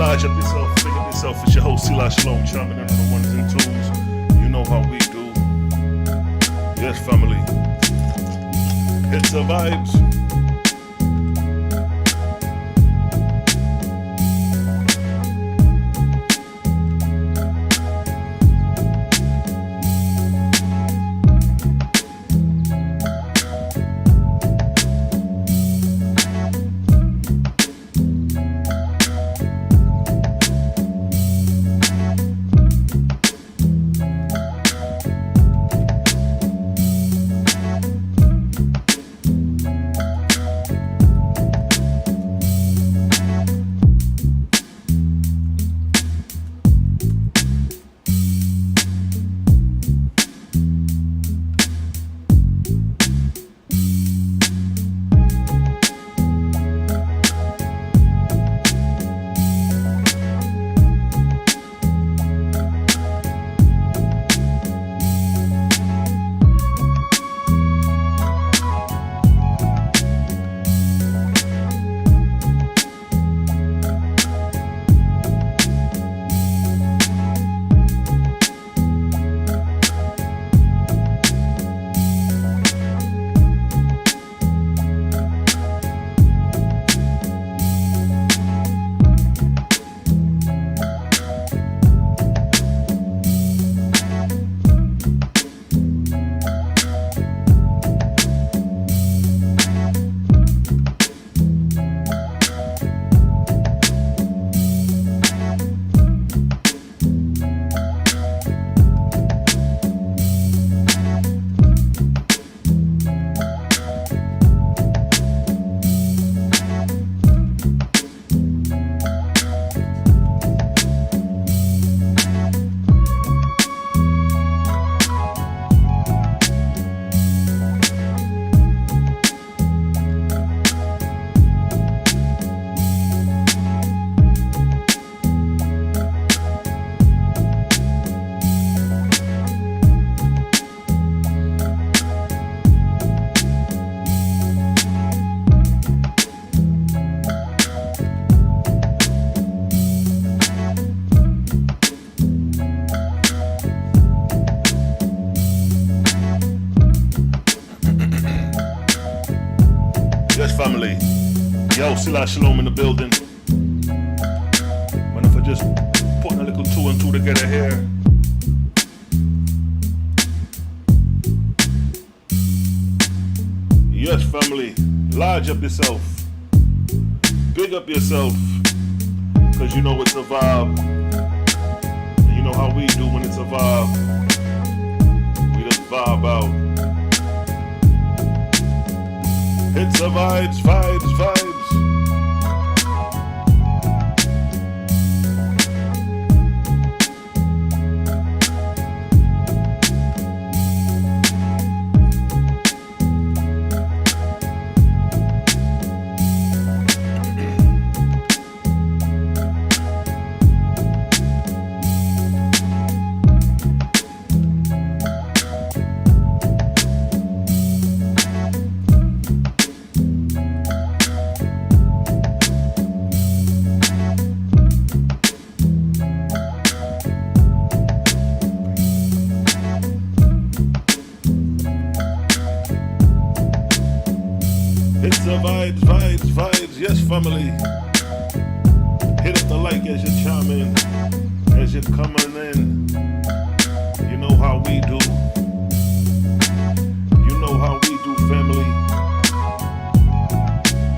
large up yourself, big up yourself. It's your host, Selah, Shalom, chomping in on the ones and twos. You know how we do. Yes, family. It's the vibes. Family, yo, Selah Shalom in the building. When if I just putting a little two and two together here. Yes, family, large up yourself, big up yourself, cause you know it's a vibe. And you know how we do when it's a vibe. We just vibe out. It's the vibes, vibes, vibes. It's the vibes, vibes, vibes, yes family. Hit up the like as you're chiming, as you're coming in. You know how we do. You know how we do, family.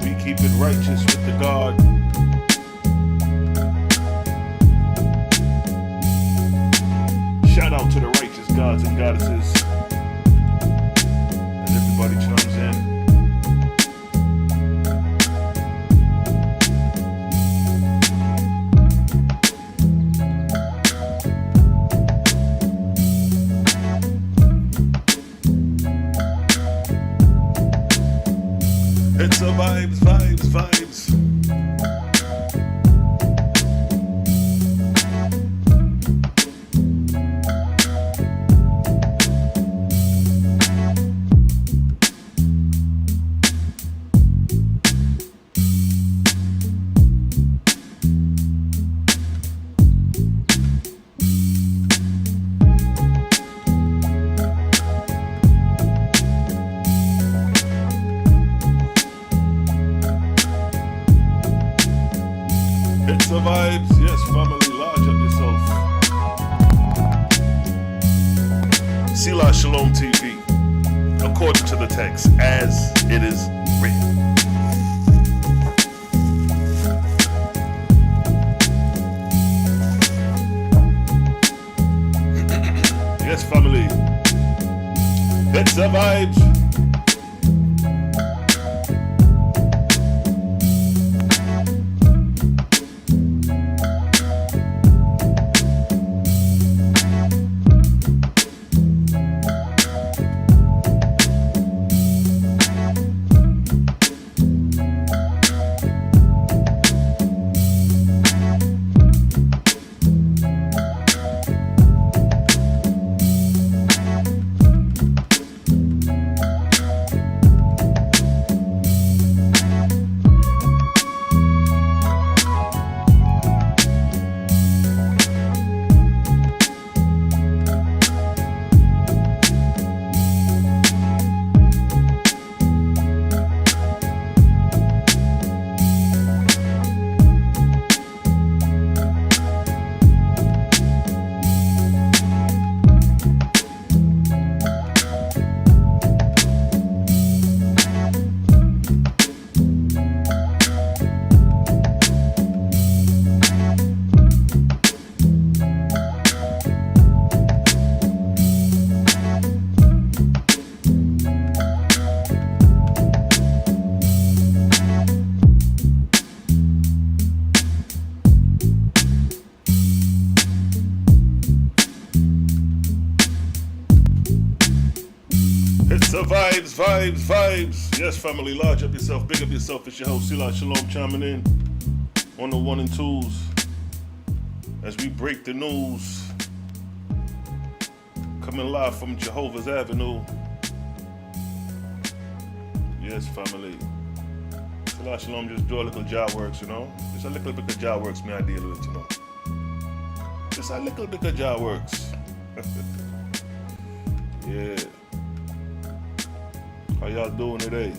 We keep it righteous with the God. Shout out to the righteous gods and goddesses. As everybody chimes in. It's the vibes, vibes, vibes. vibes. Yes, family, large up yourself. Selah, Shalom TV. According to the text, as it is written. Yes, family. It's the vibes. It's the vibes. Yes, family, large up yourself, big up yourself. It's your host, Selah, Shalom, chiming in on the 1 and 2s as we break the news. Coming live from Jehovah's Avenue. Yes, family. Selah, Shalom, just do a little job works, you know. Just a little bit of job works, me idea with it, you know. Just a little bit of job works. Yeah. How y'all doing today?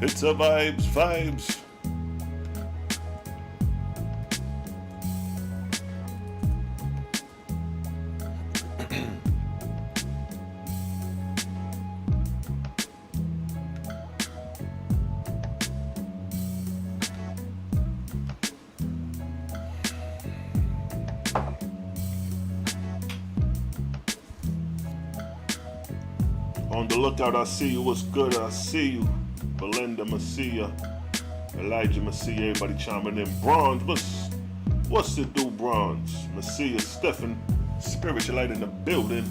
It's the vibes. On the lookout, I see you. What's good? I see you. Belinda, Messiah, Elijah, Messiah, everybody chiming in. Bronze, what's the do, Bronze? Messiah, Stephen, spiritual light in the building.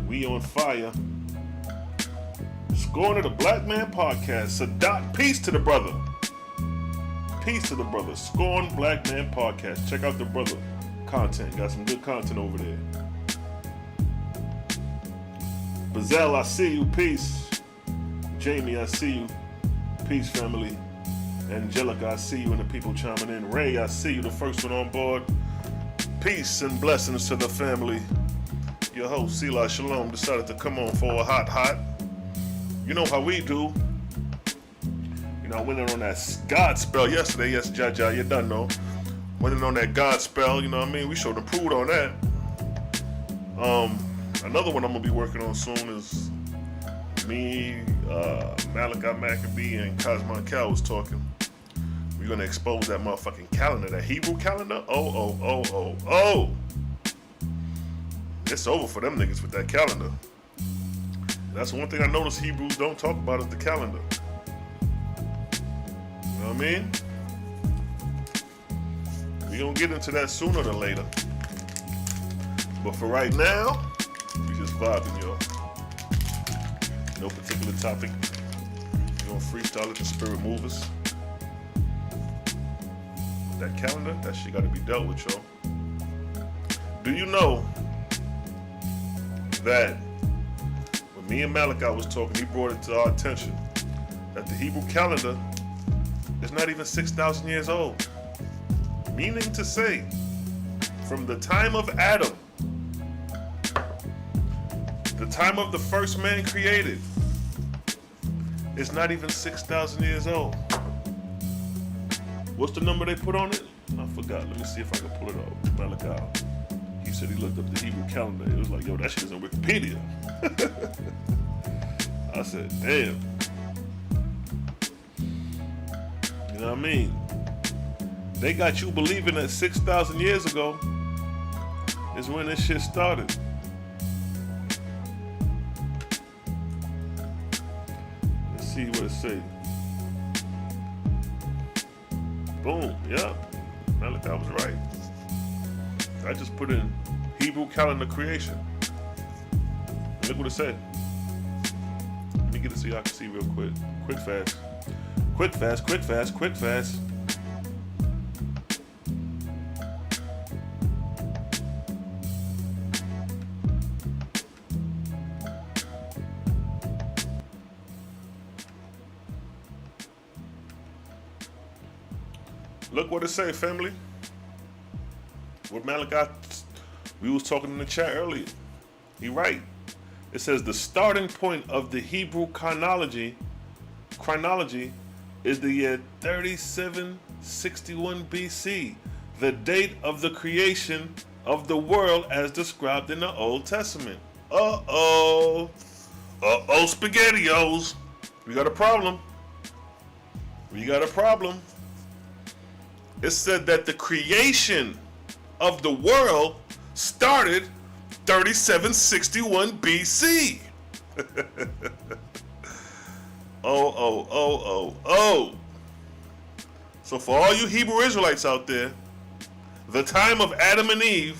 We on fire. Scoring to the Black Man Podcast. Sadat, peace to the brother. Peace to the brother. Scoring Black Man Podcast. Check out the brother content. Got some good content over there. Bazell, I see you. Peace. Jamie, I see you. Peace, family. Angelica, I see you, and the people chiming in. Ray, I see you, the first one on board. Peace and blessings to the family. Your host, Selah Shalom, decided to come on for a hot. You know how we do. You know, I went in on that God spell yesterday. Yes, Jaja, you done know. Went in on that God spell, you know what I mean? We showed improved on that. Another one I'm going to be working on soon is me, Malachi Maccabee, and Cosmo Cal was talking. We're going to expose that motherfucking calendar, that Hebrew calendar. Oh. It's over for them niggas with that calendar. That's one thing I noticed Hebrews don't talk about is the calendar. You know what I mean? We're going to get into that sooner than later. But for right now, we just vibing, y'all. No particular topic. We're gonna freestyle it, the spirit move us. That calendar, that shit gotta be dealt with, y'all. Do you know that when me and Malachi was talking, he brought it to our attention that the Hebrew calendar is not even 6,000 years old. Meaning to say, from the time of Adam, the time of the first man created, is not even 6,000 years old. What's the number they put on it? I forgot. Let me see if I can pull it up. Malachi. He said he looked up the Hebrew calendar. It was like, yo, that shit is in Wikipedia. I said, damn. You know what I mean? They got you believing that 6,000 years ago is when this shit started. Let's see what it say. Boom, yep. Malachi was right. I just put in Hebrew calendar creation. And look what it said. Let me get it so y'all can see real quick. Quick fast. Quick fast, quick fast, quick fast. Look what it say, family. What Malachi, we was talking in the chat earlier. He right. It says the starting point of the Hebrew chronology is the year 3761 BC, the date of the creation of the world as described in the Old Testament. Uh-oh. Uh-oh, SpaghettiOs. We got a problem. We got a problem. It said that the creation of the world started 3761 BC. Oh. So for all you Hebrew Israelites out there, the time of Adam and Eve,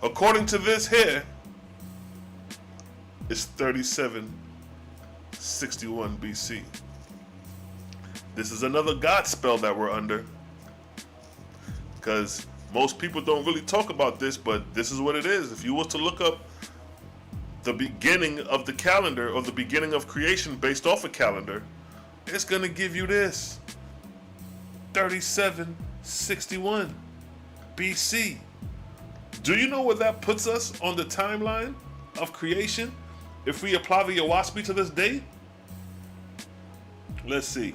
according to this here, is 3761 BC. This is another God spell that we're under, because most people don't really talk about this, but this is what it is. If you was to look up the beginning of the calendar or the beginning of creation based off a calendar, it's going to give you this. 3761 BC. Do you know where that puts us on the timeline of creation if we apply the Oahspe to this date? Let's see.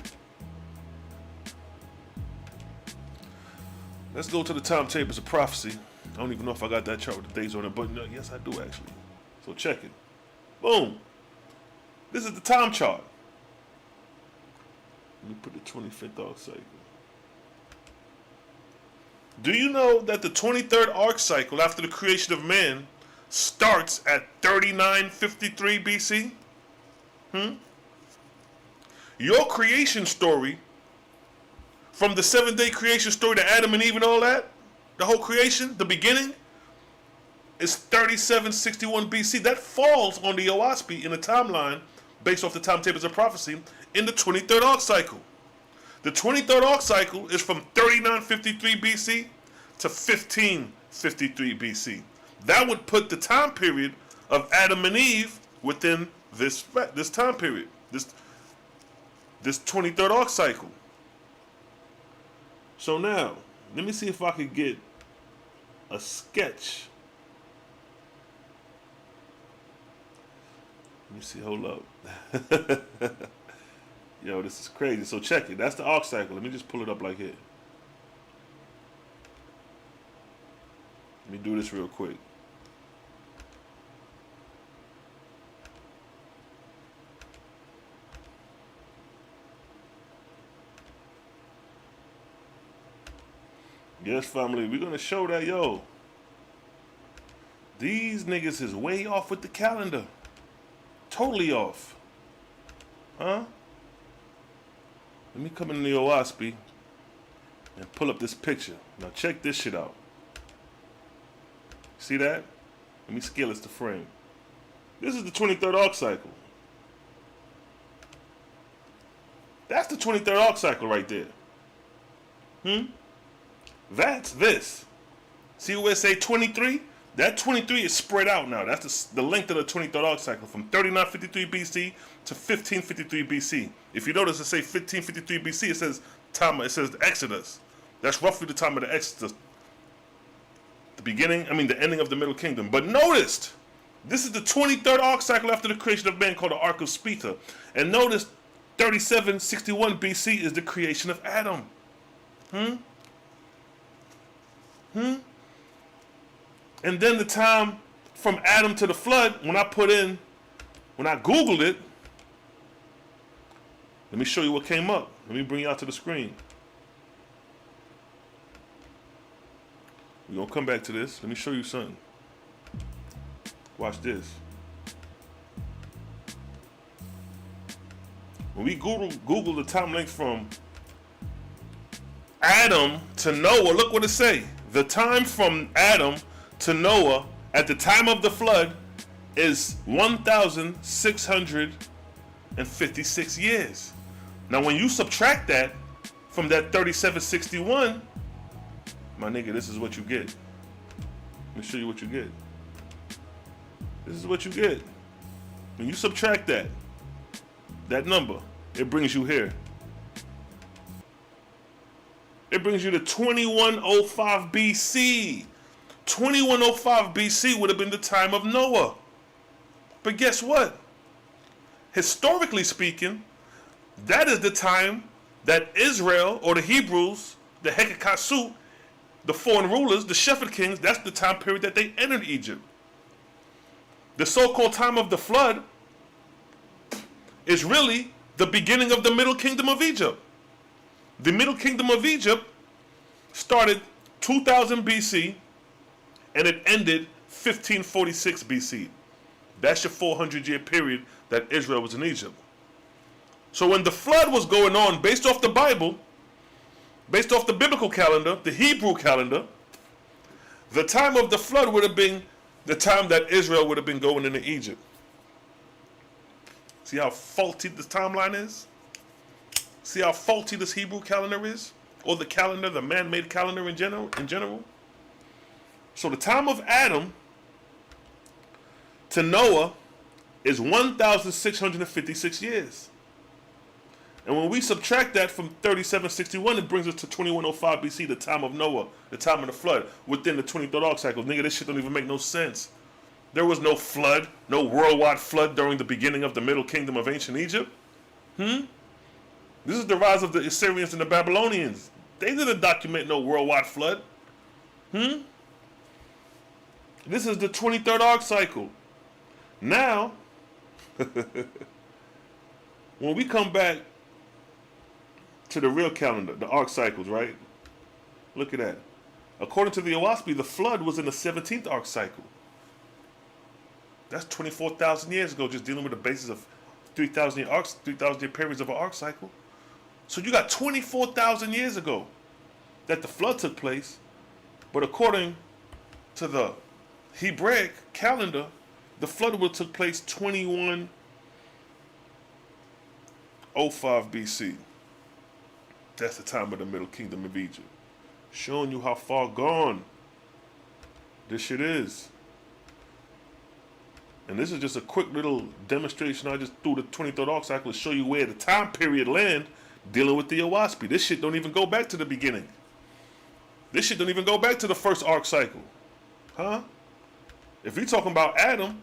Let's go to the timetables of prophecy. I don't even know if I got that chart with the days on it, but no, yes, I do actually. So check it. Boom. This is the time chart. Let me put the 25th arc cycle. Do you know that the 23rd arc cycle after the creation of man starts at 3953 BC? Your creation story, from the 7-day creation story to Adam and Eve and all that, the whole creation, the beginning, is 3761 BC. That falls on the Oahspe in the timeline based off the timetables of prophecy in the 23rd arc cycle. The 23rd arc cycle is from 3953 BC to 1553 BC. That would put the time period of Adam and Eve within this time period, this 23rd arc cycle. So now, let me see if I could get a sketch. Let me see, hold up. Yo, this is crazy. So check it. That's the arc cycle. Let me just pull it up like here. Let me do this real quick. Yes, family, we're going to show that, yo, these niggas is way off with the calendar. Totally off. Huh? Let me come in the Oahspe and pull up this picture. Now check this shit out. See that? Let me scale this to frame. This is the 23rd arc cycle. That's the 23rd arc cycle right there. That's this. See where it say 23? That 23 is spread out now. That's the length of the 23rd arc cycle from 3953 BC to 1553 BC. If you notice, it say 1553 BC. It says the Exodus. That's roughly the time of the Exodus. The ending of the Middle Kingdom. But notice, this is the 23rd arc cycle after the creation of man, called the Ark of Speta. And notice, 3761 BC is the creation of Adam. And then the time from Adam to the flood, when I Googled it, let me show you what came up. Let me bring you out to the screen. We're going to come back to this. Let me show you something. Watch this. When we Google the time length from Adam to Noah, look what it say. The time from Adam to Noah at the time of the flood is 1,656 years. Now, when you subtract that from that 3761, my nigga, this is what you get. Let me show you what you get. This is what you get. When you subtract that number, it brings you here. It brings you to 2105 BC. 2105 BC would have been the time of Noah. But guess what? Historically speaking, that is the time that Israel, or the Hebrews, the Hekakasu, the foreign rulers, the shepherd kings, that's the time period that they entered Egypt. The so-called time of the flood is really the beginning of the Middle Kingdom of Egypt. The Middle Kingdom of Egypt started 2000 BC and it ended 1546 BC. That's your 400-year period that Israel was in Egypt. So when the flood was going on, based off the Bible, based off the biblical calendar, the Hebrew calendar, the time of the flood would have been the time that Israel would have been going into Egypt. See how faulty this timeline is? See how faulty this Hebrew calendar is? Or the calendar, the man-made calendar in general? So the time of Adam to Noah is 1,656 years. And when we subtract that from 3761, it brings us to 2105 BC, the time of Noah, the time of the flood, within the 23rd ark cycle. Nigga, this shit don't even make no sense. There was no flood, no worldwide flood during the beginning of the Middle Kingdom of ancient Egypt. This is the rise of the Assyrians and the Babylonians. They didn't document no worldwide flood. This is the 23rd ark cycle. Now, when we come back to the real calendar, the ark cycles, right? Look at that. According to the Oahspe, the flood was in the 17th ark cycle. That's 24,000 years ago, just dealing with the basis of 3,000 year arcs, 3,000 year periods of an ark cycle. So you got 24,000 years ago that the flood took place, but according to the Hebraic calendar, the flood would have took place 2105 BC. That's the time of the Middle Kingdom of Egypt. Showing you how far gone this shit is. And this is just a quick little demonstration I just threw the 23rd ark cycle to show you where the time period land dealing with the Oahspe. This shit don't even go back to the beginning. This shit don't even go back to the first ark cycle. Huh? If you're talking about Adam,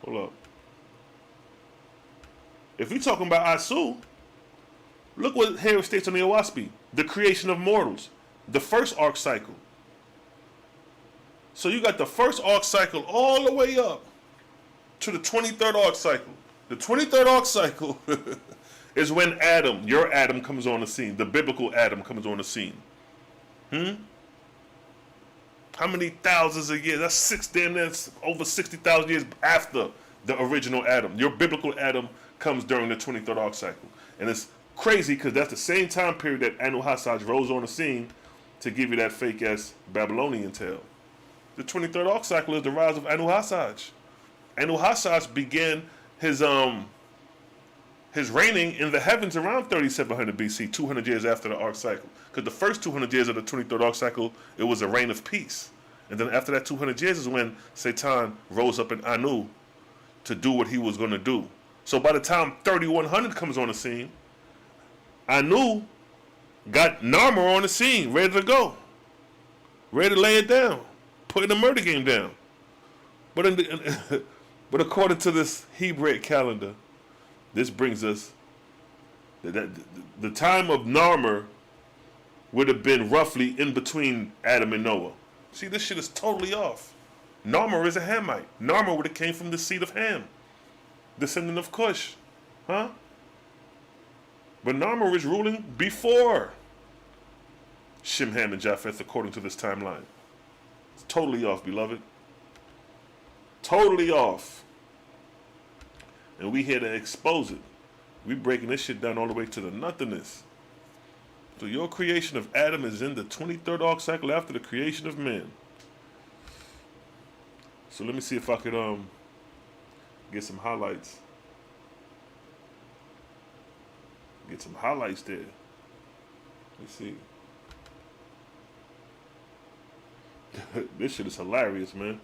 hold up. If you're talking about Asu, look what here it states on the Oahspe. The creation of mortals. The first ark cycle. So you got the first ark cycle all the way up to the 23rd ark cycle. The 23rd ark cycle is when Adam, your Adam, comes on the scene. The biblical Adam comes on the scene. How many thousands of years? That's over 60,000 years after the original Adam. Your biblical Adam comes during the 23rd ark cycle. And it's crazy because that's the same time period that Anu-Hashaj rose on the scene to give you that fake-ass Babylonian tale. The 23rd ark cycle is the rise of Anu-Hashaj. Anu-Hashaj began his reigning in the heavens around 3700 BC, 200 years after the ark cycle. Because the first 200 years of the 23rd ark cycle, it was a reign of peace. And then after that 200 years is when Satan rose up in Anu to do what he was going to do. So by the time 3100 comes on the scene, Anu got Narmer on the scene, ready to go. Ready to lay it down. Putting the murder game down. But but according to this Hebraic calendar, this brings us the time of Narmer would have been roughly in between Adam and Noah. See, this shit is totally off. Narmer is a Hamite. Narmer would have came from the seed of Ham, descendant of Cush. Huh? But Narmer is ruling before Shem, Ham, and Japheth according to this timeline. It's totally off, beloved. Totally off. And we here to expose it. We breaking this shit down all the way to the nothingness. So your creation of Adam is in the 23rd arc cycle after the creation of man. So let me see if I could get some highlights. Get some highlights there. Let's see. This shit is hilarious, man.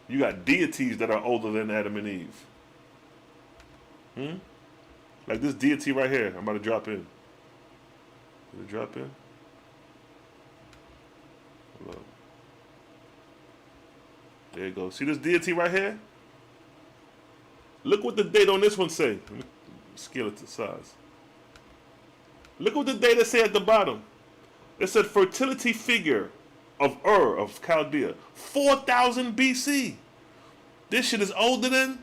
You got deities that are older than Adam and Eve. Like this deity right here. I'm about to drop in. Did it drop in? Hold up. There you go. See this deity right here? Look what the date on this one say. Let me scale it to size. Look what the data say at the bottom. It said fertility figure of Ur of Chaldea. 4000 BC. This shit is older than...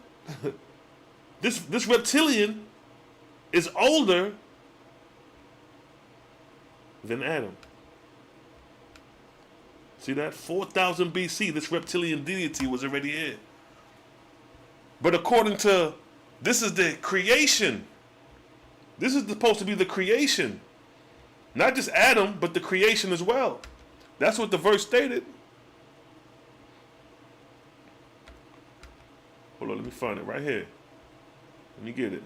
this reptilian is older than Adam. See that? 4000 BC, this reptilian deity was already here. But according to... This is the creation. This is supposed to be the creation. Not just Adam, but the creation as well. That's what the verse stated. Hold on, let me find it right here. Let me get it.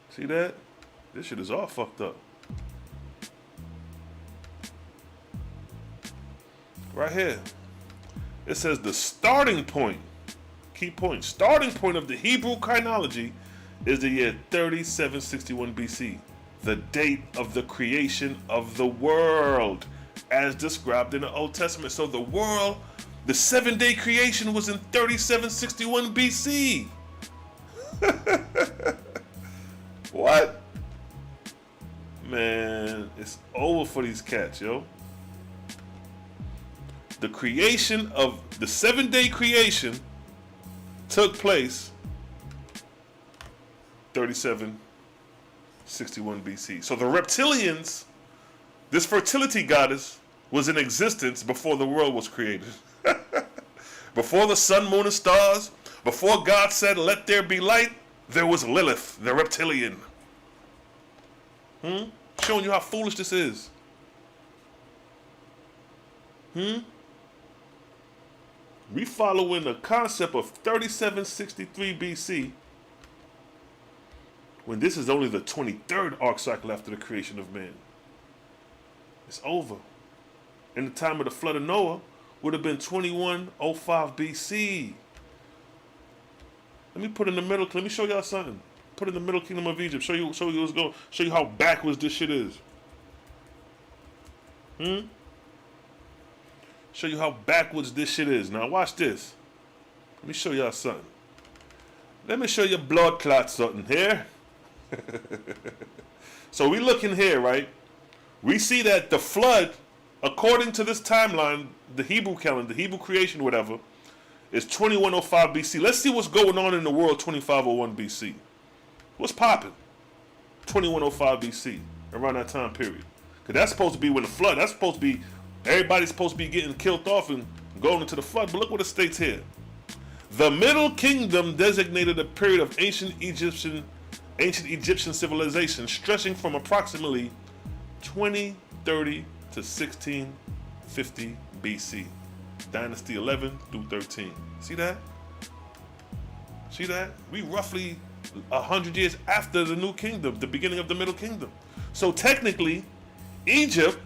See that? This shit is all fucked up. Right here. It says the starting point. Key point. Starting point of the Hebrew chronology is the year 3761 BC. The date of the creation of the world as described in the Old Testament. So the world, the 7-day creation was in 3761 BC. What? Man, it's over for these cats, yo. The creation of the 7-day creation took place 3761 BC. So the reptilians, this fertility goddess, was in existence before the world was created. Before the sun, moon, and stars, before God said, "Let there be light," there was Lilith, the reptilian. Showing you how foolish this is. We following the concept of 3763 BC when this is only the 23rd arc cycle after the creation of man. It's over. In the time of the flood of Noah would have been 2105 BC. Let me put in the middle. Let me show y'all something. Put in the Middle Kingdom of Egypt. Show you what's going. Show you how backwards this shit is. Show you how backwards this shit is. Now watch this. Let me show y'all something. Let me show you blood clot something here. So we look in here, right? We see that the flood, according to this timeline, the Hebrew calendar, the Hebrew creation, whatever, is 2105 BC. Let's see what's going on in the world 2501 BC. What's popping? 2105 BC, around that time period. Because that's supposed to be when the flood, that's supposed to be, everybody's supposed to be getting killed off and going into the flood. But look what it states here. The Middle Kingdom designated a period of ancient Egyptian civilization stretching from approximately 2030 to 1650 BC. Dynasty 11 through 13. See that? See that? We roughly 100 years after the New Kingdom, the beginning of the Middle Kingdom. So technically, Egypt,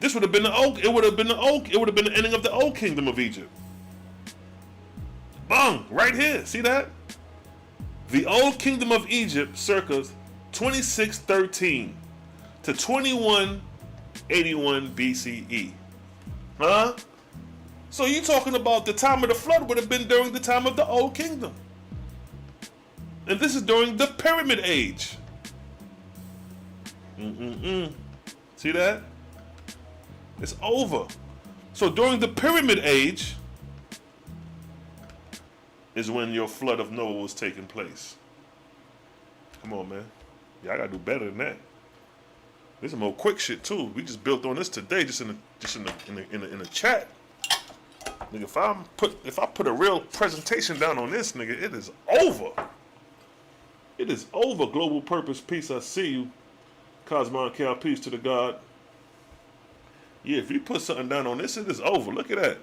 this would have been the old, it would have been the ending of the Old Kingdom of Egypt. Bang! Right here. See that? The Old Kingdom of Egypt circa 2613 to 2181 BCE. Huh? So you talking about the time of the flood would have been during the time of the Old Kingdom. And this is during the Pyramid Age. See that? It's over. So during the Pyramid Age is when your flood of Noah was taking place. Come on, man. Yeah, I gotta do better than that. This is more quick shit too. We just built on this today, just in the chat. Nigga, if I put a real presentation down on this, nigga, it is over. It is over. Global purpose, peace. I see you. Cosmon Cal, peace to the God. Yeah, if you put something down on this, it is over. Look at that.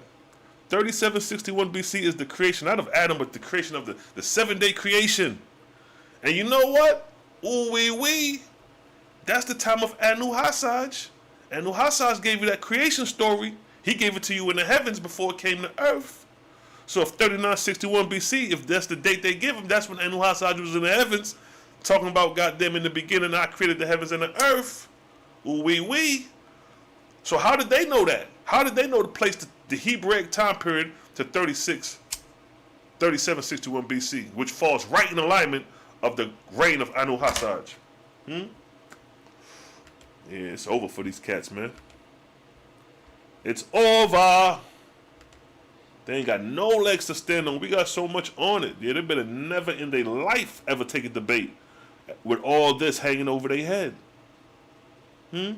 3761 BC is the creation, not of Adam, but the creation of the 7-day creation. And you know what? Ooh wee wee. That's the time of Anu Hassaj. Anu Hassaj gave you that creation story. He gave it to you in the heavens before it came to earth. So if 3961 BC, if that's the date they give him, that's when Anu Hassaj was in the heavens, talking about goddamn in the beginning I created the heavens and the earth. Ooh wee wee. So how did they know that? How did they know to place the Hebraic time period to 3761 BC, which falls right in alignment of the reign of Anu Hassaj? Yeah, it's over for these cats, man. It's over. They ain't got no legs to stand on. We got so much on it. Yeah, they better never in their life ever take a debate with all this hanging over their head. The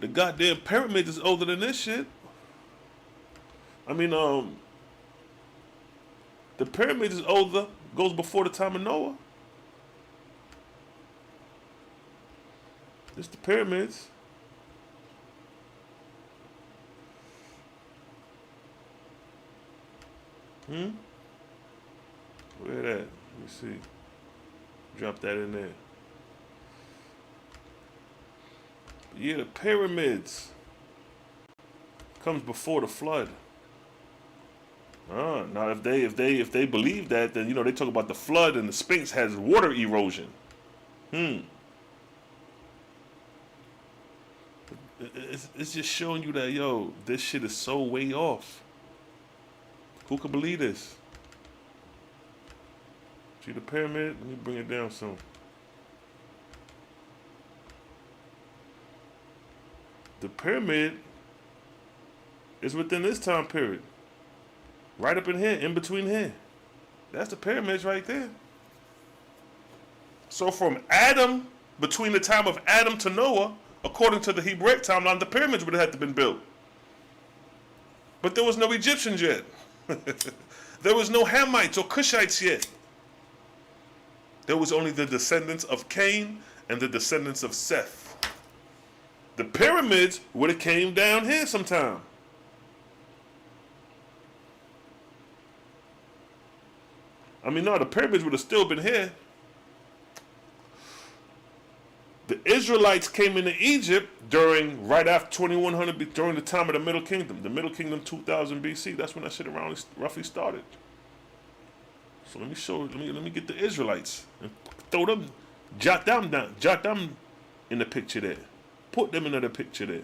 goddamn pyramids is older than this shit. I mean, the pyramids is older, goes before the time of Noah. It's the pyramids. Where that? Let me see. Drop that in there. Yeah, the pyramids comes before the flood. Now if they believe that, then they talk about the flood and the Sphinx has water erosion. It's just showing you that this shit is so way off. Who could believe this? See the pyramid? Let me bring it down some. The pyramid is within this time period. Right up in here, in between here. That's the pyramids right there. So from Adam, between the time of Adam to Noah, according to the Hebraic timeline, the pyramids would have had to been built. But there was no Egyptians yet. There was no Hamites or Cushites yet. There was only the descendants of Cain and the descendants of Seth. The pyramids would have came down here sometime. I mean, no, the pyramids would have still been here. The Israelites came into Egypt right after 2100, during the time of the Middle Kingdom. The Middle Kingdom, 2000 BC. That's when that shit around roughly started. So let me get the Israelites and throw them, jot them in the picture there. Put them into the picture there.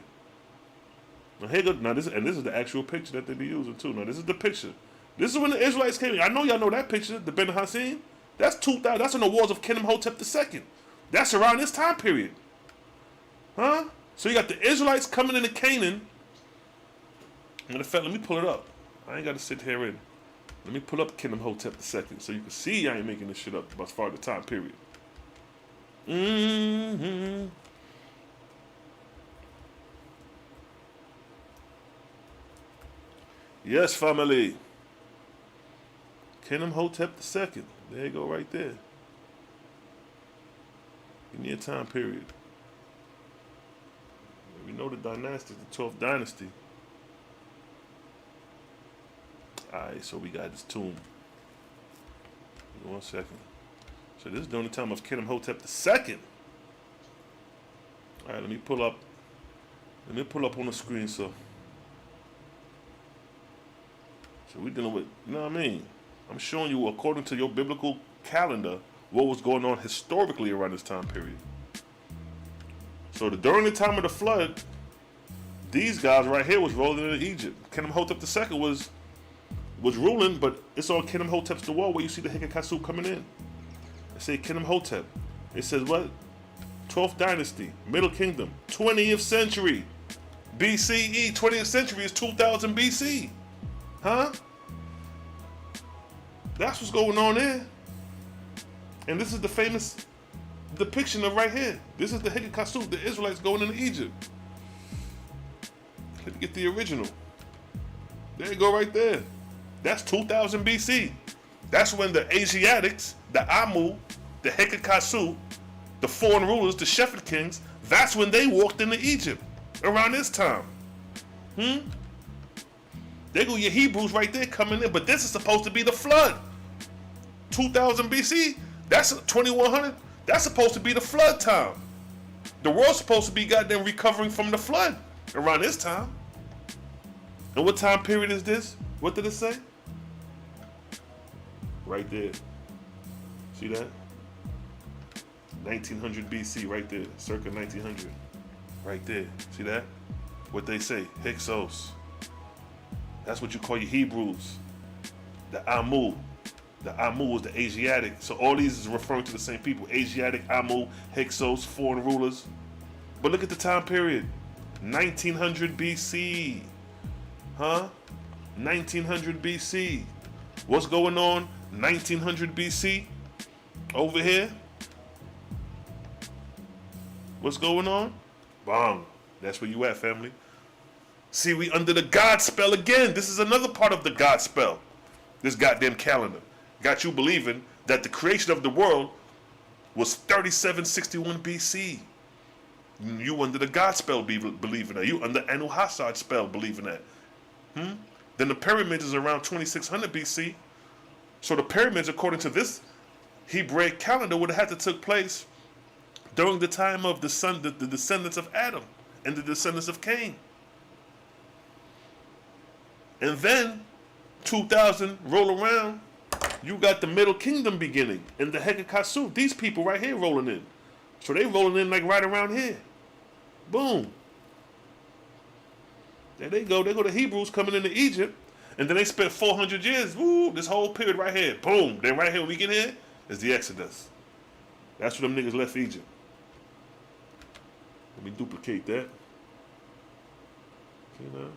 Now this is the actual picture that they be using too. Now this is the picture. This is when the Israelites came in. I know y'all know that picture, the Ben Hassan. That's 2000. That's on the walls of Khenimhotep II. That's around this time period. So you got the Israelites coming into Canaan. Matter of fact, let me pull it up. I ain't got to sit here and let me pull up Khenimhotep II so you can see I ain't making this shit up as far as the time period. Yes, family. Khenimhotep II. There you go, right there. Give me a time period. We know the dynasty, the 12th dynasty. Alright, so we got this tomb. Give me 1 second. So this is during the time of Khenimhotep II. Alright, let me pull up on the screen so we're dealing with, you know what I mean? I'm showing you, according to your biblical calendar, what was going on historically around this time period. So during the time of the flood, these guys right here was rolling into Egypt. Khenimhotep II was ruling, but it's on Khenimhotep's the wall where you see the Hikakasu coming in. They say Khenimhotep. It says what? 12th dynasty, Middle Kingdom, 20th century, BCE. 20th century is 2000 BC. Huh? That's what's going on there. And this is the famous depiction of right here. This is the Hikikasu, the Israelites going into Egypt. Let me get the original. There you go right there. That's 2000 BC. That's when the Asiatics, the Amu, the Hikikasu, the foreign rulers, the shepherd kings, that's when they walked into Egypt. Around this time. There go your Hebrews right there coming in. But this is supposed to be the flood. 2000 BC, that's 2100. That's supposed to be the flood time. The world's supposed to be goddamn recovering from the flood around this time. And what time period is this? What did it say? Right there. See that? 1900 BC, right there. Circa 1900. Right there. See that? What they say? Hyksos. That's what you call your Hebrews. The Amu. The Amu is the Asiatic. So all these is referring to the same people. Asiatic, Amu, Hyksos, foreign rulers. But look at the time period. 1900 BC. Huh? 1900 BC. What's going on? 1900 BC. Over here. What's going on? Bang. That's where you at, family. See, we under the God spell again. This is another part of the God spell. This goddamn calendar. Got you believing that the creation of the world was 3761 BC. You under the God spell believing that. You under Anu Hassad spell believing that. Then the pyramids is around 2600 BC. So the pyramids, according to this Hebraic calendar, would have had to take place during the time of the descendants of Adam and the descendants of Cain. And then 2000 roll around, you got the Middle Kingdom beginning and the Hekakasu. These people right here rolling in. So they rolling in like right around here. Boom. There they go. They go to Hebrews coming into Egypt. And then they spent 400 years. Woo, this whole period right here. Boom. Then right here when we get here is the Exodus. That's when them niggas left Egypt. Let me duplicate that. See now?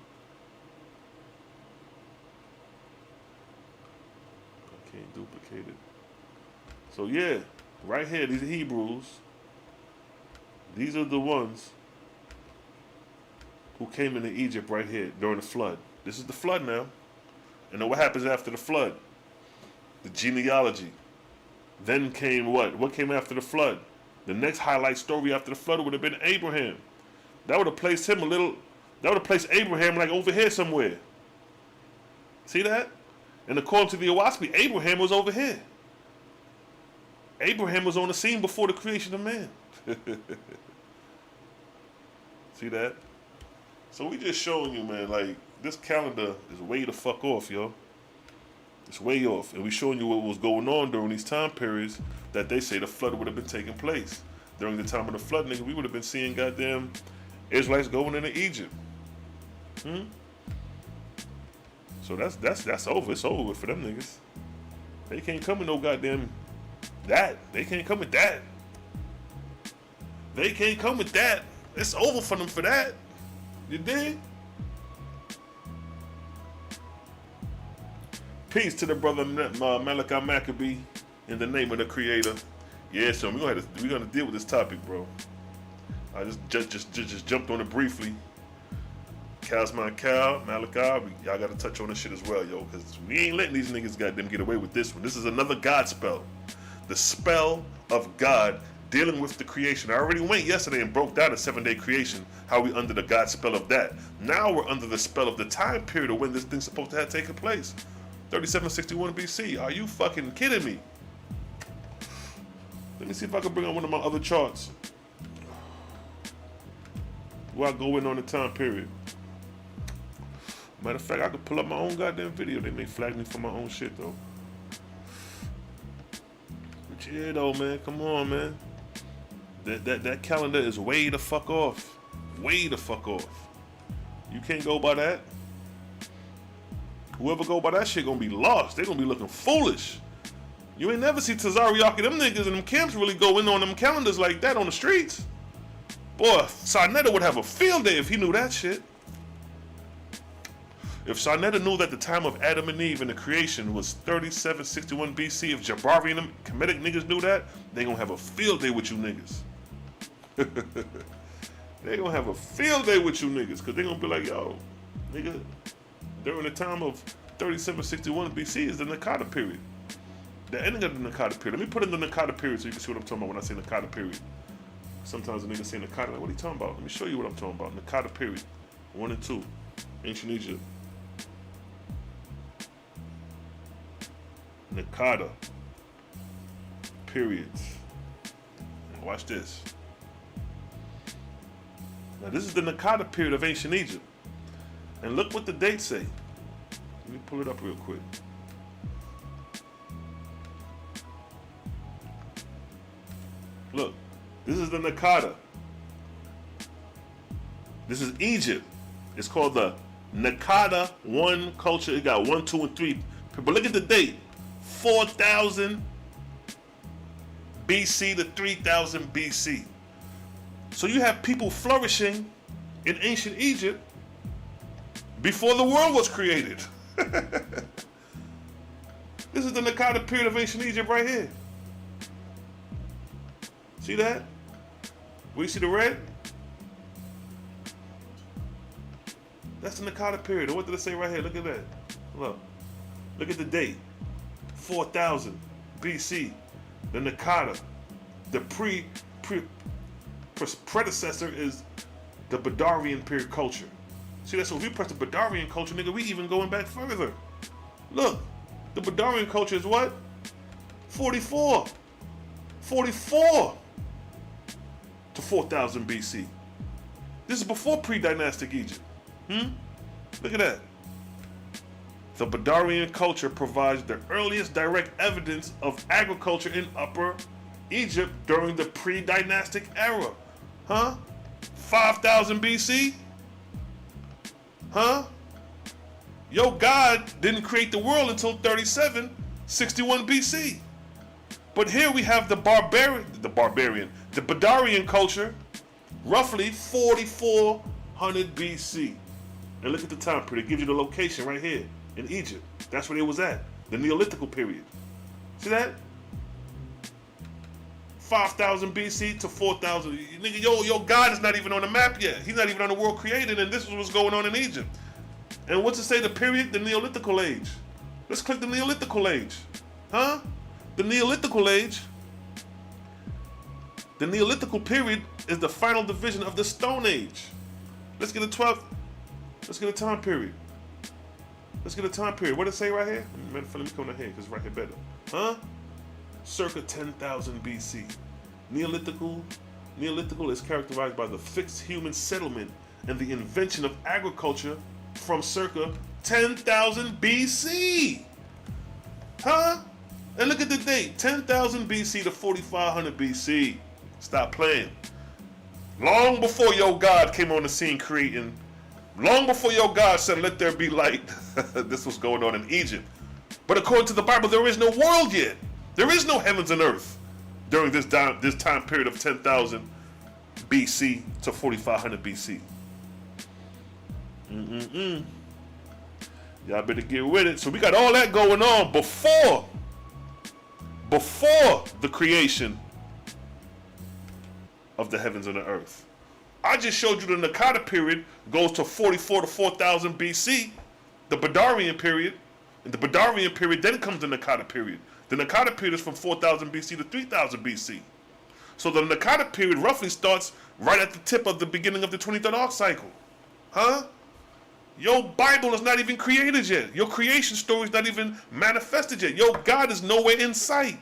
I can't duplicate it. So yeah, right here, these are Hebrews. These are the ones who came into Egypt right here during the flood. This is the flood now. And then what happens after the flood? The genealogy. Then came what? What came after the flood? The next highlight story after the flood would have been Abraham. That would have placed him that would have placed Abraham like over here somewhere. See that? And according to the Oahspe, Abraham was over here. Abraham was on the scene before the creation of man. See that? So we just showing you, man, like, this calendar is way the fuck off, yo. It's way off. And we showing you what was going on during these time periods that they say the flood would have been taking place. During the time of the flood, nigga, we would have been seeing goddamn Israelites going into Egypt. So that's over. It's over with for them niggas. They can't come with no goddamn that. They can't come with that. They can't come with that. It's over for them for that. You dig? Peace to the brother Malachi Maccabee in the name of the Creator. Yeah, so we're gonna deal with this topic, bro. I just jumped on it briefly. Cal's my Cal, Malachi, y'all gotta touch on this shit as well, yo, because we ain't letting these niggas goddamn get away with this one. This is another God spell. The spell of God dealing with the creation. I already went yesterday and broke down the 7-day creation, how we under the God spell of that. Now we're under the spell of the time period of when this thing's supposed to have taken place. 3761 BC. Are you fucking kidding me? Let me see if I can bring on one of my other charts. Where I go in on the time period. Matter of fact, I could pull up my own goddamn video. They may flag me for my own shit, though. But yeah, though, man. Come on, man. That calendar is way the fuck off. Way the fuck off. You can't go by that. Whoever go by that shit gonna be lost. They gonna be looking foolish. You ain't never see Tazariak and them niggas in them camps really go in on them calendars like that on the streets. Boy, Sarnetta would have a field day if he knew that shit. If Sarnetta knew that the time of Adam and Eve and the creation was 3761 BC, if Jabari and them Kemetic niggas knew that, they gonna have a field day with you niggas. They gonna have a field day with you niggas, cause they gonna be like, yo, nigga, during the time of 3761 BC is the Nakata period. The ending of the Nakata period. Let me put in the Nakata period so you can see what I'm talking about when I say Nakata period. Sometimes the niggas say Nakata, like, what are you talking about? Let me show you what I'm talking about. Nakata period. 1 and 2. Ancient Egypt. Nakata periods. Now watch this. Now this is the Nakata period of ancient Egypt. And look what the dates say. Let me pull it up real quick. Look, this is the Nakata. This is Egypt. It's called the Nakata 1 culture. It got 1, 2, and 3. But look at the date. 4000 BC to 3000 BC. So you have people flourishing in ancient Egypt before the world was created. This is the Nakata period of ancient Egypt right here. See that? Where you see the red? That's the Nakata period. And what did it say right here? Look at that. Look. Look at the date. 4000 BC. The Nakata. The predecessor is the Badarian period culture. See that? So if we press the Badarian culture, nigga, we even going back further. Look. The Badarian culture is what? 44. 44 to 4000 BC. This is before pre-dynastic Egypt. Look at that. The Badarian culture provides the earliest direct evidence of agriculture in Upper Egypt during the pre-dynastic era. 5000 BC? Yo, God didn't create the world until 3761 BC. But here we have the Badarian culture, roughly 4400 BC. And look at the time period. It gives you the location right here in Egypt. That's where it was at. The Neolithical period. See that? 5000 BC to 4000. Nigga, yo, God is not even on the map yet. He's not even on the world created, and this is what's going on in Egypt. And what's it say? The period? The Neolithical age. Let's click the Neolithical age. The Neolithical age. The Neolithical period is the final division of the Stone Age. Let's get a 12th. Let's get a time period. Let's get a time period. What does it say right here? Let me come down here because it's right here better. Circa 10,000 BC. Neolithical is characterized by the fixed human settlement and the invention of agriculture from circa 10,000 BC. And look at the date. 10,000 BC to 4,500 BC. Stop playing. Long before your God came on the scene creating, long before your God said, let there be light, this was going on in Egypt. But according to the Bible, there is no world yet. There is no heavens and earth during this time period of 10,000 BC to 4,500 BC. Y'all better get with it. So we got all that going on before the creation of the heavens and the earth. I just showed you the Nakata period goes to 44 to 4000 BC, the Badarian period. And the Badarian period then comes the Nakata period. The Nakata period is from 4000 BC to 3000 BC. So the Nakata period roughly starts right at the tip of the beginning of the 23rd arc cycle. Your Bible is not even created yet. Your creation story is not even manifested yet. Your God is nowhere in sight.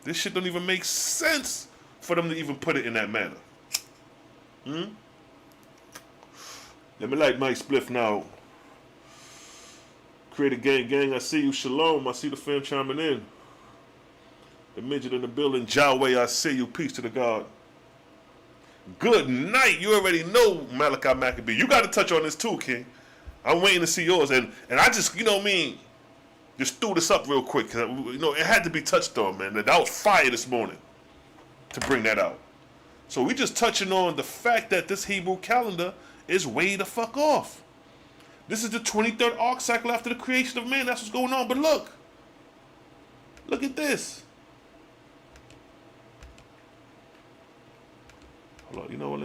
This shit don't even make sense for them to even put it in that manner. Let me light my spliff now. Create a gang, I see you. Shalom, I see the fam chiming in. The midget in the building. Yahweh, I see you. Peace to the God. Good night. You already know Malachi Maccabee. You got to touch on this too, King. I'm waiting to see yours. And I just, you know what I mean? Just threw this up real quick, cause you know it had to be touched on, man. That was fire this morning to bring that out. So we just touching on the fact that this Hebrew calendar is way the fuck off. This is the 23rd arc cycle after the creation of man. That's what's going on. But look at this. Hold on, you know what?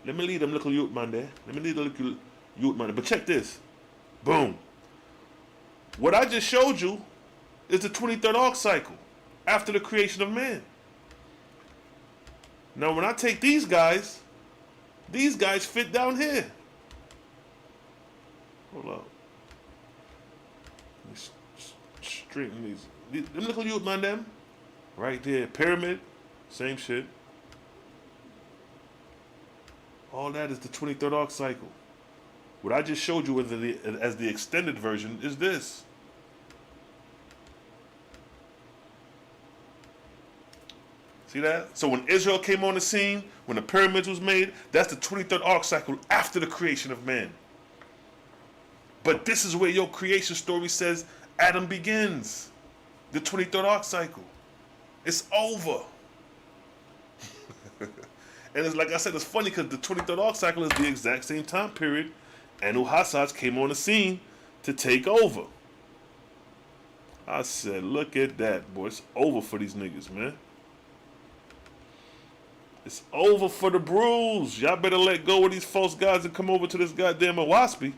Let me leave them little youth man there. Let me leave the little youth man there. But check this. Boom. What I just showed you is the 23rd arc cycle after the creation of man. Now, when I take these guys fit down here. Hold up. Let me straighten these. Them little youth man, them. Right there. Pyramid. Same shit. All that is the 23rd arc cycle. What I just showed you as the extended version is this. See that? So when Israel came on the scene, when the pyramids was made, that's the 23rd arc cycle after the creation of man. But this is where your creation story says Adam begins. The 23rd arc cycle. It's over. And it's like I said, it's funny because the 23rd arc cycle is the exact same time period and Oahspe came on the scene to take over. I said, look at that, boy. It's over for these niggas, man. It's over for the bruise. Y'all better let go of these false gods and come over to this goddamn Oahspe.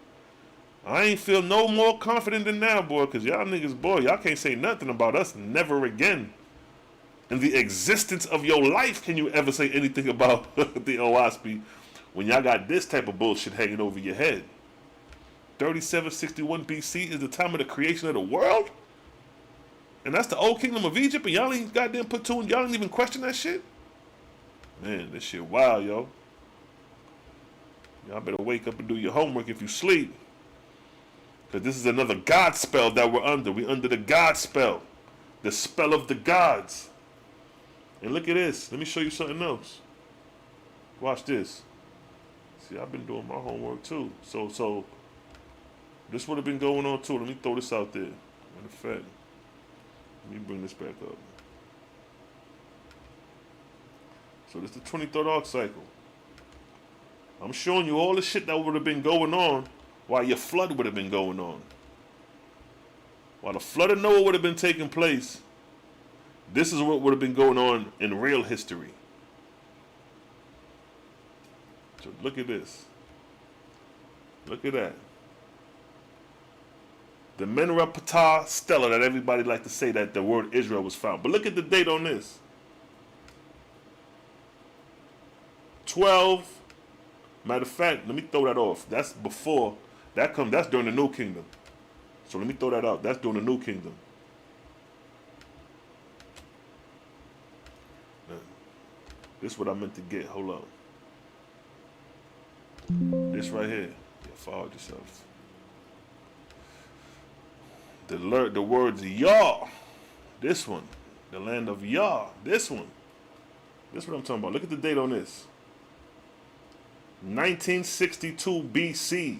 I ain't feel no more confident than now, boy, because y'all niggas, boy, y'all can't say nothing about us never again. In the existence of your life, can you ever say anything about the Oahspe when y'all got this type of bullshit hanging over your head? 3761 BC is the time of the creation of the world? And that's the old kingdom of Egypt, and y'all ain't goddamn put two, and y'all ain't even question that shit? Man, this shit wild, yo. Y'all better wake up and do your homework if you sleep. Because this is another God spell that we're under. We're under the God spell. The spell of the gods. And look at this. Let me show you something else. Watch this. See, I've been doing my homework too. So this would have been going on too. Let me throw this out there. Matter of fact, let me bring this back up. So this is the 23rd arc cycle. I'm showing you all the shit that would have been going on while your flood would have been going on. While the flood of Noah would have been taking place, this is what would have been going on in real history. So look at this. Look at that. The Menra Ptah Stela that everybody like to say that the word Israel was found. But look at the date on this. 12. Matter of fact, let me throw that off. That's before. That's during the New Kingdom. So let me throw that out. That's during the New Kingdom. Now, this is what I meant to get. Hold on. This right here. Yeah, follow yourself. The words Yah. This one. The land of Yah. This one. This is what I'm talking about. Look at the date on this. 1962 BC.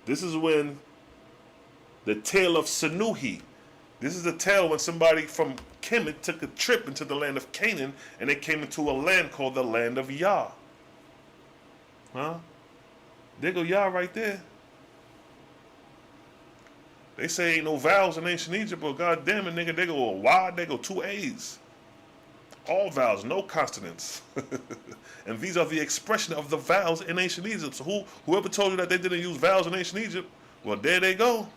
This is when the tale of Senuhi. This is the tale when somebody from Kemet took a trip into the land of Canaan and they came into a land called the land of Yah. Huh? There go Yah right there. They say ain't no vowels in ancient Egypt, but god damn it, nigga, they go a Y, they go two A's. All vowels, no consonants. And these are the expression of the vowels in ancient Egypt. So whoever told you that they didn't use vowels in ancient Egypt, well, there they go.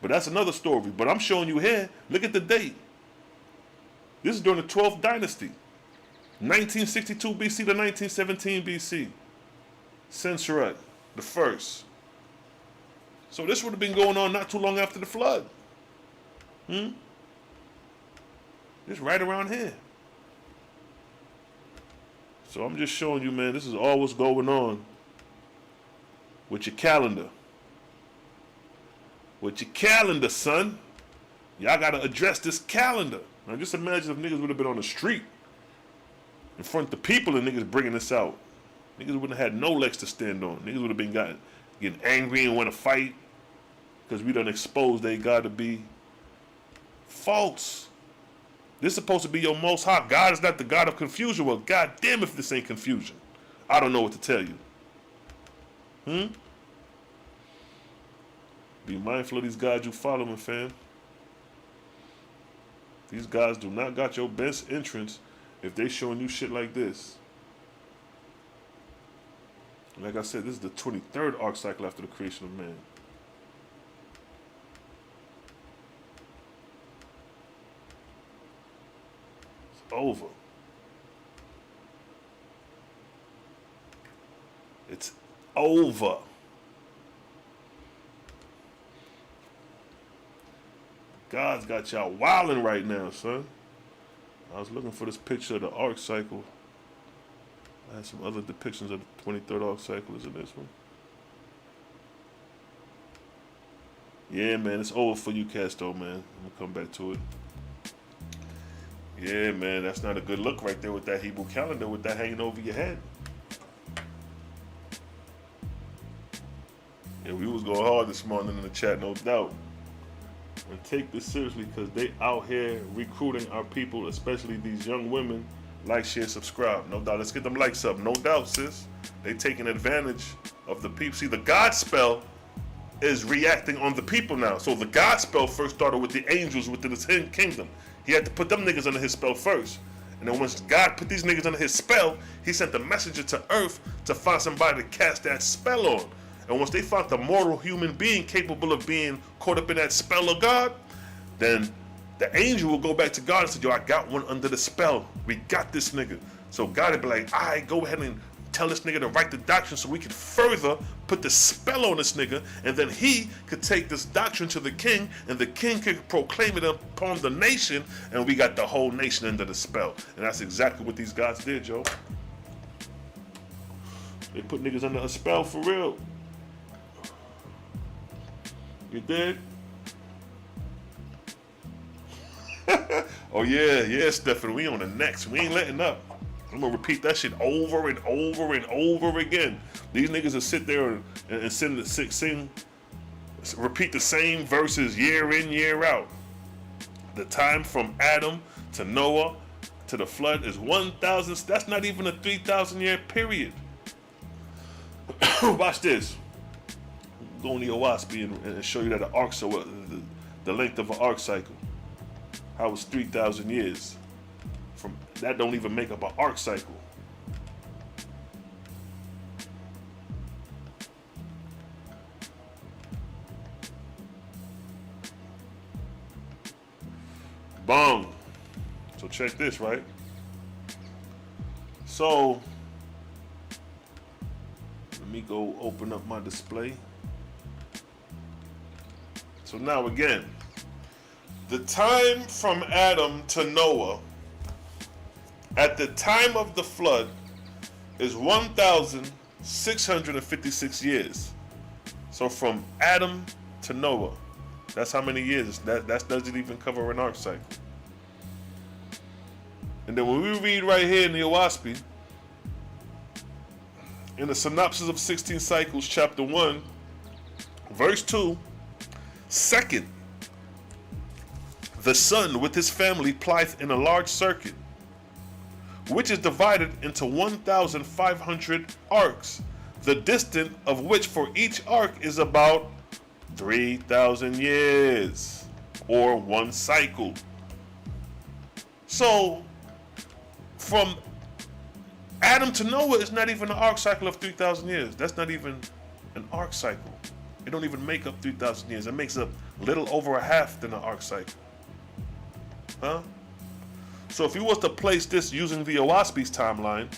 But that's another story. But I'm showing you here, look at the date. This is during the 12th dynasty. 1962 BC to 1917 BC. Sensuret, the first. So this would have been going on not too long after the flood. It's right around here. So I'm just showing you, man, this is all what's going on with your calendar. With your calendar, son. Y'all got to address this calendar. Now just imagine if niggas would have been on the street in front of the people and niggas bringing this out. Niggas wouldn't have had no legs to stand on. Niggas would have been getting angry and want to fight. because we done exposed they got to be false. This is supposed to be your most high. God is not the God of confusion. Well, God damn if this ain't confusion. I don't know what to tell you. Be mindful of these guys you following, fam. These guys do not got your best interest if they showing you shit like this. Like I said, this is the 23rd arc cycle after the creation of man. It's over. It's over. God's got y'all wilding right now, son. I was looking for this picture of the arc cycle. I had some other depictions of the 23rd arc cycle. Is it this one? Yeah, man, it's over for you cats, though, man. I'm gonna come back to it. Yeah, man, that's not a good look right there with that Hebrew calendar, with that hanging over your head. Yeah, we was going hard this morning in the chat, no doubt. And take this seriously, because they out here recruiting our people, especially these young women. Like, share, subscribe. No doubt. Let's get them likes up. No doubt, sis. They taking advantage of the people. See, the God spell is reacting on the people now. So the God spell first started with the angels within his kingdom. He had to put them niggas under his spell first. And then once God put these niggas under his spell, he sent the messenger to earth to find somebody to cast that spell on. And once they found the mortal human being capable of being caught up in that spell of God, then the angel will go back to God and say, yo, I got one under the spell. We got this nigga. So God would be like, all right, go ahead and tell this nigga to write the doctrine so we could further put the spell on this nigga. And then he could take this doctrine to the king, and the king could proclaim it upon the nation, and we got the whole nation under the spell. And that's exactly what these guys did, yo. They put niggas under a spell for real. You did? Oh yeah, Stephen, we on the next. We ain't letting up. I'm gonna repeat that shit over and over and over again. These niggas will sit there and sing, repeat the same verses year in, year out. The time from Adam to Noah to the flood is 1,000. That's not even a 3,000 year period. Watch this. Go on the Oahspe and show you that the arc, so the length of an arc cycle, how it's 3,000 years. From that don't even make up an arc cycle. Boom. So check this, right? So let me go open up my display. So now again, the time from Adam to Noah at the time of the flood is 1,656 years. So from Adam to Noah, that's how many years? That doesn't even cover an arc cycle. And then when we read right here in the Oahspe, in the synopsis of 16 cycles, chapter 1, verse 2, second, the sun with his family plieth in a large circuit, which is divided into 1,500 arcs, the distance of which for each arc is about 3,000 years, or one cycle. So, from Adam to Noah is not even an arc cycle of 3,000 years. That's not even an arc cycle. It don't even make up 3,000 years. It makes up a little over a half than an arc cycle. Huh? So if you was to place this using the Oahspe's timeline,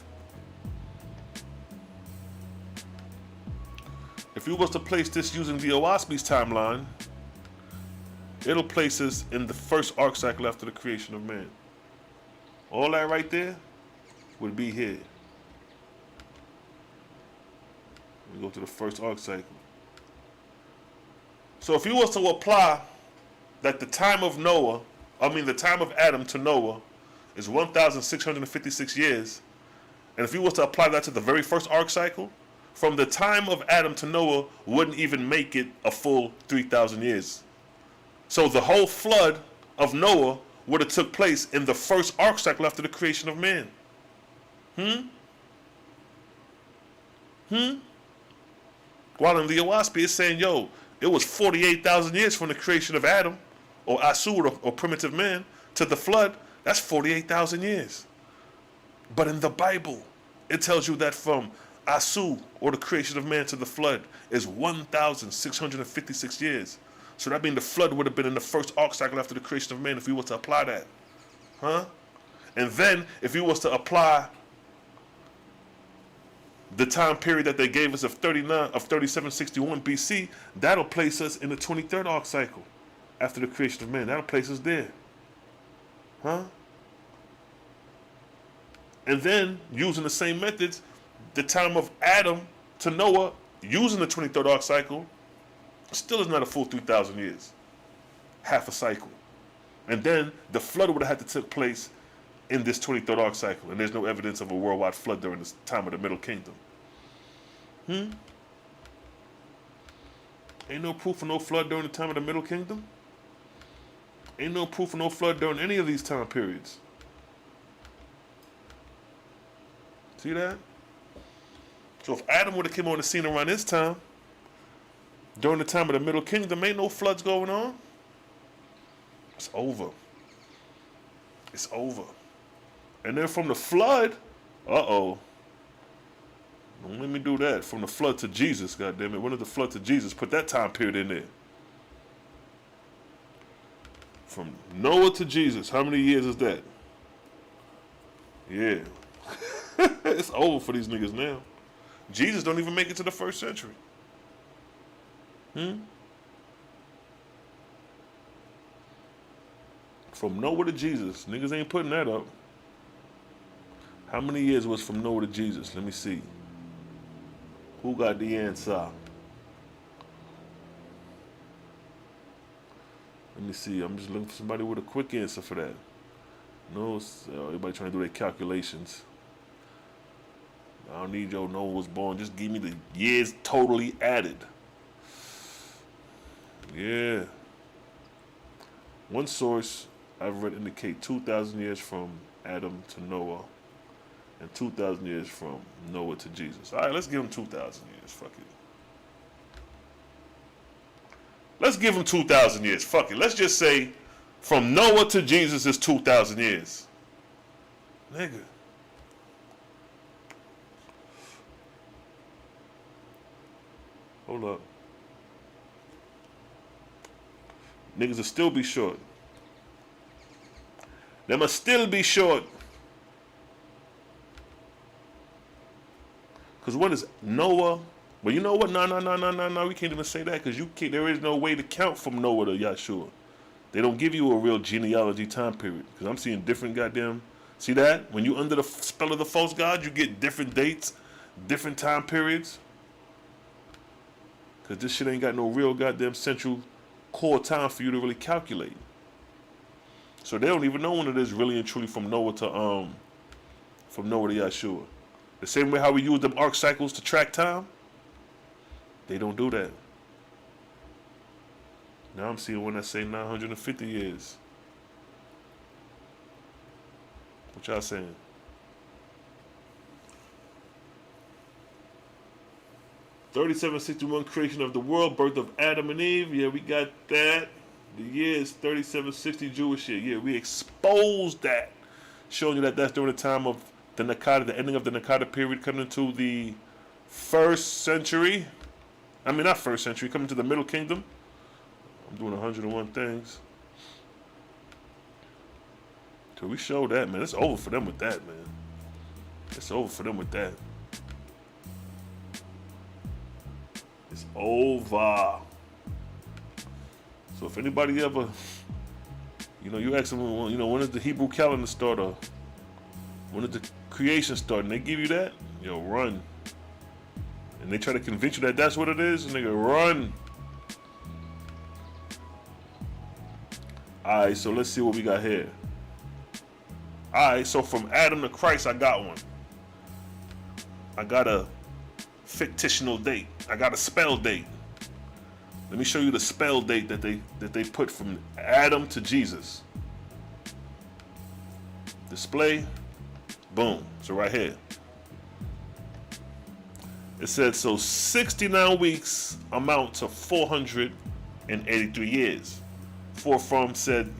it'll place us in the first arc cycle after the creation of man. All that right there would be here. We go to the first arc cycle. So if you was to apply that the time of Adam to Noah is 1,656 years, and if you was to apply that to the very first arc cycle, from the time of Adam to Noah wouldn't even make it a full 3,000 years. So the whole flood of Noah would have took place in the first ark cycle after the creation of man. While in the Oahspe it's saying, yo, it was 48,000 years from the creation of Adam, or Asur, or primitive man, to the flood. That's 48,000 years. But in the Bible, it tells you that from Asur, or the creation of man, to the flood is 1,656 years. So that means the flood would have been in the first ark cycle after the creation of man if we were to apply that. And then if we was to apply the time period that they gave us of 3761 BC, that'll place us in the 23rd ark cycle after the creation of man. That'll place us there. And then, using the same methods, the time of Adam to Noah, using the 23rd ark cycle, still is not a full 3,000 years. Half a cycle. And then, the flood would have had to take place in this 23rd ark cycle. And there's no evidence of a worldwide flood during the time of the Middle Kingdom. Ain't no proof of no flood during the time of the Middle Kingdom. Ain't no proof of no flood during any of these time periods. See that? So if Adam would have come on the scene around this time, during the time of the Middle Kingdom, ain't no floods going on. It's over. It's over. And then from the flood, don't let me do that. From the flood to Jesus, goddammit. When did the flood to Jesus? Put that time period in there. From Noah to Jesus, how many years is that? Yeah. It's over for these niggas now. Jesus don't even make it to the 1st century. From Noah to Jesus, niggas ain't putting that up. How many years was from Noah to Jesus? Let me see. Who got the answer? Let me see. I'm just looking for somebody with a quick answer for that. No, everybody trying to do their calculations. I don't need your Noah was born. Just give me the years totally added. Yeah. One source I've read indicate 2,000 years from Adam to Noah and 2,000 years from Noah to Jesus. All right, let's give him 2,000 years. Fuck it. Let's give him 2,000 years. Fuck it. Let's just say from Noah to Jesus is 2,000 years. Nigga. Hold up. Niggas will still be short. They must still be short. Because what is Noah? Well, you know what? No. We can't even say that because there is no way to count from Noah to Yahshua. They don't give you a real genealogy time period. Because I'm seeing different goddamn... See that? When you under the spell of the false god, you get different dates, different time periods. Because this shit ain't got no real goddamn central core time for you to really calculate. So they don't even know when it is really and truly from Noah to Yahshua. The same way how we use them arc cycles to track time, they don't do that. Now I'm seeing one that say 950 years. What y'all saying? (3761) creation of the world, birth of Adam and Eve. Yeah, we got that. The year is 3760 Jewish year. Yeah, we exposed that. Showing you that that's during the time of the Nakada, the ending of the Nakada period, coming into the 1st century. I mean, not 1st century, coming to the Middle Kingdom. I'm doing 101 things. So we showed that, man. It's over for them with that, man. It's over for them with that. It's over. So if anybody ever, you ask them, when does the Hebrew calendar start, or when did the creation start, and they give you that, run. And they try to convince you that that's what it is, and nigga, run. Alright, so let's see what we got here. Alright, so from Adam to Christ, I got one. I got a fictional date. I got a spell date. Let me show you the spell date that they put from Adam to Jesus. Display. Boom. So right here. It said, so 69 weeks amount to 483 years. For from said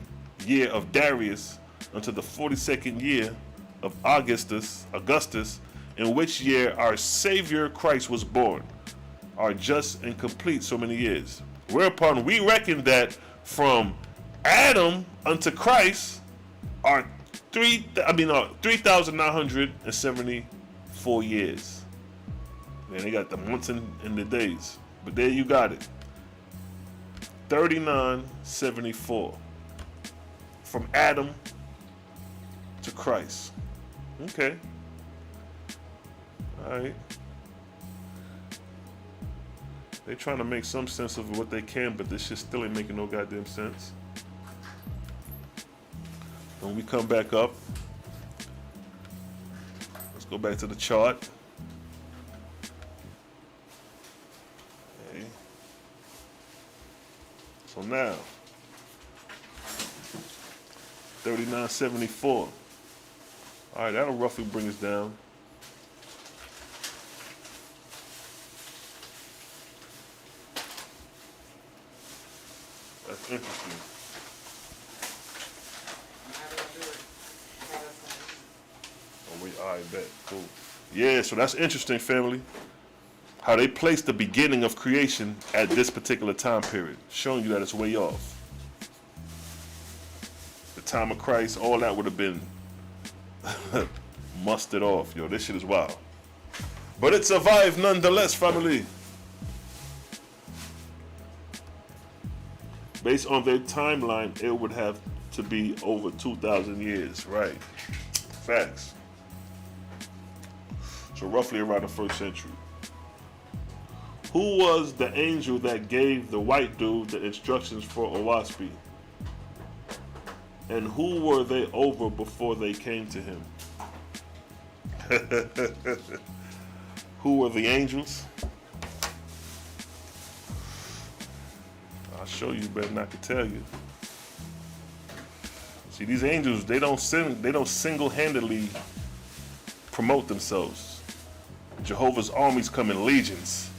year of Darius unto the 42nd year of Augustus, in which year our Savior Christ was born, are just and complete so many years. Whereupon we reckon that from Adam unto Christ are 3,974 years. Man, they got the months and the days. But there you got it. 3974. From Adam to Christ. Okay. Alright. They trying to make some sense of what they can, but this shit still ain't making no goddamn sense. When we come back up, let's go back to the chart. Okay. So now, 3974. All right, that'll roughly bring us down. That's interesting. Oh, wait, all right, bet. Cool. Yeah, so that's interesting, family. How they placed the beginning of creation at this particular time period, showing you that it's way off. The time of Christ, all that would have been mustered off. Yo, this shit is wild. But it survived nonetheless, family. Based on their timeline, it would have to be over 2,000 years, right? Facts. So roughly around the 1st century. Who was the angel that gave the white dude the instructions for Oahspe? And who were they over before they came to him? Who were the angels? I'll show you better than I can tell you. See, these angels, they don't single-handedly promote themselves. Jehovah's armies come in legions.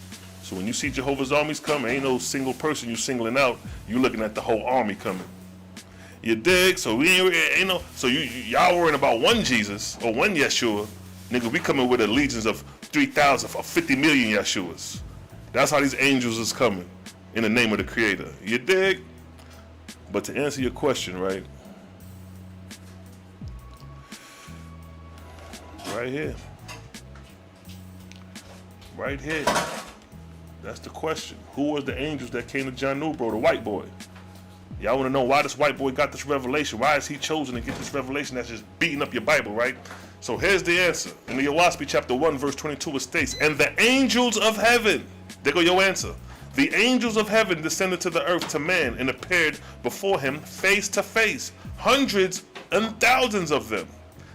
So when you see Jehovah's armies come, ain't no single person you singling out. You looking at the whole army coming. You dig? So we ain't no. So y'all worrying about one Jesus or one Yeshua, nigga. We coming with a legions of 3,000 or 50 million Yeshuas. That's how these angels is coming in the name of the Creator. You dig? But to answer your question, right here, right here. That's the question. Who was the angels that came to John Newbro, the white boy? Y'all want to know why this white boy got this revelation? Why is he chosen to get this revelation that's just beating up your Bible, right? So here's the answer. In the Oahspe chapter 1, verse 22, it states, and the angels of heaven, there go your answer. The angels of heaven descended to the earth to man and appeared before him face to face, hundreds and thousands of them,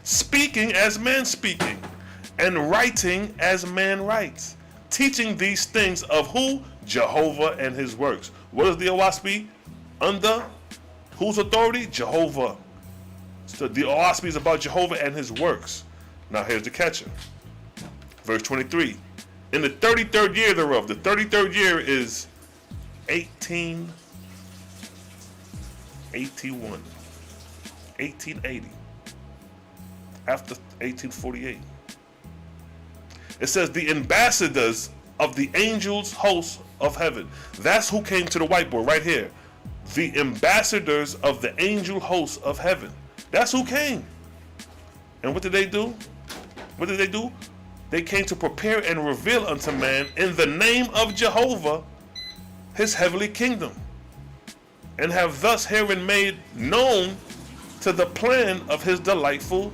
speaking as man speaking, and writing as man writes, teaching these things of who? Jehovah and his works. What is the Oahspe? Under whose authority? Jehovah. So the Oahspe is about Jehovah and his works. Now here's the catcher. Verse 23. In the 33rd year thereof. The 33rd year is 1881. 1880. After 1848. It says the ambassadors of the angels' hosts of heaven. That's who came to the whiteboard right here. The ambassadors of the angel hosts of heaven. That's who came. And what did they do? What did they do? They came to prepare and reveal unto man in the name of Jehovah his heavenly kingdom, and have thus herein made known to the plan of his delightful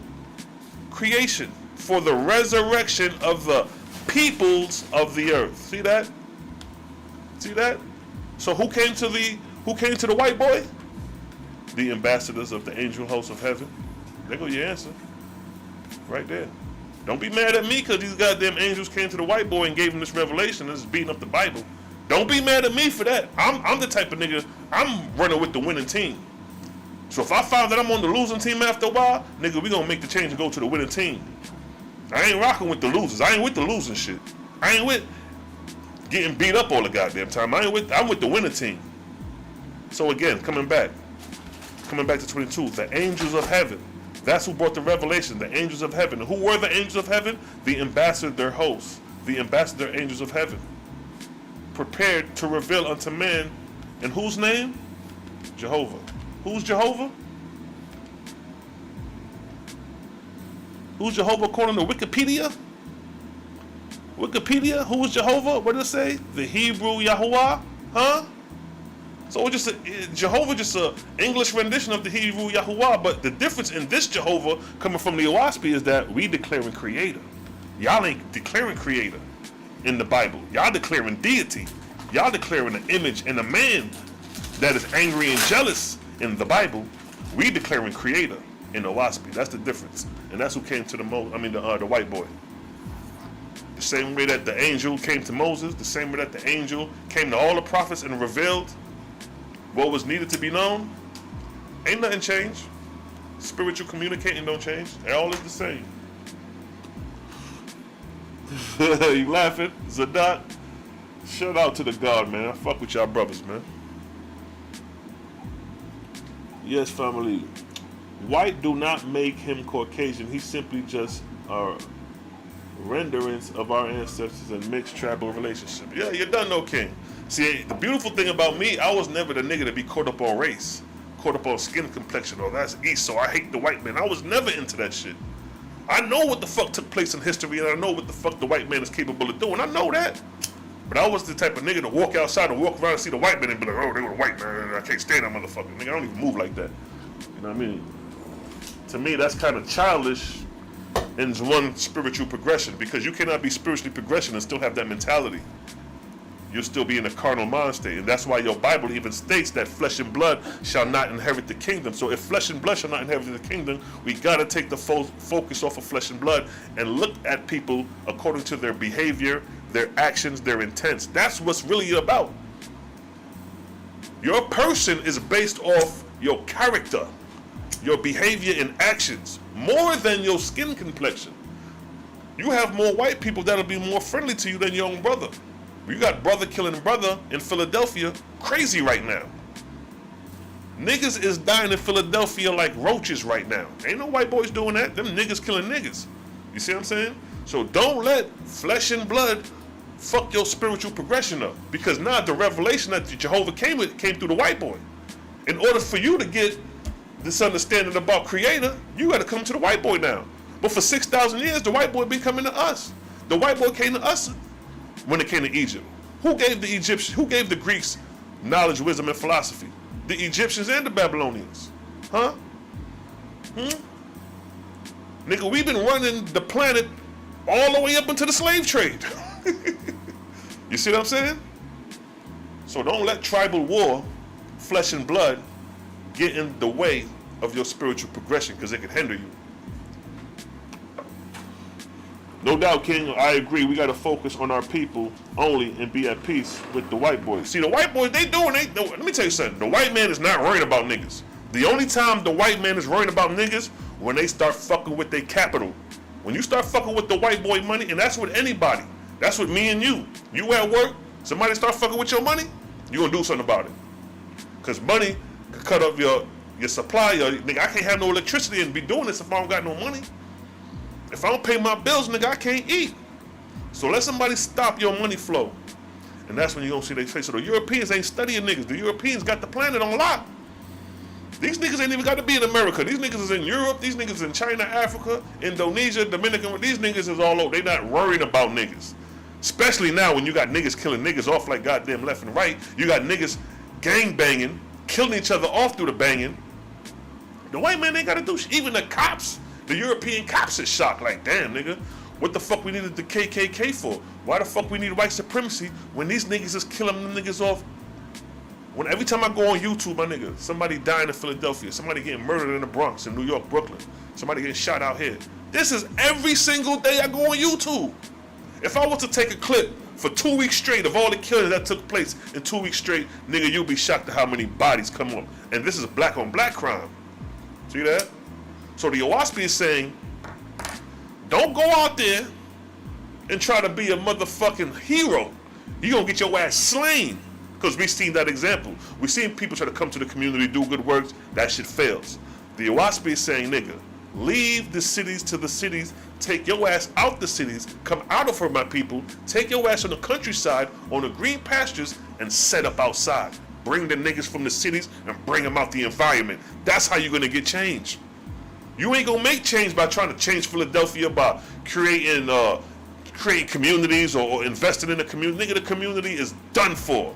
creation for the resurrection of the peoples of the earth. See that? See that? So who came to the white boy? The ambassadors of the angel hosts of heaven. There go your answer. Right there. Don't be mad at me because these goddamn angels came to the white boy and gave him this revelation and is beating up the Bible. Don't be mad at me for that. I'm the type of nigga, I'm running with the winning team. So if I find that I'm on the losing team after a while, nigga, we gonna make the change and go to the winning team. I ain't rocking with the losers. I ain't with the losing shit. I ain't with getting beat up all the goddamn time. I'm with the winning team. So again, coming back to 22, the angels of heaven. That's who brought the revelation, the angels of heaven. Who were the angels of heaven? The ambassador, their hosts, the ambassador angels of heaven. Prepared to reveal unto man, in whose name? Jehovah. Who's Jehovah? Who's Jehovah according to Wikipedia? Wikipedia, who is Jehovah? What did it say? The Hebrew Yahuwah? Huh? So it's just Jehovah, just an English rendition of the Hebrew Yahuwah, but the difference in this Jehovah coming from the Oahspe is that we declaring creator. Y'all ain't declaring creator in the Bible. Y'all declaring deity. Y'all declaring an image and a man that is angry and jealous in the Bible. We declaring creator in the Oahspe. That's the difference. And that's who came to the white boy. The same way that the angel came to Moses, the same way that the angel came to all the prophets and revealed what was needed to be known. Ain't nothing changed. Spiritual communicating don't change. They all is the same. You laughing? Zadok? Shout out to the God, man. I fuck with y'all brothers, man. Yes, family. White do not make him Caucasian. He's simply just renderings of our ancestors and mixed tribal relationship. Yeah, you done no king. See, the beautiful thing about me, I was never the nigga to be caught up on race, caught up on skin complexion, or that's East, so I hate the white man. I was never into that shit. I know what the fuck took place in history, and I know what the fuck the white man is capable of doing. I know that. But I was the type of nigga to walk outside and walk around and see the white man and be like, oh, they were the white man, I can't stand that motherfucker. Nigga, I don't even move like that. You know what I mean? To me, that's kind of childish in one spiritual progression, because you cannot be spiritually progressing and still have that mentality. You'll still be in a carnal mind state. And that's why your Bible even states that flesh and blood shall not inherit the kingdom. So if flesh and blood shall not inherit the kingdom, we got to take the focus off of flesh and blood and look at people according to their behavior, their actions, their intents. That's what's really about. Your person is based off your character, your behavior and actions, more than your skin complexion. You have more white people that'll be more friendly to you than your own brother. You got brother killing brother in Philadelphia crazy right now. Niggas is dying in Philadelphia like roaches right now. Ain't no white boys doing that. Them niggas killing niggas. You see what I'm saying? So don't let flesh and blood fuck your spiritual progression up. Because now the revelation that Jehovah came with came through the white boy. In order for you to get this understanding about creator, you got to come to the white boy now. But for 6,000 years, the white boy been coming to us. The white boy came to us when it came to Egypt. Who gave the Egyptians, who gave the Greeks knowledge, wisdom, and philosophy? The Egyptians and the Babylonians. Huh? Nigga, we've been running the planet all the way up into the slave trade. You see what I'm saying? So don't let tribal war, flesh and blood, get in the way of your spiritual progression, because it can hinder you. No doubt, King, I agree. We got to focus on our people only and be at peace with the white boys. See, the white boys, let me tell you something. The white man is not worried about niggas. The only time the white man is worried about niggas, when they start fucking with their capital. When you start fucking with the white boy money, and that's with anybody. That's with me and you. You at work, somebody start fucking with your money, you gonna do something about it. Because money could cut off your supply. Nigga, I can't have no electricity and be doing this if I don't got no money. If I don't pay my bills, nigga, I can't eat. So let somebody stop your money flow. And that's when you're going to see they face. So the Europeans ain't studying niggas. The Europeans got the planet on lock. These niggas ain't even got to be in America. These niggas is in Europe. These niggas is in China, Africa, Indonesia, Dominican. These niggas is all over. They not worried about niggas. Especially now when you got niggas killing niggas off like goddamn left and right. You got niggas gang banging, killing each other off through the banging. The white man ain't got to do shit. Even the cops. The European cops is shocked, like, damn, nigga, what the fuck we needed the KKK for? Why the fuck we need white supremacy when these niggas is killing them niggas off? When every time I go on YouTube, my nigga, somebody dying in Philadelphia, somebody getting murdered in the Bronx, in New York, Brooklyn, somebody getting shot out here. This is every single day I go on YouTube. If I was to take a clip for 2 weeks straight of all the killings that took place in 2 weeks straight, nigga, you'll be shocked at how many bodies come up. And this is black on black crime. See that? So the Oahspe is saying, don't go out there and try to be a motherfucking hero. You're gonna get your ass slain. Because we seen that example. We seen people try to come to the community, do good works, that shit fails. The Oahspe is saying, nigga, leave the cities to the cities, take your ass out the cities, come out of her, my people, take your ass on the countryside, on the green pastures, and set up outside. Bring the niggas from the cities and bring them out the environment. That's how you're gonna get change. You ain't gonna make change by trying to change Philadelphia by creating communities or investing in the community. Nigga, the community is done for.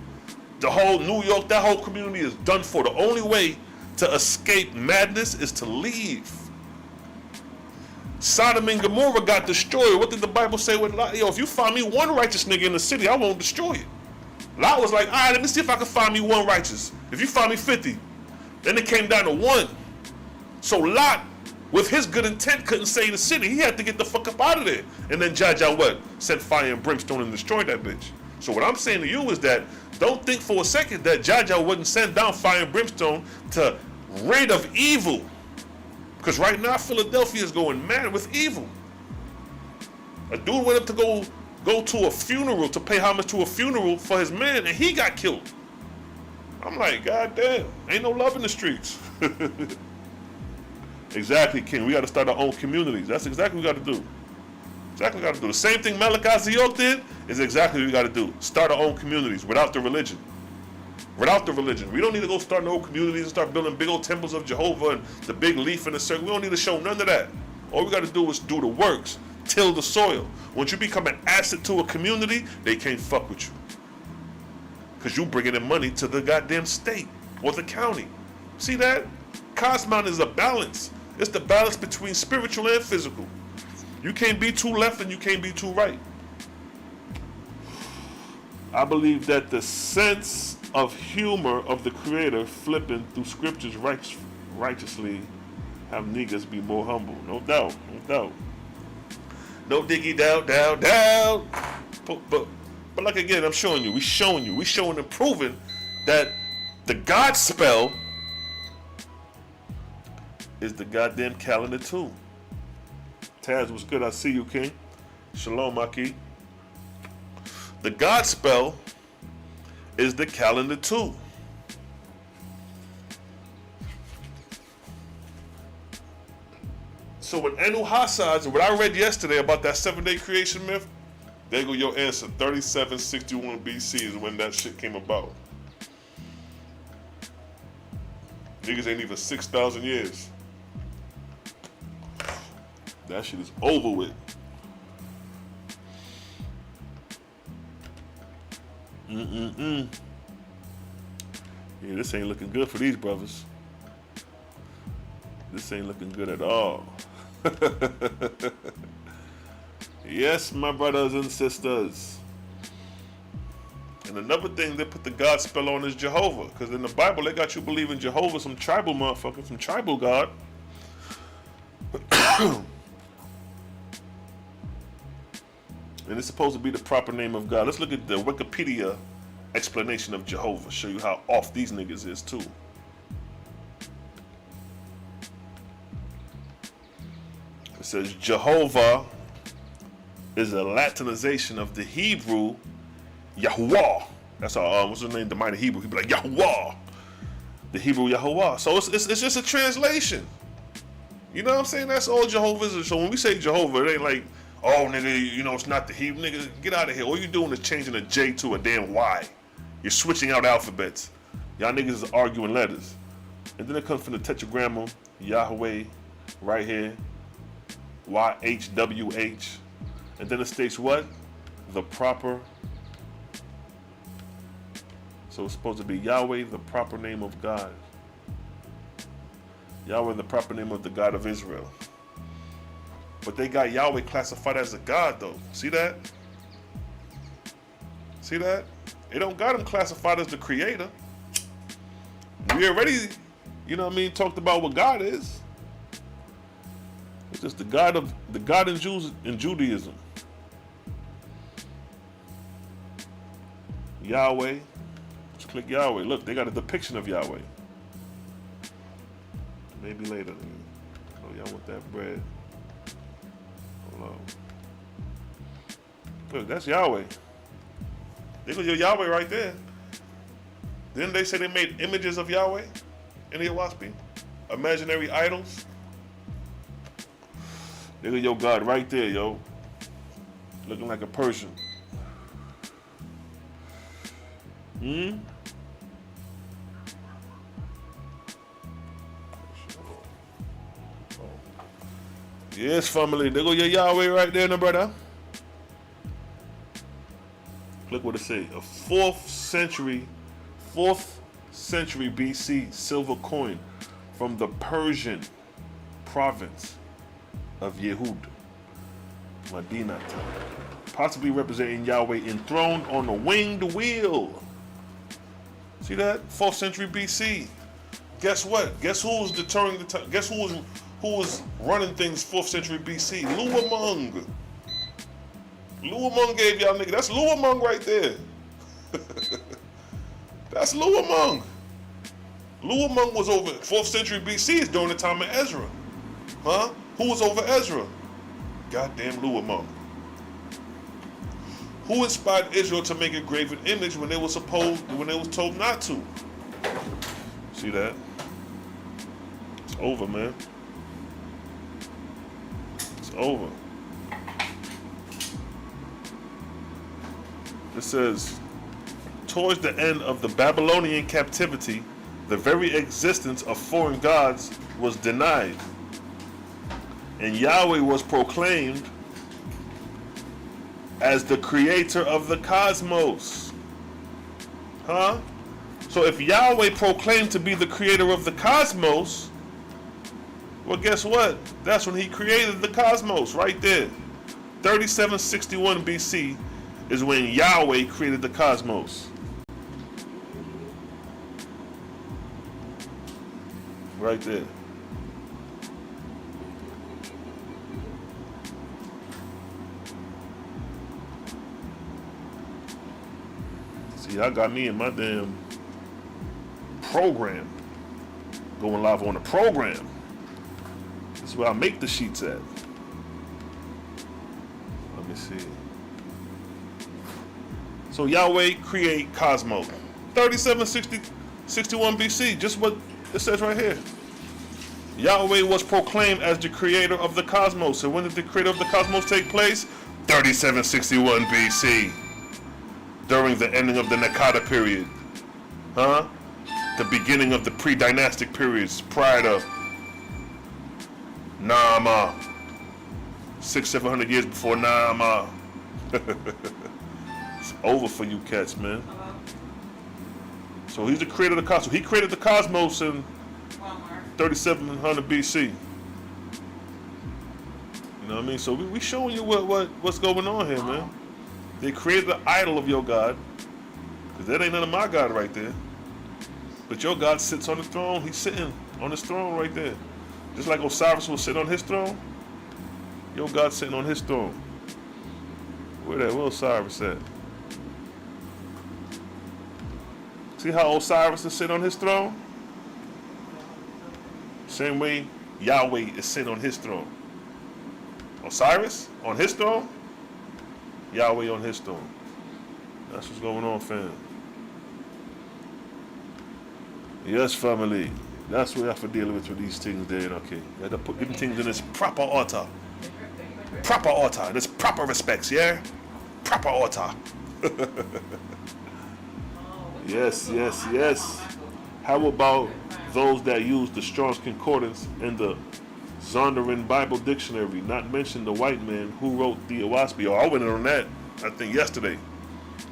The whole New York, that whole community is done for. The only way to escape madness is to leave. Sodom and Gomorrah got destroyed. What did the Bible say with Lot? Yo, if you find me one righteous nigga in the city, I won't destroy it. Lot was like, all right, let me see if I can find me one righteous. If you find me 50, then it came down to 1. So Lot, with his good intent, couldn't save the city. He had to get the fuck up out of there. And then Jaja what? Sent fire and brimstone and destroyed that bitch. So what I'm saying to you is that don't think for a second that Jaja wouldn't send down fire and brimstone to rid of evil. Because right now Philadelphia is going mad with evil. A dude went up to go to a funeral, to pay homage to a funeral for his man, and he got killed. I'm like, God damn, ain't no love in the streets. Exactly, King. We got to start our own communities. That's exactly what we got to do. Exactly what we got to do. The same thing Malachi Ziyok did is exactly what we got to do. Start our own communities without the religion. Without the religion. We don't need to go start no communities and start building big old temples of Jehovah and the big leaf in the circle. We don't need to show none of that. All we got to do is do the works. Till the soil. Once you become an asset to a community, they can't fuck with you. Because you bringing in money to the goddamn state or the county. See that? Cosmon is a balance. It's the balance between spiritual and physical. You can't be too left and you can't be too right. I believe that the sense of humor of the Creator flipping through scriptures righteously have niggas be more humble. No doubt, no doubt. No diggy down. But like again, I'm showing you, we showing and proving that the God spell is the goddamn calendar too. Taz, what's good? I see you, King. Shalom, Maki. The God spell is the calendar too. So when Anu Hassad, what I read yesterday about that 7-day creation myth, there go your answer. 3761 BC is when that shit came about. Niggas ain't even 6,000 years. That shit is over with. Yeah, this ain't looking good for these brothers. This ain't looking good at all. Yes, my brothers and sisters. And another thing they put the God spell on is Jehovah. Because in the Bible, they got you believing Jehovah, some tribal motherfucker, some tribal God. And it's supposed to be the proper name of God. Let's look at the Wikipedia explanation of Jehovah. Show you how off these niggas is too. It says Jehovah is a Latinization of the Hebrew Yahuwah. That's our what's his name? The mighty Hebrew. He'd be like Yahuwah. The Hebrew Yahuwah. So it's just a translation. You know what I'm saying? That's all Jehovah is. So when we say Jehovah, it ain't like, oh nigga, you know it's not the Hebrew. Nigga, get out of here. All you doing is changing a J to a damn Y. You're switching out alphabets. Y'all niggas is arguing letters. And then it comes from the tetragrammaton, Yahweh, right here. YHWH. And then it states what? The proper. So it's supposed to be Yahweh, the proper name of God. Yahweh, the proper name of the God of Israel. But they got Yahweh classified as a God though. See that? See that? They don't got him classified as the creator. We already, you know what I mean, talked about what God is. It's just the God in Judaism. Yahweh. Just click Yahweh. Look, they got a depiction of Yahweh. Maybe later. Oh, y'all want that bread? Hold on. Look, that's Yahweh. There goes your Yahweh right there. Didn't they say they made images of Yahweh in the Oahspe? Imaginary idols? There goes your God right there, yo. Looking like a Persian. Yes, family. There go your Yahweh right there, no brother. Look what it say. A 4th century BC silver coin from the Persian province of Yehud, Medina, possibly representing Yahweh enthroned on a winged wheel. See that? 4th century BC. Guess what? Guess who was deterring the time? Guess who was running things 4th century BC? Luamung. Luamung gave y'all nigga. That's Luamung right there. That's Luamung. Luamung was over 4th century BC is during the time of Ezra. Huh? Who was over Ezra? Goddamn Luamung. Who inspired Israel to make a graven image when they was told not to? See that? It's over, man. It's over. It says, towards the end of the Babylonian captivity, the very existence of foreign gods was denied, and Yahweh was proclaimed as the creator of the cosmos. Huh? So if Yahweh proclaimed to be the creator of the cosmos, well, guess what? That's when he created the cosmos, right there. 3761 BC is when Yahweh created the cosmos. Right there. See, I got me in my damn program. Going live on the program. This is where I make the sheets at. Let me see. So Yahweh create cosmos. 3761 BC, just what it says right here. Yahweh was proclaimed as the creator of the cosmos. And when did the creator of the cosmos take place? 3761 BC. During the ending of the Nakada period. Huh? The beginning of the pre-dynastic periods prior to Naama. 600-700 years before Naama. It's over for you cats, man. So he's the creator of the cosmos. He created the cosmos in 3700 BC. You know what I mean? So we showing you what's going on here, man. They created the idol of your God, because that ain't none of my God right there. But your God sits on the throne. He's sitting on his throne right there. Just like Osiris was sitting on his throne, your God's sitting on his throne. Where Osiris at? See how Osiris is sitting on his throne? Same way Yahweh is sitting on his throne. Osiris on his throne, Yahweh on his throne. That's what's going on, fam. Yes, family. That's what you have to deal with these things there, okay? You have to put them things in its proper order. Proper order. There's proper respects, yeah? Proper order. Yes. How about those that use the Strong's Concordance and the Zondervan Bible Dictionary, not mention the white man who wrote the Oahspe? Oh, I went in on that, I think, yesterday.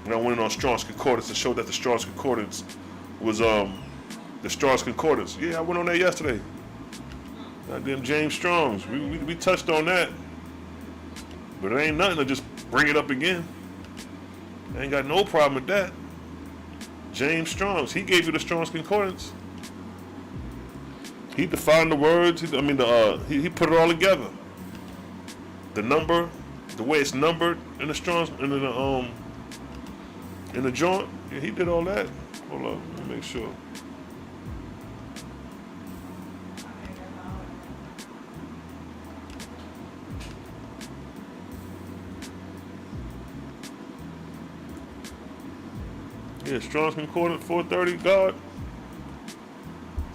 And I went in on Strong's Concordance to show that the Strong's Concordance was, the Strong's Concordance. Yeah, I went on that yesterday. Goddamn James Strong's. We touched on that. But it ain't nothing to just bring it up again. I ain't got no problem with that. James Strong's, he gave you the Strong's Concordance. He defined the words. He put it all together. the number, the way it's numbered in the Strong's in the joint. Yeah, he did all that. Hold up, let me make sure. Yeah, Strong's Concordance 430 God.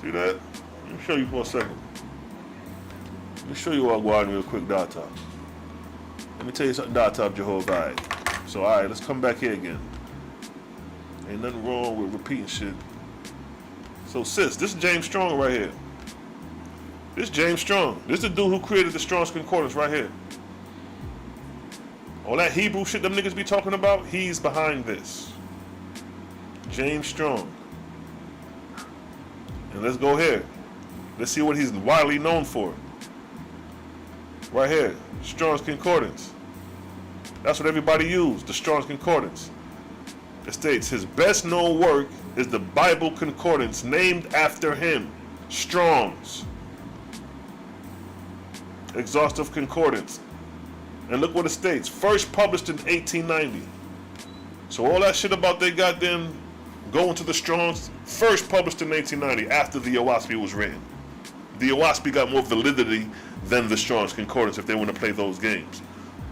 See that? Let me show you for a second. Let me show you all going real quick, data. Let me tell you something, data of Jehovah. So alright, let's come back here again. Ain't nothing wrong with repeating shit. So sis, this is James Strong right here. This is James Strong. This is the dude who created the Strong's Concordance right here. All that Hebrew shit them niggas be talking about, he's behind this. James Strong. And let's go here. Let's see what he's widely known for. Right here, Strong's Concordance. That's what everybody used, the Strong's Concordance. It states his best known work is the Bible Concordance named after him, Strong's Exhaustive Concordance. And look what it states, first published in 1890. So all that shit about they goddamn going to the Strong's, first published in 1890 after the Oahspe was written. The Oahspe got more validity than the Strong's Concordance if they want to play those games.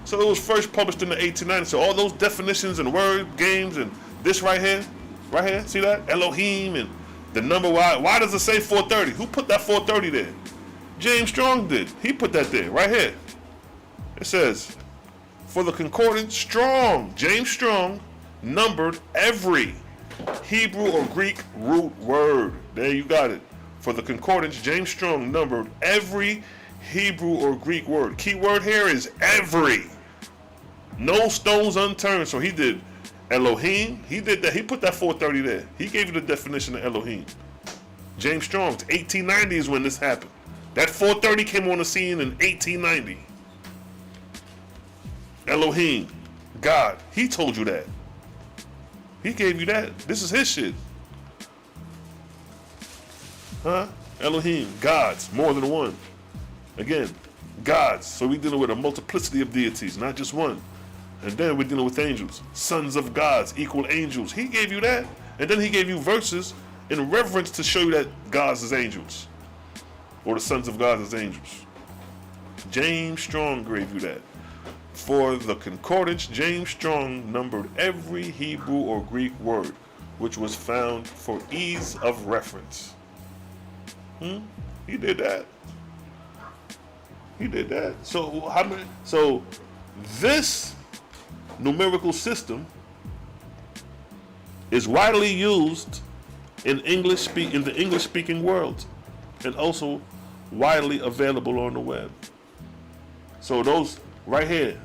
So it was first published in the 1890s. So all those definitions and word games and this right here, see that? Elohim and the number, why does it say 430? Who put that 430 there? James Strong did. He put that there, right here. It says, for the concordance, Strong, James Strong, numbered every Hebrew or Greek root word. There you got it. For the concordance, James Strong numbered every Hebrew or Greek word. Key word here is every. No stones unturned. So he did Elohim. He did that. He put that 430 there. He gave you the definition of Elohim. James Strong's 1890 is when this happened. That 430 came on the scene in 1890. Elohim, God. He told you that. He gave you that. This is his shit. Huh? Elohim, gods, more than one. Again, gods. So we're dealing with a multiplicity of deities, not just one. And then we're dealing with angels. Sons of gods equal angels. He gave you that. And then he gave you verses in reverence to show you that gods is angels. Or the sons of gods is angels. James Strong gave you that. For the concordance, James Strong numbered every Hebrew or Greek word which was found for ease of reference. He did that. He did that. So how many? So this numerical system is widely used in the English-speaking world, and also widely available on the web. So those right here,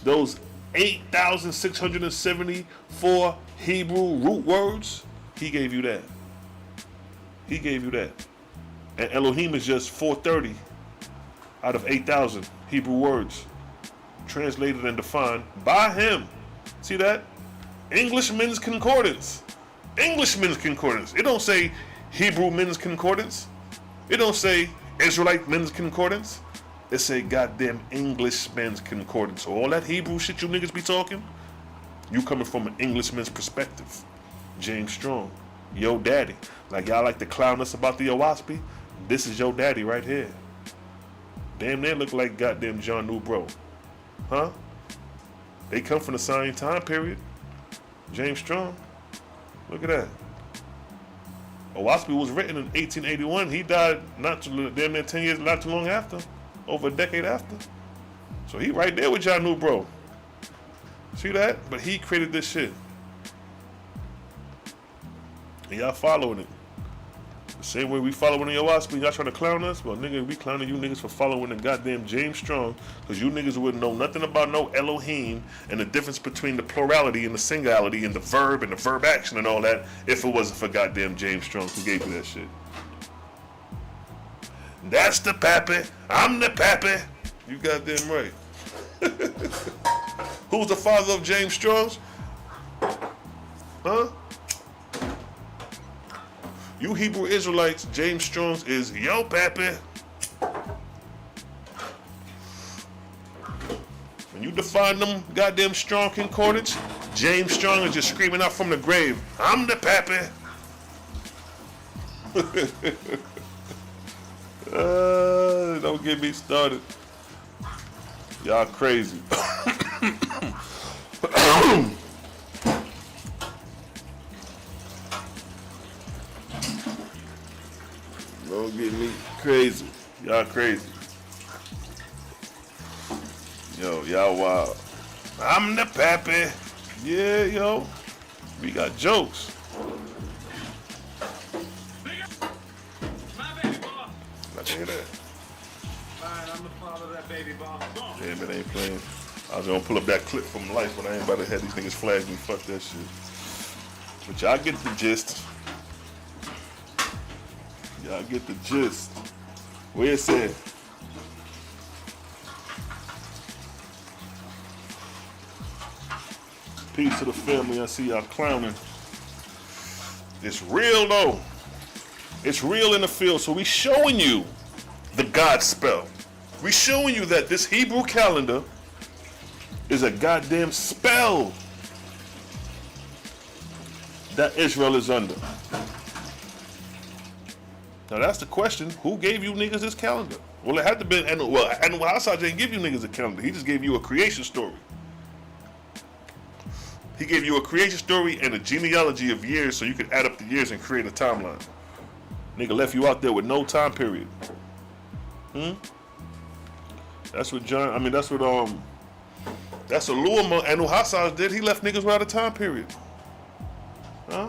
those 8,674 Hebrew root words, he gave you that. He gave you that. And Elohim is just 430 out of 8,000 Hebrew words, translated and defined by him. See that? Englishman's Concordance. Englishman's Concordance. It don't say Hebrew Men's Concordance. It don't say Israelite Men's Concordance. It say goddamn Englishman's Concordance. So all that Hebrew shit you niggas be talking, you coming from an Englishman's perspective. James Strong, yo daddy. Like y'all like to clown us about the Oahspe. This is your daddy right here. Damn, they look like goddamn John Newbro. Huh? They come from the same time period. James Strong. Look at that. Oahspe was written in 1881. He died not too damn near 10 years, not too long after. Over a decade after. So he right there with John Newbro. See that? But he created this shit. And y'all following it. The same way we following the Oahspe, y'all trying to clown us? Well, nigga, we clowning you niggas for following the goddamn James Strong, because you niggas wouldn't know nothing about no Elohim and the difference between the plurality and the singularity and the verb action and all that if it wasn't for goddamn James Strong who gave you that shit. That's the pappy. I'm the pappy. You goddamn right. Who's the father of James Strong? Huh? You Hebrew Israelites, James Strong is yo pappy. You define them goddamn strong concordance. James Strong is just screaming out from the grave, I'm the pappy. Don't get me started. Y'all crazy. Don't get me crazy. Y'all crazy. Yo, y'all wild. I'm the pappy. Yeah, yo. We got jokes. My baby boy. I hear that. Fine, I'm the father of that baby boy. Yeah, man, ain't playing. I was gonna pull up that clip from Life, but I ain't about to have these niggas flag me. Fuck that shit. But y'all get the gist. Y'all get the gist. Where it said, peace to the family. I see y'all clowning. It's real though. It's real in the field. So we showing you the God spell. We showing you that this Hebrew calendar is a goddamn spell that Israel is under. Now that's the question. Who gave you niggas this calendar? Well, it had to be, and Oahspe didn't give you niggas a calendar. He just gave you a creation story. He gave you a creation story and a genealogy of years so you could add up the years and create a timeline. Nigga left you out there with no time period. That's what that's what Lua and Oahspe did. He left niggas without a time period. Huh?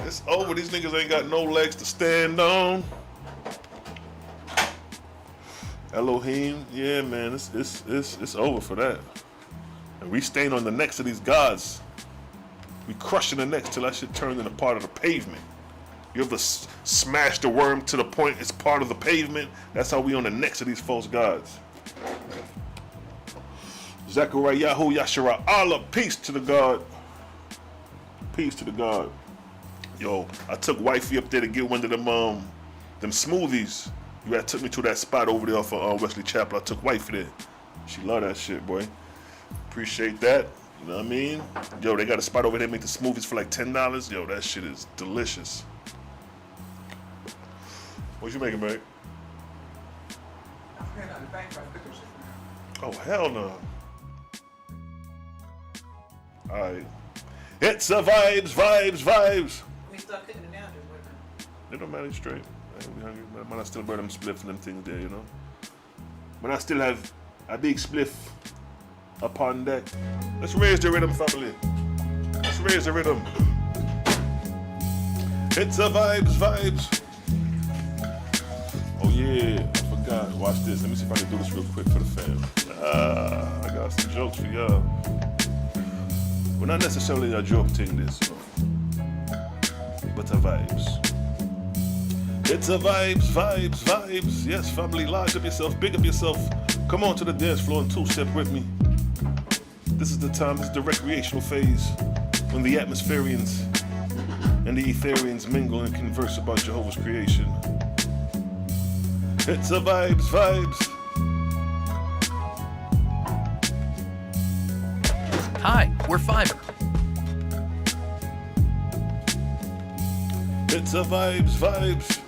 It's over. These niggas ain't got no legs to stand on. Elohim, yeah, man, it's over for that. And we staying on the necks of these gods. We crushing the necks till that shit turns into part of the pavement. You ever smash the worm to the point it's part of the pavement? That's how we on the necks of these false gods. Zechariah, Yahu, Yashara, Allah, peace to the God. Peace to the God. Yo, I took wifey up there to get one of them smoothies. You had took me to that spot over there off of Wesley Chapel. I took wifey there. She love that shit, boy. Appreciate that. You know what I mean? Yo, they got a spot over there make the smoothies for like $10. Yo, that shit is delicious. What you making, babe? Oh, hell no. Alright. It's a vibes. We start cooking it now, just wait a minute. It don't matter, straight. I ain't hungry, man. I still burn them spliff and them things there, you know? But I still have a big spliff upon deck. Let's raise the rhythm, family. Let's raise the rhythm. It's a vibes. Oh yeah, I forgot. Watch this. Let me see if I can do this real quick for the fam. I got some jokes for y'all. Well, not necessarily a joke thing, this, but a vibes. It's a vibes. Yes, family, large up yourself, big up yourself. Come on to the dance floor and two-step with me. This is the time, this is the recreational phase when the atmospherians and the etherians mingle and converse about Jehovah's creation. It's a vibes. Hi, we're Fiverr. It's a vibes.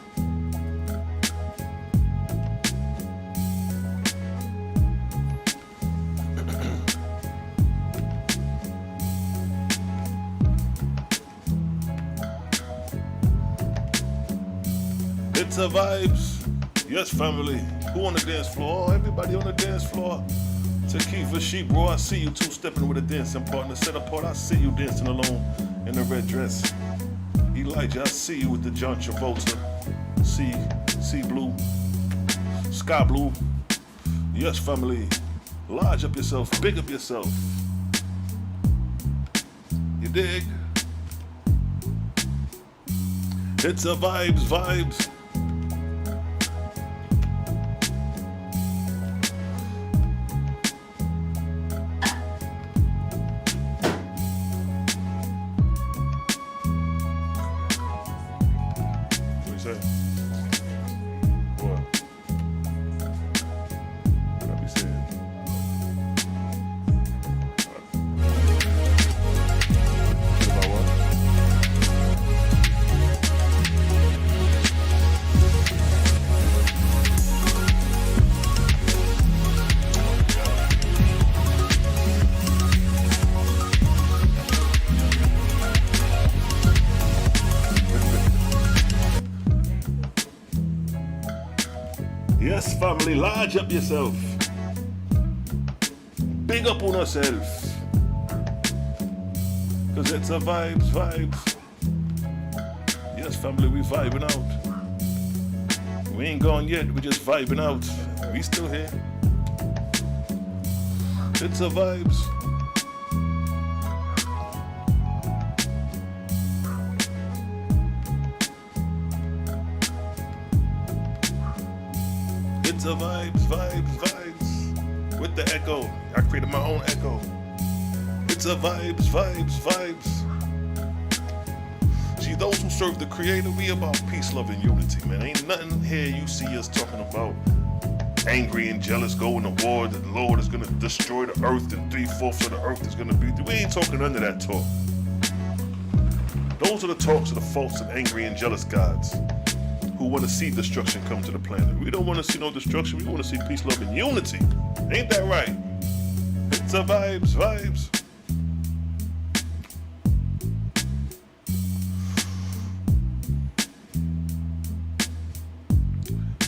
It's a vibes. Yes, family. Who on the dance floor? Oh, everybody on the dance floor. Takifa Sheep, bro, I see you two-stepping with a dancing partner. Set apart, I see you dancing alone in the red dress. Elijah, I see you with the John Travolta. Sea blue, sky blue. Yes, family. Large up yourself, big up yourself. You dig? It's a vibes. family, large up yourself. Big up on yourself. Cause it's a vibes. Yes, family, we vibing out. We ain't gone yet, we just vibing out. We still here. It's a vibes. It's a vibes. With the echo. I created my own echo. It's a vibes. See, those who serve the Creator, we about peace, love, and unity, man. Ain't nothing here you see us talking about angry and jealous, going to war, that the Lord is going to destroy the earth and 3/4 of the earth is going to be. We ain't talking none of that talk. Those are the talks of the false and angry and jealous gods who want to see destruction come to the planet. We don't want to see no destruction. We want to see peace, love, and unity. Ain't that right? It's a vibes.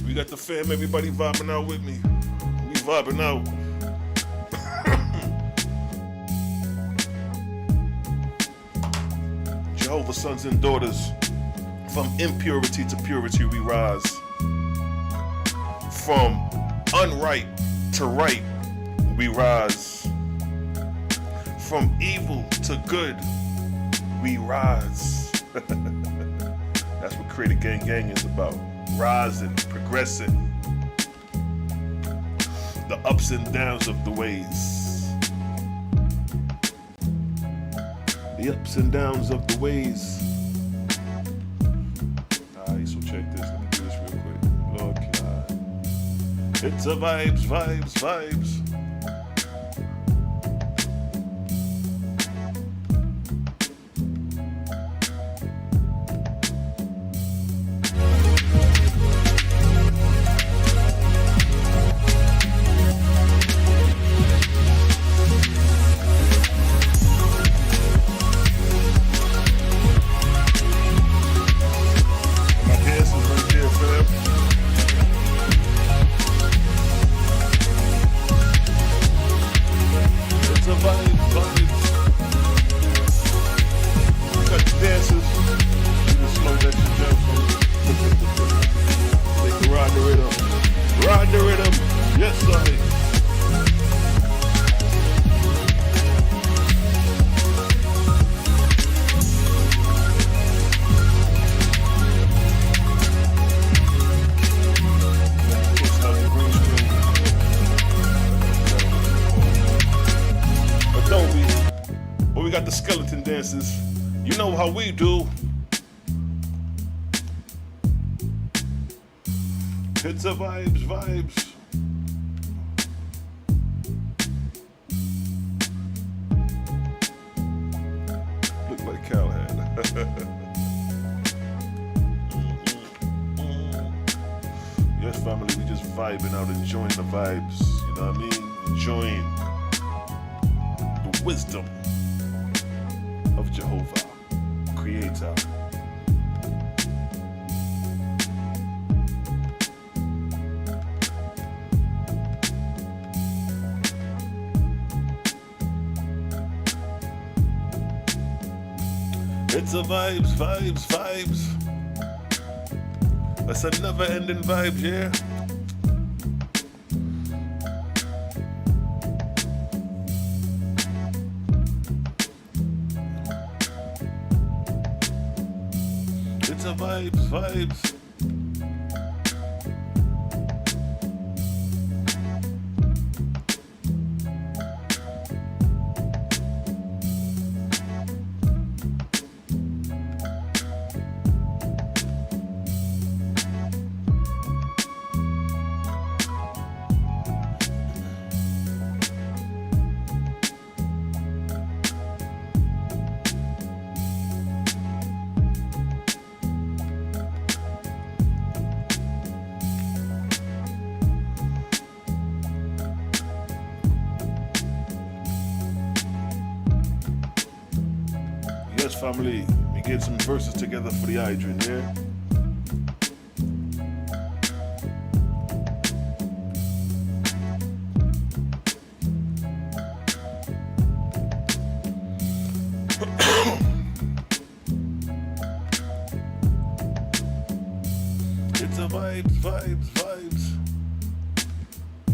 We got the fam, everybody vibing out with me. We vibing out. Jehovah's sons and daughters, from impurity to purity we rise. From unright to right we rise. From evil to good we rise. That's what Creative Gang is about. Rising, progressing. The ups and downs of the ways. The ups and downs of the ways. Alright, so check this. Let me do this real quick. Lord God. It's a vibes. The skeleton dances, you know how we do. It's a vibes. Look like Cowhead. Yes, family, we just vibing out, enjoying the vibes. You know what I mean? Enjoying the wisdom of Jehovah, Creator. It's a vibes. That's a never-ending vibe, yeah? It's a vibes. Family, we get some verses together for the hydrant, yeah? vibes.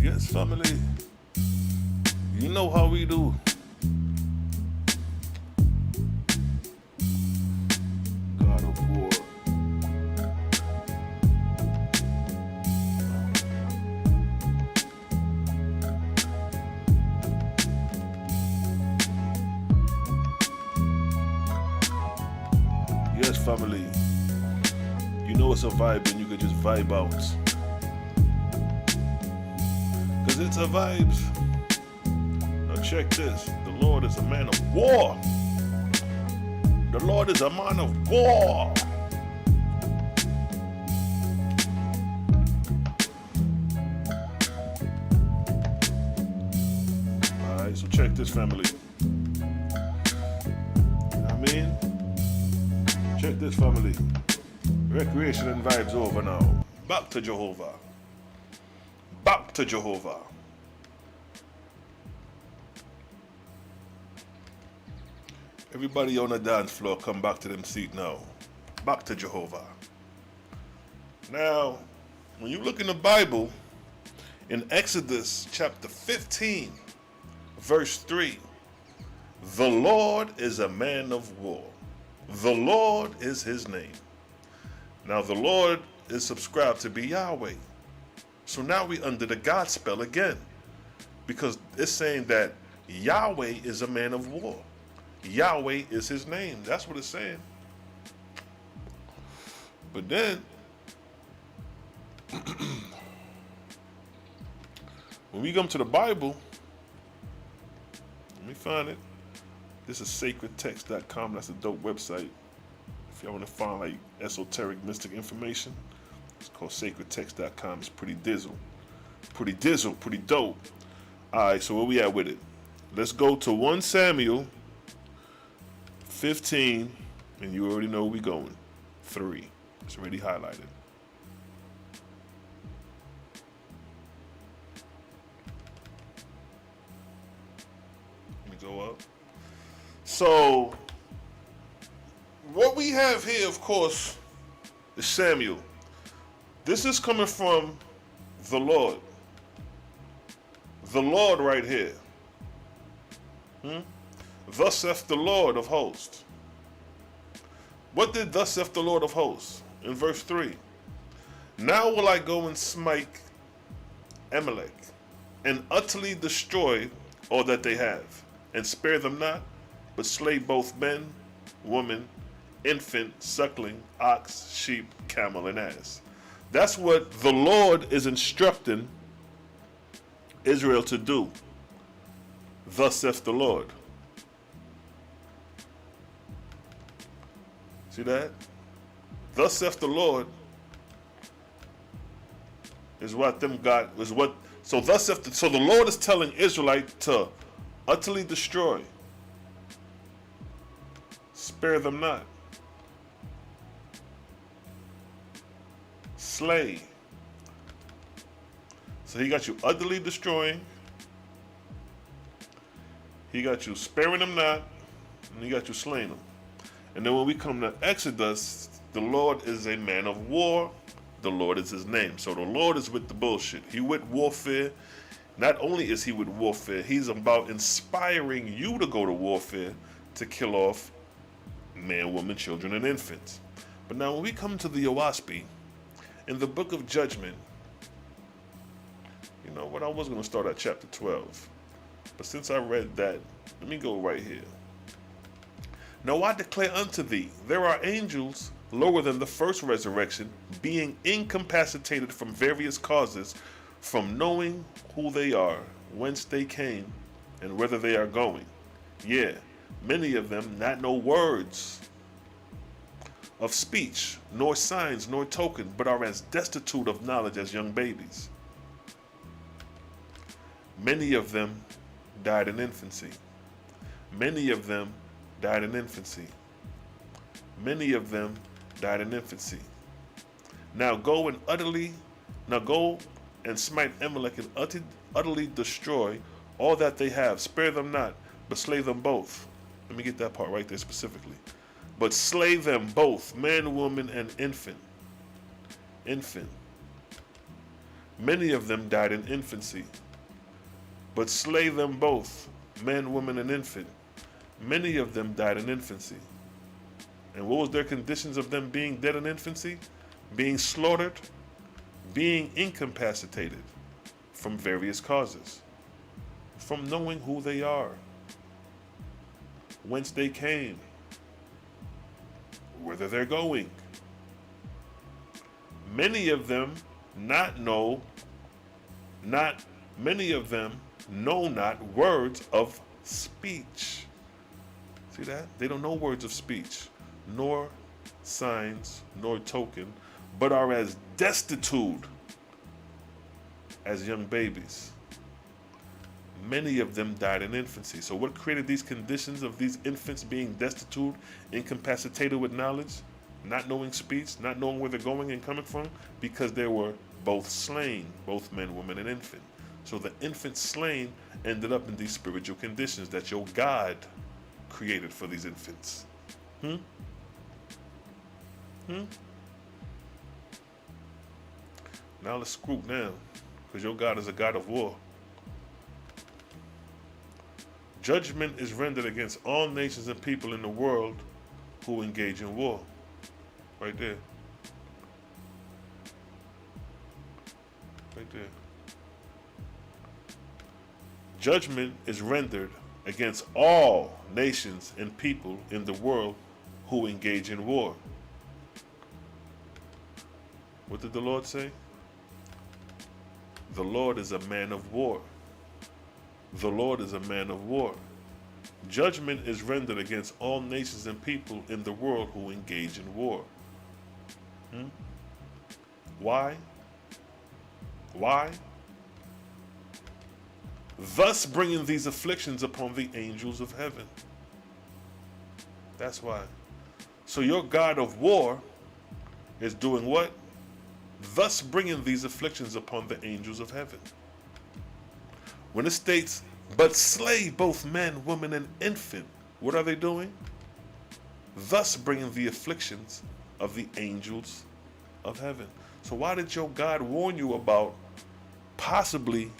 Yes, family. You know how we do. God of War. Yes, family. You know it's a vibe and you can just vibe out. Cause it's a vibes. Now check this. The Lord is a man of war. The Lord is a man of war. Alright, so check this, family. Check this, family. Recreation and vibes over now. Back to Jehovah. Back to Jehovah. Everybody on the dance floor, come back to them seat now. Back to Jehovah. Now, when you look in the Bible, in Exodus chapter 15, verse 3, the Lord is a man of war. The Lord is his name. Now the Lord is subscribed to be Yahweh. So now we under the God spell again. Because it's saying that Yahweh is a man of war. Yahweh is his name. That's what it's saying. But then, when we come to the Bible, let me find it. This is sacredtext.com. That's a dope website. If y'all want to find like esoteric, mystic information, it's called sacredtext.com. It's pretty dizzle. Pretty dope. Alright, so where we at with it? Let's go to 1 Samuel 15, and you already know where we going. 3. It's already highlighted. Let me go up. So, what we have here, of course, is Samuel. This is coming from the Lord. The Lord right here. Thus saith the Lord of hosts. What did thus saith the Lord of hosts? In verse 3. Now will I go and smite Amalek, and utterly destroy all that they have, and spare them not, but slay both men, woman, infant, suckling, ox, sheep, camel, and ass. That's what the Lord is instructing Israel to do. Thus saith the Lord. See that? Thus saith the Lord is what them got, is what, so thus saith so the Lord is telling Israelite to utterly destroy. Spare them not. Slay. So he got you utterly destroying. He got you sparing them not. And he got you slaying them. And then when we come to Exodus, the Lord is a man of war. The Lord is his name. So the Lord is with the bullshit. He with warfare. Not only is he with warfare, he's about inspiring you to go to warfare to kill off man, woman, children, and infants. But now when we come to the Oahspe, in the book of Judgment, you know what, I was going to start at chapter 12. But since I read that, let me go right here. Now I declare unto thee, there are angels lower than the first resurrection, being incapacitated from various causes, from knowing who they are, whence they came, and whither they are going. Yea, many of them not know words of speech, nor signs, nor token, but are as destitute of knowledge as young babies. Many of them died in infancy. Many of them died in infancy. Many of them died in infancy. Now go and smite Amalek and utterly destroy all that they have. Spare them not, but slay them both. Let me get that part right there specifically. But slay them both, man, woman, and infant. Infant. Many of them died in infancy, but slay them both, man, woman, and infant. Many of them died in infancy. And what was their conditions of them being dead in infancy? Being slaughtered, being incapacitated from various causes, from knowing who they are, whence they came, whither they're going. Many of them know not words of speech. See that? They don't know words of speech, nor signs, nor token, but are as destitute as young babies. Many of them died in infancy. So what created these conditions of these infants being destitute, incapacitated with knowledge, not knowing speech, not knowing where they're going and coming from? Because they were both slain, both men, woman, and infant. So the infant slain ended up in these spiritual conditions that your God created for these infants. Now let's scroot down, because your God is a God of war. Judgment is rendered against all nations and people in the world who engage in war. Right there. Right there. Judgment is rendered against all nations and people in the world who engage in war. What did the Lord say? The Lord is a man of war. The Lord is a man of war. Judgment is rendered against all nations and people in the world who engage in war. Why? Why? Thus bringing these afflictions upon the angels of heaven. That's why. So your God of war is doing what? Thus bringing these afflictions upon the angels of heaven. When it states, but slay both man, woman, and infant, what are they doing? Thus bringing the afflictions of the angels of heaven. So why did your God warn you about possibly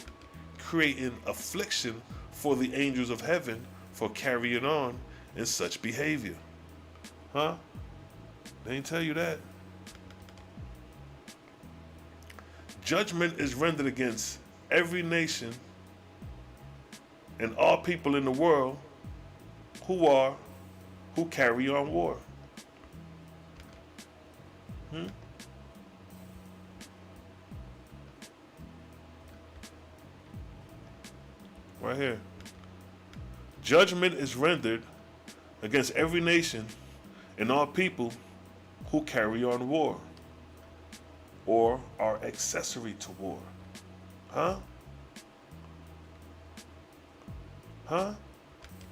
creating affliction for the angels of heaven for carrying on in such behavior? Huh? They ain't tell you that. Judgment is rendered against every nation and all people in the world who carry on war. Right here. Judgment is rendered against every nation and all people who carry on war or are accessory to war. Huh? Huh?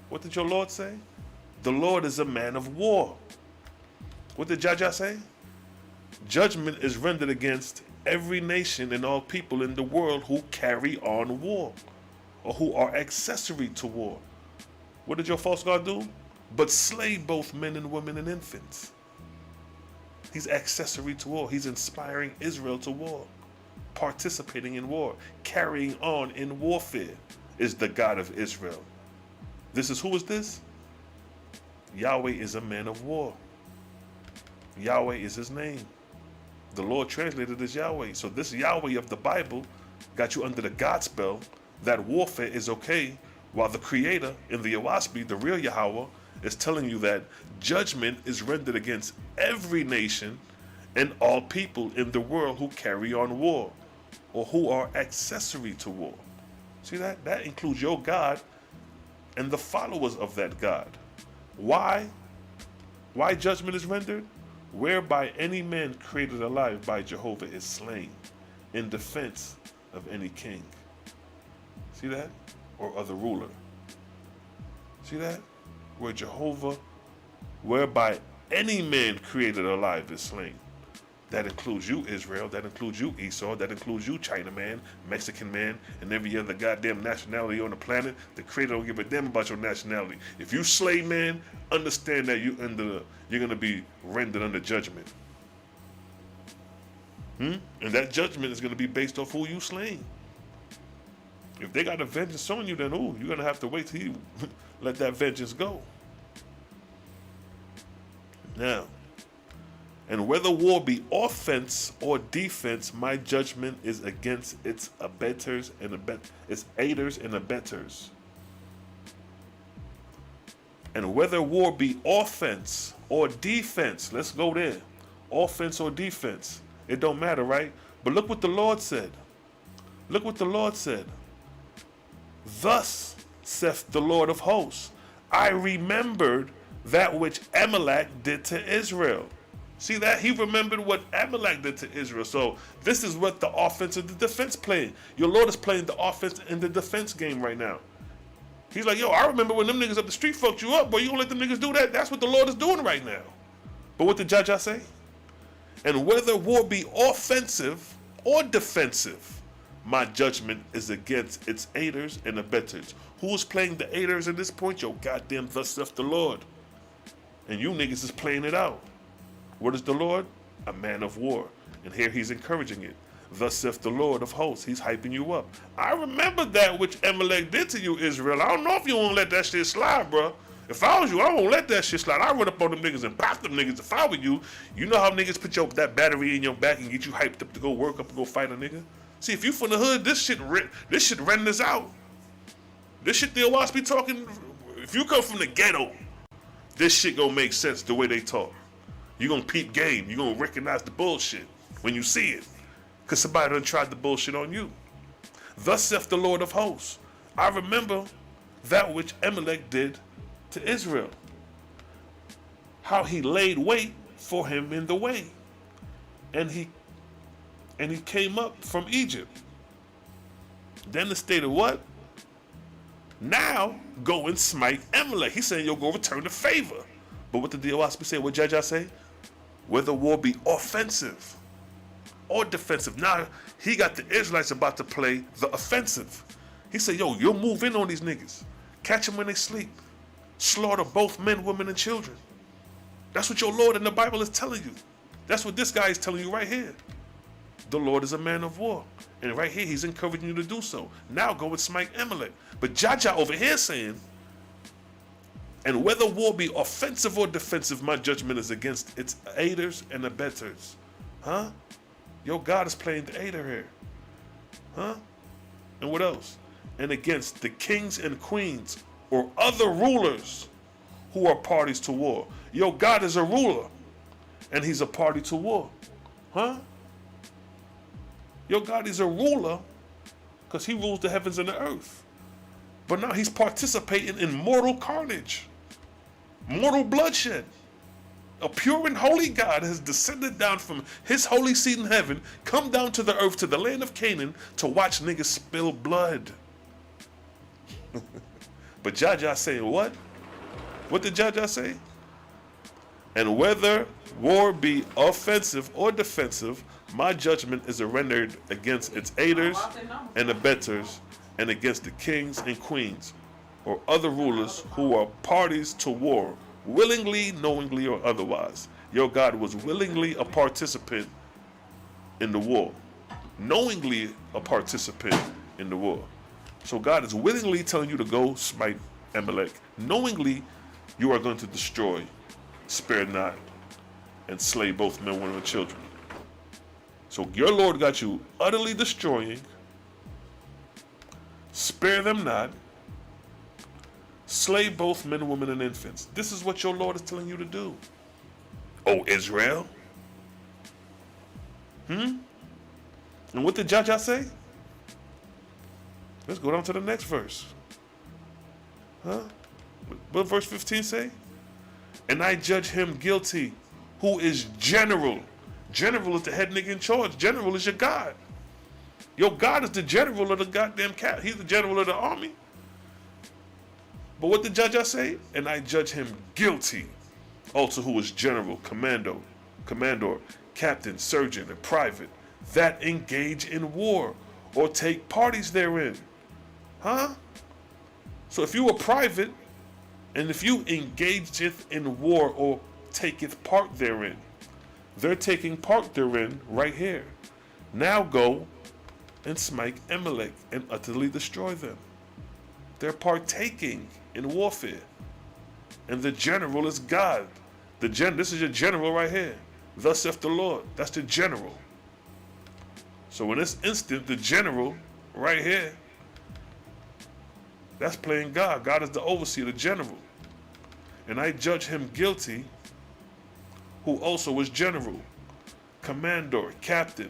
What did your Lord say? The Lord is a man of war. What did Jaja say? Judgment is rendered against every nation and all people in the world who carry on war or who are accessory to war. What did your false God do? But slay both men and women and infants. He's accessory to war. He's inspiring Israel to war, participating in war, carrying on in warfare is the God of Israel. Who is this? Yahweh is a man of war. Yahweh is his name. The Lord translated as Yahweh. So this Yahweh of the Bible got you under the God spell that warfare is okay, while the Creator in the Oahspe, the real Yahweh, is telling you that judgment is rendered against every nation and all people in the world who carry on war or who are accessory to war. See that? That includes your God and the followers of that God. Why? Why judgment is rendered? Whereby any man created alive by Jehovah is slain in defense of any king. See that? Or other ruler. See that? Where Jehovah, whereby any man created alive is slain. That includes you, Israel. That includes you, Esau. That includes you, Chinaman, Mexican man, and every other goddamn nationality on the planet. The Creator don't give a damn about your nationality. If you slay man, understand that you're going to be rendered under judgment. And that judgment is going to be based off who you slain. If they got a vengeance on you, then you're going to have to wait till you let that vengeance go. Now, and whether war be offense or defense, my judgment is against its abettors and its aiders and abettors. And whether war be offense or defense, let's go there. Offense or defense, it don't matter, right? But look what the Lord said. Look what the Lord said. Thus saith the Lord of hosts, I remembered that which Amalek did to Israel. See that? He remembered what Amalek did to Israel. So this is what the offense and the defense playing. Your Lord is playing the offense and the defense game right now. He's like, yo, I remember when them niggas up the street fucked you up, boy, you don't let them niggas do that. That's what the Lord is doing right now. But what did Jaja say? And whether war be offensive or defensive, my judgment is against its aiders and abettors. Who's playing the aiders at this point? Yo, goddamn, thus saith the Lord. And you niggas is playing it out. What is the Lord? A man of war. And here he's encouraging it. Thus saith the Lord of hosts. He's hyping you up. I remember that which Amalek did to you, Israel. I don't know if you won't let that shit slide, bro. If I was you, I won't let that shit slide. I run up on them niggas and pop them niggas. If I were you, you know how niggas put that battery in your back and get you hyped up to go work up and go fight a nigga? See, if you from the hood, this shit renders out. This shit the Oahspe talking. If you come from the ghetto, this shit gonna make sense the way they talk. You gonna peep game. You gonna recognize the bullshit when you see it. Because somebody done tried the bullshit on you. Thus saith the Lord of hosts, I remember that which Amalek did to Israel. How he laid wait for him in the way. And he came up from Egypt. Then it stated what? Now go and smite Amalek. He's saying, yo, go return the favor. But what did the Oahspe say? What Jaja say? Whether war be offensive or defensive. Now he got the Israelites about to play the offensive. He said, yo, you'll move in on these niggas. Catch them when they sleep. Slaughter both men, women, and children. That's what your Lord in the Bible is telling you. That's what this guy is telling you right here. The Lord is a man of war. And right here, he's encouraging you to do so. Now go and smite Amalek. But Jaja over here saying, and whether war be offensive or defensive, my judgment is against its aiders and abettors. Huh? Yo, God is playing the aider here. Huh? And what else? And against the kings and queens or other rulers who are parties to war. Yo, God is a ruler. And he's a party to war. Huh? Yo, God is a ruler because he rules the heavens and the earth. But now he's participating in mortal carnage, mortal bloodshed. A pure and holy God has descended down from his holy seat in heaven, come down to the earth, to the land of Canaan, to watch niggas spill blood. But Jaja saying what? What did Jaja say? And whether war be offensive or defensive, my judgment is rendered against its aiders and abettors, and against the kings and queens, or other rulers who are parties to war, willingly, knowingly, or otherwise. Your God was willingly a participant in the war, knowingly a participant in the war. So God is willingly telling you to go smite Amalek. Knowingly, you are going to destroy, spare not, and slay both men, women, and children. So your Lord got you utterly destroying, spare them not, slay both men, women, and infants. This is what your Lord is telling you to do. Oh, Israel. And what did Jaja say? Let's go down to the next verse. What verse 15 say? And I judge him guilty, who is general. General is the head nigga in charge. General is your God. Your God is the general of the goddamn cat. He's the general of the army. But what did Jaja say? And I judge him guilty, also who is general, commandor, captain, surgeon, and private, that engage in war or take parties therein. Huh? So if you were private, and if you engageth in war or taketh part therein, they're taking part therein right here. Now go and smite Amalek and utterly destroy them. They're partaking in warfare. And the general is God. This is your general right here. Thus saith the Lord. That's the general. So in this instant, the general right here, that's playing God. God is the overseer, the general. And I judge him guilty, who also is general, commander, captain,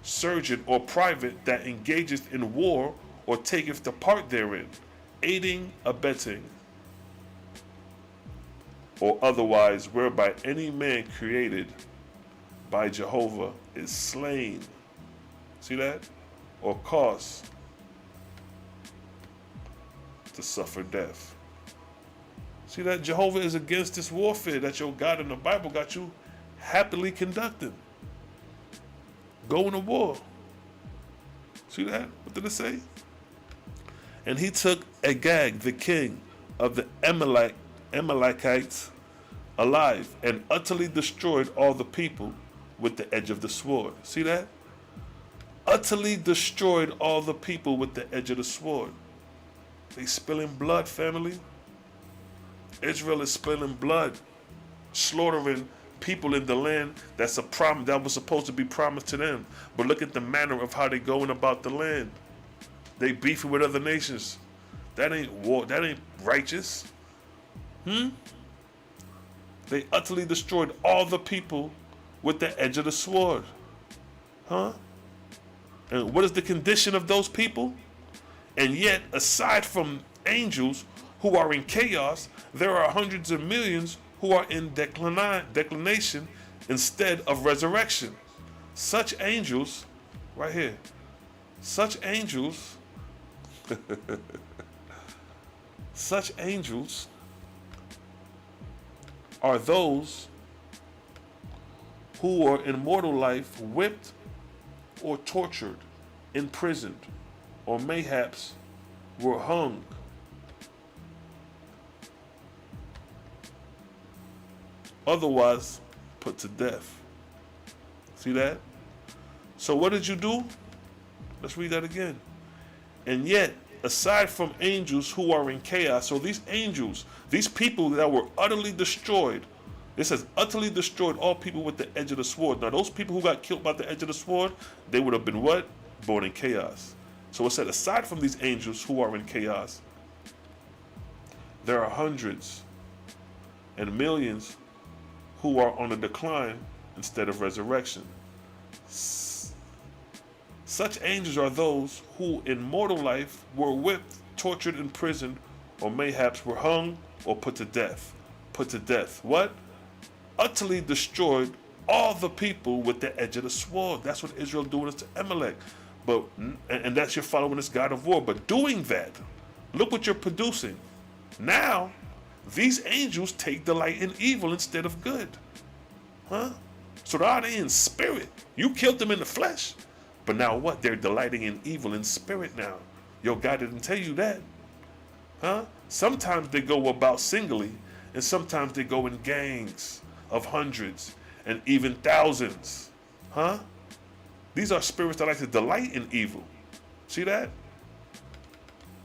surgeon, or private that engageth in war or taketh the part therein, aiding, abetting, or otherwise whereby any man created by Jehovah is slain. See that? Or caused to suffer death. See that? Jehovah is against this warfare that your God in the Bible got you happily conducting. Going to war. See that? What did it say? And he took Agag, the king of the Amalekites, alive, and utterly destroyed all the people with the edge of the sword. See that? Utterly destroyed all the people with the edge of the sword. They spilling blood, family. Israel is spilling blood, slaughtering people in the land that was supposed to be promised to them. But look at the manner of how they going about the land. They beefing with other nations. That ain't war. That ain't righteous. They utterly destroyed all the people with the edge of the sword. And what is the condition of those people? And yet, aside from angels who are in chaos, there are hundreds of millions who are in declination instead of resurrection. Such angels, right here, such angels, such angels are those who are in mortal life whipped or tortured, imprisoned, or mayhaps were hung. Otherwise put to death. See that? So what did you do? Let's read that again. And yet, aside from angels who are in chaos, so these angels, these people that were utterly destroyed, it says utterly destroyed all people with the edge of the sword. Now those people who got killed by the edge of the sword, they would have been what? Born in chaos. So it said aside from these angels who are in chaos, there are hundreds and millions who are on a decline instead of resurrection. Such angels are those who in mortal life were whipped, tortured, imprisoned, or mayhaps were hung or put to death. Put to death. What? Utterly destroyed all the people with the edge of the sword. That's what Israel doing to Amalek. And that's your following this God of war. But doing that, look what you're producing. Now, these angels take delight in evil instead of good. So now they in spirit. You killed them in the flesh. But now what? They're delighting in evil in spirit now. Your God didn't tell you that. Sometimes they go about singly, and sometimes they go in gangs of hundreds and even thousands. These are spirits that like to delight in evil. See that?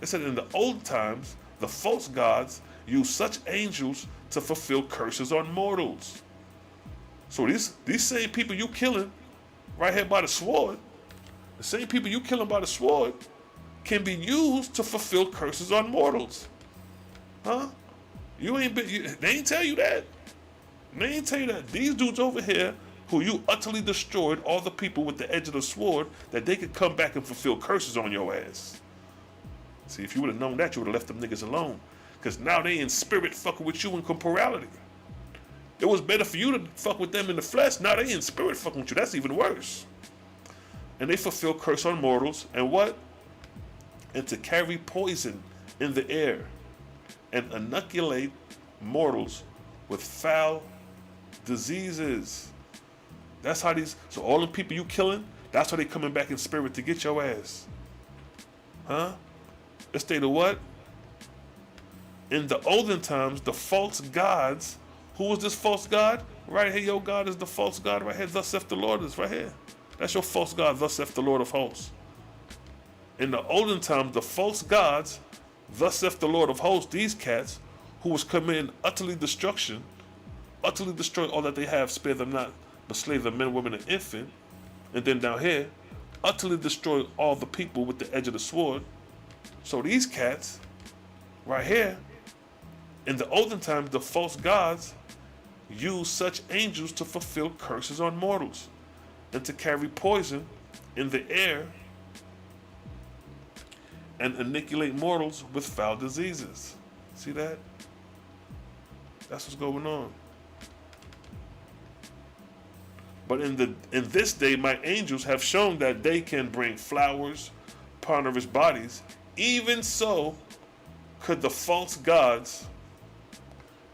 It said in the old times, the false gods used such angels to fulfill curses on mortals. So these same people you killing right here by the sword, the same people you killing by the sword can be used to fulfill curses on mortals. They ain't tell you that. They ain't tell you that. These dudes over here who you utterly destroyed all the people with the edge of the sword, that they could come back and fulfill curses on your ass. See, if you would have known that, you would have left them niggas alone. Because now they in spirit fucking with you in corporality. It was better for you to fuck with them in the flesh. Now they in spirit fucking with you. That's even worse. And they fulfill curse on mortals. And what? And to carry poison in the air and inoculate mortals with foul diseases. That's how so all the people you killing, that's how they coming back in spirit to get your ass. It stated what? In the olden times, the false gods, who was this false god? Right here, your God is the false god right here. Thus saith the Lord is right here. That's your false god, thus saith the Lord of hosts. In the olden times, the false gods, thus saith the Lord of hosts, these cats who was committing utterly destruction, utterly destroy all that they have, spare them not, but slay the men, women, and infant. And then down here, utterly destroy all the people with the edge of the sword. So these cats, right here, in the olden times, the false gods used such angels to fulfill curses on mortals and to carry poison in the air and annihilate mortals with foul diseases. See that? That's what's going on. But in this day, my angels have shown that they can bring flowers, ponderous bodies. Even so, could the false gods.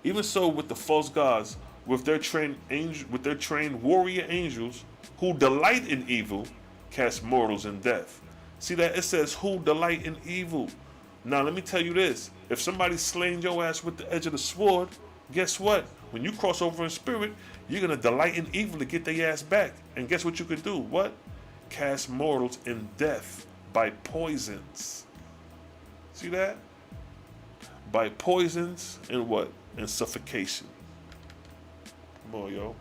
Even so, with the false gods, with their trained warrior angels who delight in evil, cast mortals in death. See that? It says who delight in evil. Now let me tell you this: if somebody's slaying your ass with the edge of the sword, guess what? When you cross over in spirit, you're gonna delight in evil to get their ass back. And guess what you could do? What? Cast mortals in death by poisons. See that? By poisons and what? And suffocation. Come on, yo.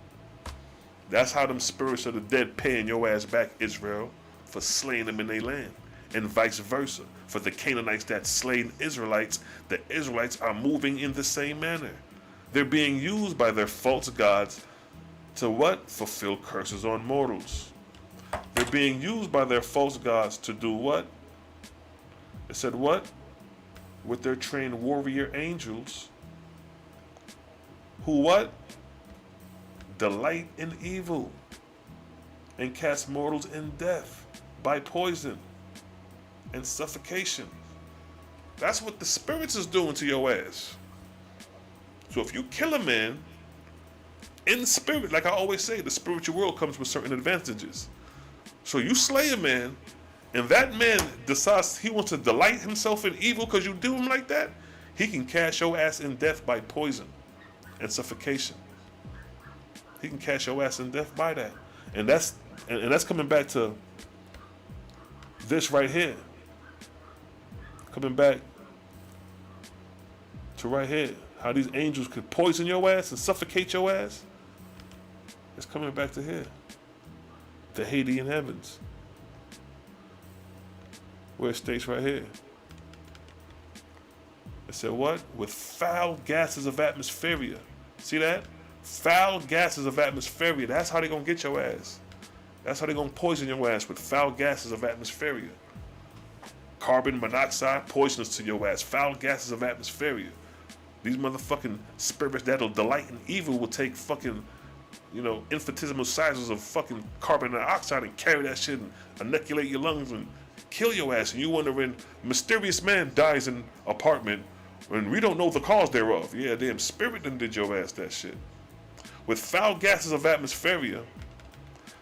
That's how them spirits of the dead paying your ass back, Israel, for slaying them in their land. And vice versa. For the Canaanites that slain Israelites, the Israelites are moving in the same manner. They're being used by their false gods to what? Fulfill curses on mortals. They're being used by their false gods to do what? It said what? With their trained warrior angels who what? Delight in evil and cast mortals in death by poison and suffocation. That's what the spirits is doing to your ass. So if you kill a man in spirit, like I always say, the spiritual world comes with certain advantages. So you slay a man, and that man decides he wants to delight himself in evil because you do him like that, he can cast your ass in death by poison and suffocation. He can cast your ass in death by that. And that's coming back to this right here. Coming back to right here. How these angels could poison your ass and suffocate your ass. It's coming back to here. The Hadean heavens. Where it states right here. It said what? With foul gases of atmospheria. See that? Foul gases of atmospheria. That's how they're going to get your ass. That's how they're going to poison your ass, with foul gases of atmospheria. Carbon monoxide, poisonous to your ass. Foul gases of atmospheria. These motherfucking spirits that'll delight in evil will take fucking, infinitesimal sizes of fucking carbon dioxide and carry that shit and inoculate your lungs and kill your ass. And you wondering, mysterious man dies in apartment and we don't know the cause thereof. Yeah, damn spirit done did your ass that shit. With foul gases of atmospheria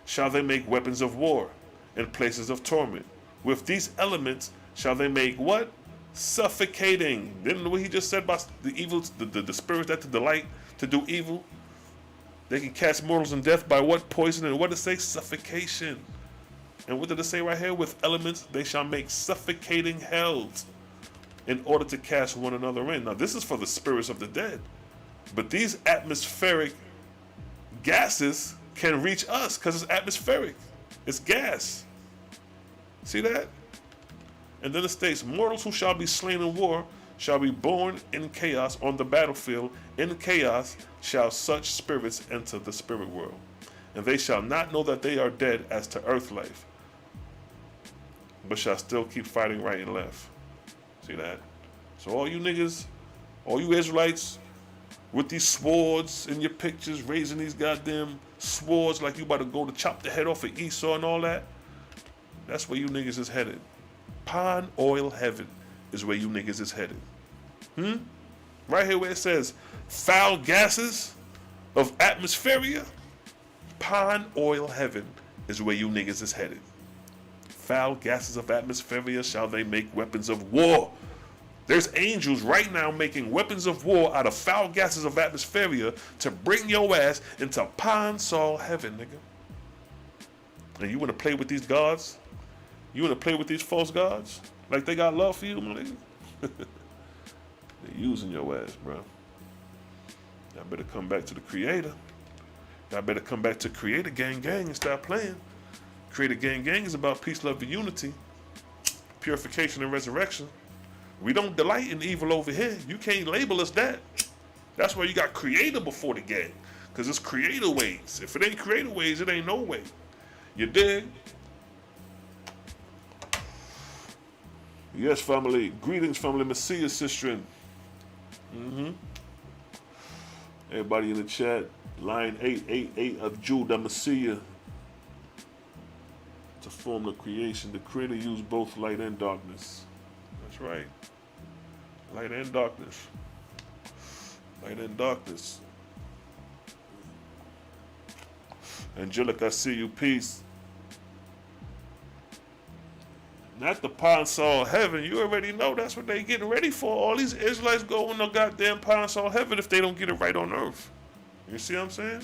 shall they make weapons of war and places of torment. With these elements shall they make what? Suffocating. Didn't what he just said about the evil, the spirits that to delight to do evil? They can cast mortals in death by what? Poison. And what did it say? Suffocation. And what did it say right here? With elements they shall make suffocating hells in order to cast one another in. Now this is for the spirits of the dead. But these atmospheric gases can reach us because it's atmospheric. It's gas. See that? And then it states, mortals who shall be slain in war shall be born in chaos on the battlefield. In chaos shall such spirits enter the spirit world. And they shall not know that they are dead as to earth life, but shall still keep fighting right and left. See that? So all you niggas, all you Israelites, with these swords in your pictures, raising these goddamn swords like you about to go to chop the head off of Esau and all that, that's where you niggas is headed. Pine oil heaven is where you niggas is headed. Right here where it says foul gases of atmospheria, pine oil heaven is where you niggas is headed. Foul gases of atmospheria shall they make weapons of war. There's angels right now making weapons of war out of foul gases of atmospheria to bring your ass into pine sol heaven, nigga. And you want to play with these gods? You want to play with these false gods? Like they got love for you, nigga? They're using your ass, bro. Y'all better come back to the Creator. Y'all better come back to Creator gang and stop playing. Creator gang is about peace, love, and unity. Purification and resurrection. We don't delight in evil over here. You can't label us that. That's why you got Creator before the gang. Because it's Creator ways. If it ain't Creator ways, it ain't no way. You dig? Yes, family. Greetings, family. Messiah, sister. Everybody in the chat. Line 888 of Judah, Messiah. To form the creation. The Creator used both light and darkness. That's right. Light and darkness. Light and darkness. Angelic, I see you. Peace. Not the pine saw heaven. You already know that's what they getting ready for. All these Israelites go in the goddamn pine saw heaven if they don't get it right on earth. You see what I'm saying?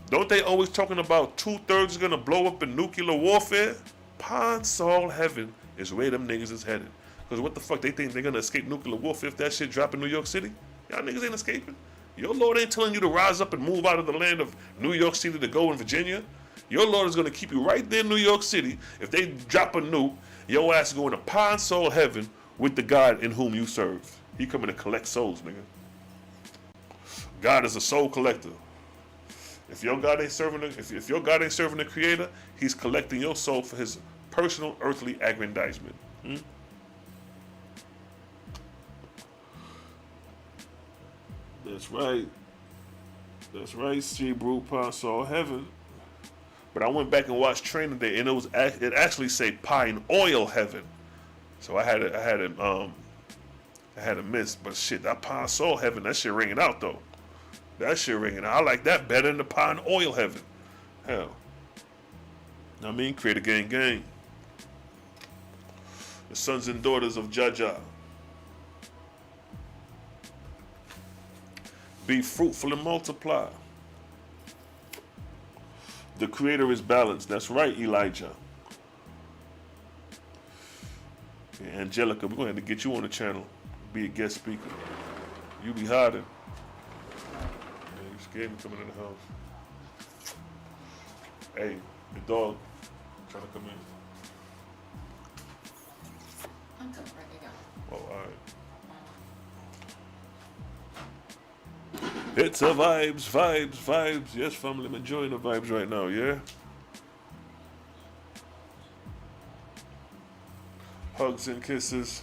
Don't they always talking about 2/3 is gonna blow up in nuclear warfare? Pine saw heaven is where them niggas is headed. Because what the fuck, they think they're gonna escape nuclear warfare if that shit drop in New York City? Y'all niggas ain't escaping. Your Lord ain't telling you to rise up and move out of the land of New York City to go in Virginia. Your Lord is gonna keep you right there in New York City. If they drop a nuke, your ass is going to pine soul heaven with the God in whom you serve. He coming to collect souls, nigga. God is a soul collector. If your God ain't serving if your God ain't serving the Creator, He's collecting your soul for His personal earthly aggrandizement. That's right. That's right. See, Brew Pine saw heaven. But I went back and watched Training Day, and it actually say pine oil heaven. So I had a miss. But shit, that pine soul heaven, that shit ringing out though. That shit ringing out. I like that better than the pine oil heaven. Hell. I mean, Creator gang. The sons and daughters of Jaja. Be fruitful and multiply. The Creator is balanced. That's right, Elijah. Yeah, Angelica, we're going to have to get you on the channel. Be a guest speaker. You be hiding. Yeah, you scared me coming in the house. Hey, the dog trying to come in. I'm coming right now. Oh, all right. It's a vibes. Yes, family, I'm enjoying the vibes right now, yeah? Hugs and kisses.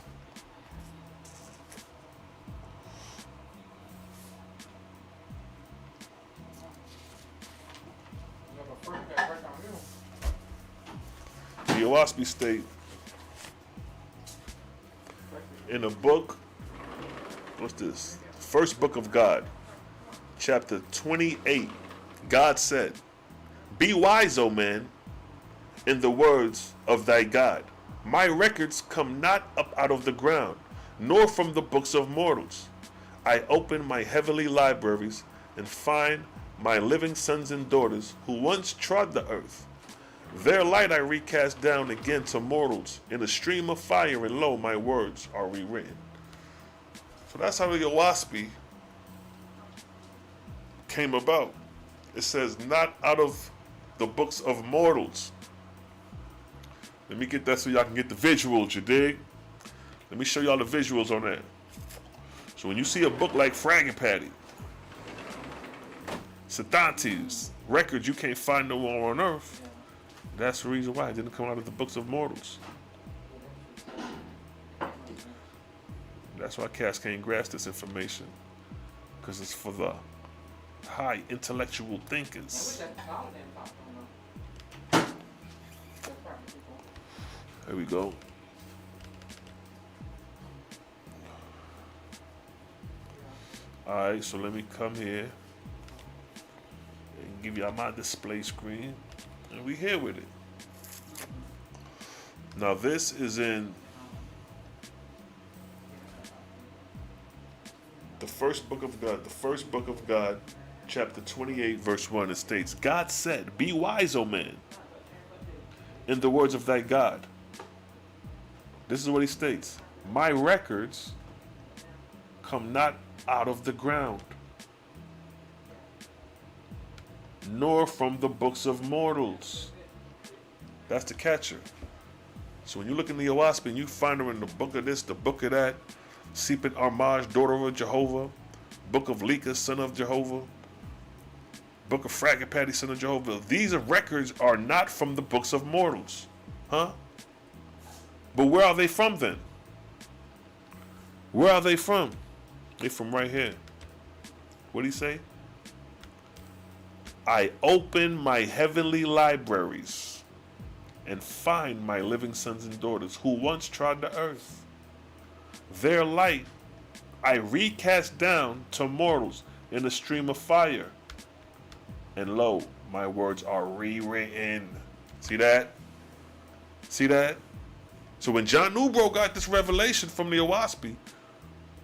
The Oahspe State, in the book, what's this? First book of God. Chapter 28, God said, "Be wise, O man, in the words of thy God. My records come not up out of the ground, nor from the books of mortals. I open my heavenly libraries and find my living sons and daughters who once trod the earth. Their light I recast down again to mortals in a stream of fire, and lo, my words are rewritten." So that's how the Oahspe came about. It says, not out of the books of mortals. Let me get that so y'all can get the visuals, you dig? Let me show y'all the visuals on that. So when you see a book like Fraggle Patty, Satantes, records you can't find nowhere on earth, that's the reason why it didn't come out of the books of mortals. That's why cats can't grasp this information, because it's for the high intellectual thinkers. There we go. Alright, so let me come here and give y'all my display screen, and we here with it. Now this is in the first book of God. The first book of God chapter 28, verse 1, it states, God said, be wise, O man, in the words of thy God. This is what he states. My records come not out of the ground, nor from the books of mortals. That's the catcher. So when you look in the Oahspe and you find her in the book of this, the book of that, Sepet Armage, daughter of Jehovah, book of Leka, son of Jehovah, book of Fragapati, son of Jehovah, these records are not from the books of mortals. Huh? But where are they from then? Where are they from? They're from right here. What do you say? I open my heavenly libraries and find my living sons and daughters who once trod the earth. Their light I recast down to mortals in a stream of fire. And lo, my words are rewritten. See that? See that? So when John Newbro got this revelation from the Oahspe,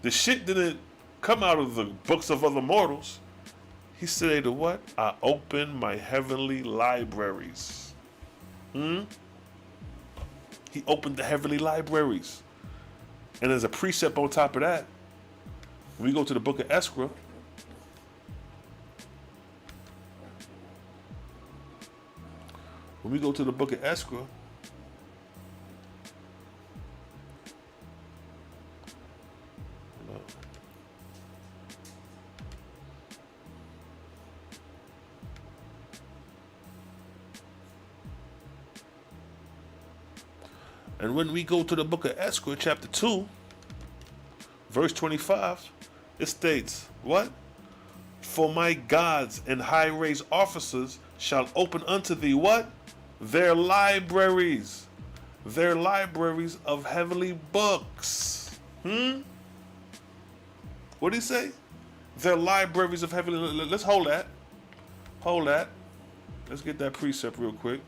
the shit didn't come out of the books of other mortals. He said, what? I open my heavenly libraries. He opened the heavenly libraries. And there's a precept on top of that. When we go to the book of Esra, and when we go to the book of Esra, chapter 2, verse 25, it states, what? For my gods and high-raised officers shall open unto thee, what? Their libraries of heavenly books. What did he say? Their libraries of heavenly. Let's hold that. Let's get that precept real quick.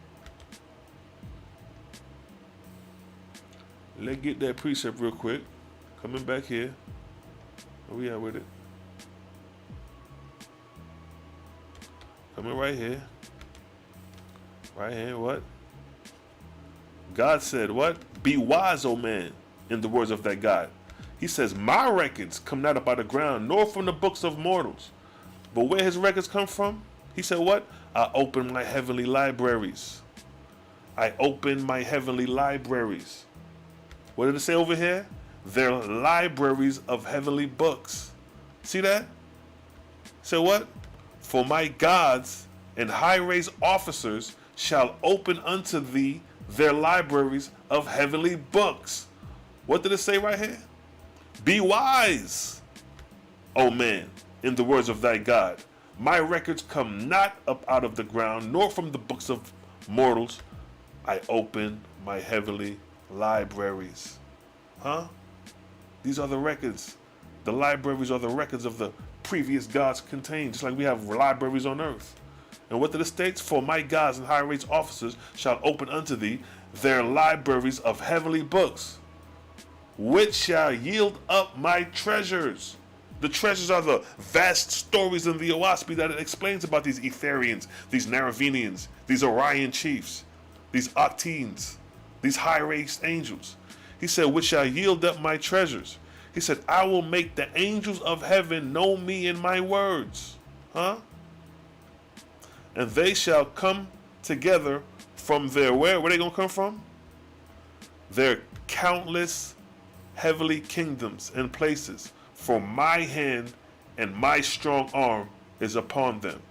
Let's get that precept real quick. Coming back here. Where we at with it? Coming right here. Right here, what? God said, what? Be wise, O man, in the words of that God. He says, my records come not up out of the ground, nor from the books of mortals. But where his records come from? He said, what? I open my heavenly libraries. I open my heavenly libraries. What did it say over here? Their libraries of heavenly books. See that? So what? For my gods and high-raised officers shall open unto thee their libraries of heavenly books. What did it say right here? Be wise, O man, in the words of thy God. My records come not up out of the ground, nor from the books of mortals. I open my heavenly libraries. These are the records. The libraries are the records of the previous gods contained, just like we have libraries on earth. And what did it state? For my gods and high-raised officers shall open unto thee their libraries of heavenly books, which shall yield up my treasures. The treasures are the vast stories in the Oahspe that it explains about these Etherians, these Naravinians, these Orion chiefs, these Octenes, these high-raised angels. He said, which shall yield up my treasures. He said, I will make the angels of heaven know me in my words. And they shall come together from their where? Where they going to come from? Their countless heavenly kingdoms and places. For my hand and my strong arm is upon them.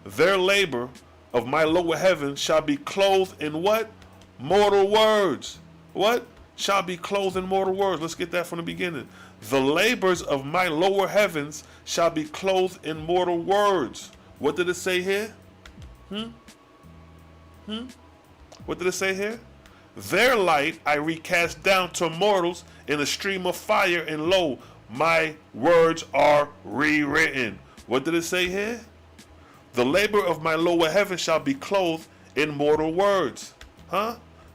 Their labor of my lower heaven shall be clothed in what? Mortal words. What? Shall be clothed in mortal words. Let's get that from the beginning. The labors of my lower heavens shall be clothed in mortal words. What did it say here? What did it say here? Their light I recast down to mortals in a stream of fire, and lo, my words are rewritten. What did it say here? The labor of my lower heaven shall be clothed in mortal words.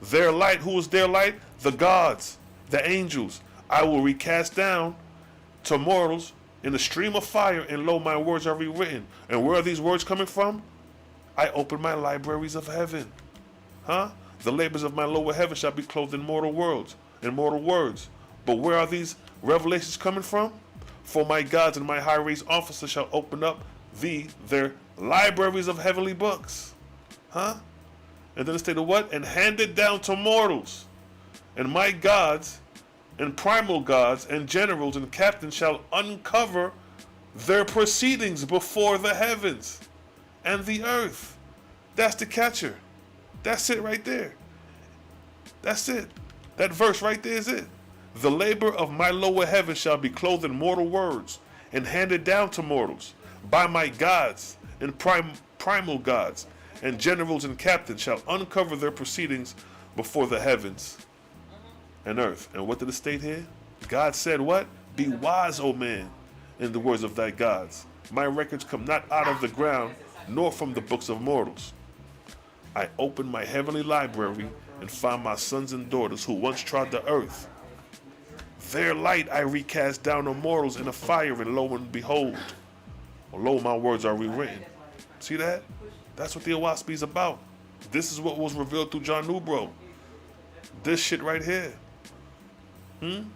Their light, who is their light? The gods, the angels. I will recast down to mortals in a stream of fire, and lo, my words are rewritten. And where are these words coming from? I open my libraries of heaven. Huh? The labors of my lower heaven shall be clothed in mortal words, in mortal words. But where are these revelations coming from? For my gods and my high raised officers shall open up their libraries of heavenly books. Huh? And then it stated what? And hand it down to mortals. And my gods and primal gods and generals and captains shall uncover their proceedings before the heavens and the earth. That's the catcher. That's it right there. That's it. That verse right there is it. The labor of my lower heaven shall be clothed in mortal words and handed down to mortals by my gods and primal gods, and generals and captains shall uncover their proceedings before the heavens and earth. And what did it state here? God said what? Be wise, O man, in the words of thy gods. My records come not out of the ground, nor from the books of mortals. I opened my heavenly library and found my sons and daughters who once trod the earth. Their light I recast down on mortals in a fire, and lo and behold, lo, my words are rewritten. See that? That's what the Oahspe is about. This is what was revealed through John Newbro. This shit right here. And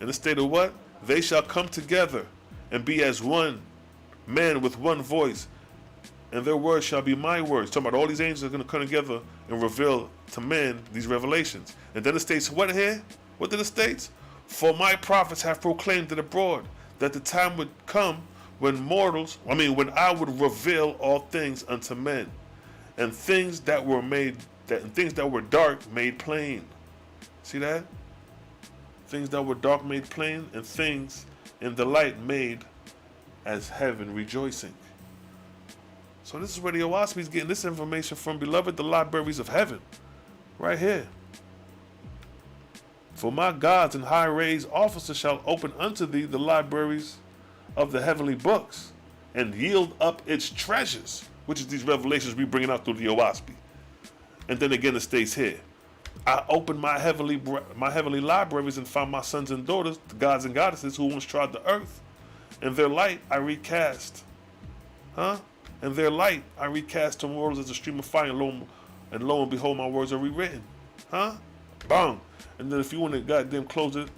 it stated what? They shall come together and be as one man with one voice, and their words shall be my words. Talking about all these angels are going to come together and reveal to men these revelations. And then it states what here? What did it state? For my prophets have proclaimed it abroad, that the time would come when when I would reveal all things unto men, and things that were dark made plain. See that? Things that were dark made plain, and things in the light made as heaven rejoicing. So this is where the Oahspe is getting this information from, beloved, the libraries of heaven. Right here. For my gods and high raised officers shall open unto thee the libraries of the heavenly books, and yield up its treasures, which is these revelations we bringing out through the Oahspe. And then again it states here, I opened my heavenly libraries and found my sons and daughters, the gods and goddesses who once trod the earth, and their light I recast. And their light I recast to mortals as a stream of fire, and lo and behold, my words are rewritten. Bang. And then if you want to goddamn close it,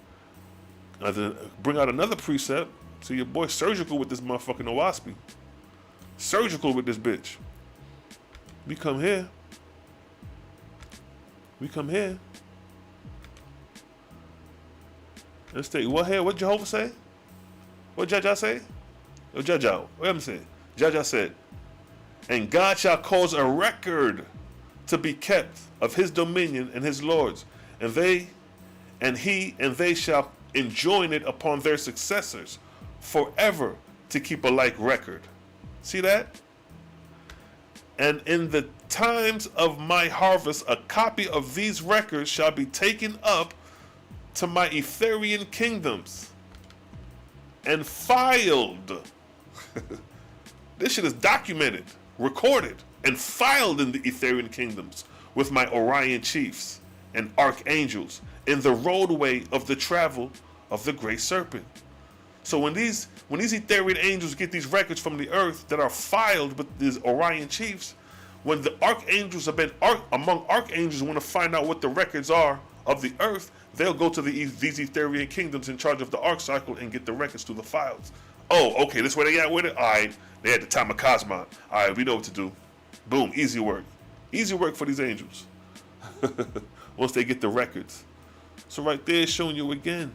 bring out another precept. See, your boy surgical with this motherfucking Oahspe. Surgical with this bitch. We come here. Let's take what here? What Jehovah say? What Jaja say? What Jaja? What am I saying? Jaja said, and God shall cause a record to be kept of his dominion and his lords, and they shall enjoin it upon their successors forever to keep a like record. See that? And in the times of my harvest, a copy of these records shall be taken up to my Etherian kingdoms and filed. This shit is documented, recorded, and filed in the Etherian kingdoms with my Orion chiefs and archangels in the roadway of the travel of the great serpent. So when these Etherian angels get these records from the earth that are filed with these Orion chiefs, when the archangels among archangels want to find out what the records are of the earth, they'll go to these Etherian kingdoms in charge of the arc cycle and get the records through the files. Oh, okay, this is where they at with it? Alright, they at the time of Cosmon. Alright, we know what to do. Boom, easy work. Easy work for these angels. Once they get the records. So right there is showing you again.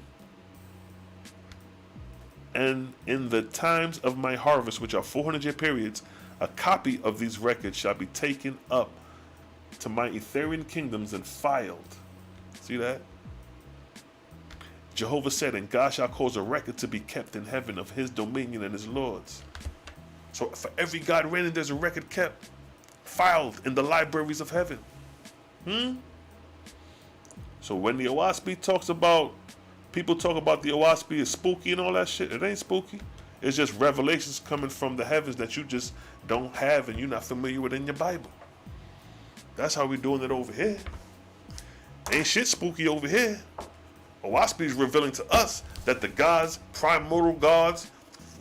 And in the times of my harvest, which are 400-year periods, a copy of these records shall be taken up to my Etherian kingdoms and filed. See that? Jehovah said, and God shall cause a record to be kept in heaven of his dominion and his lords. So for every God reigning, there's a record kept, filed in the libraries of heaven. So when the Oahspe talks about, people talk about the Oahspe is spooky and all that shit, it ain't spooky. It's just revelations coming from the heavens that you just don't have and you're not familiar with in your Bible. That's how we're doing it over here. Ain't shit spooky over here. Oahspe is revealing to us that the gods, primordial gods,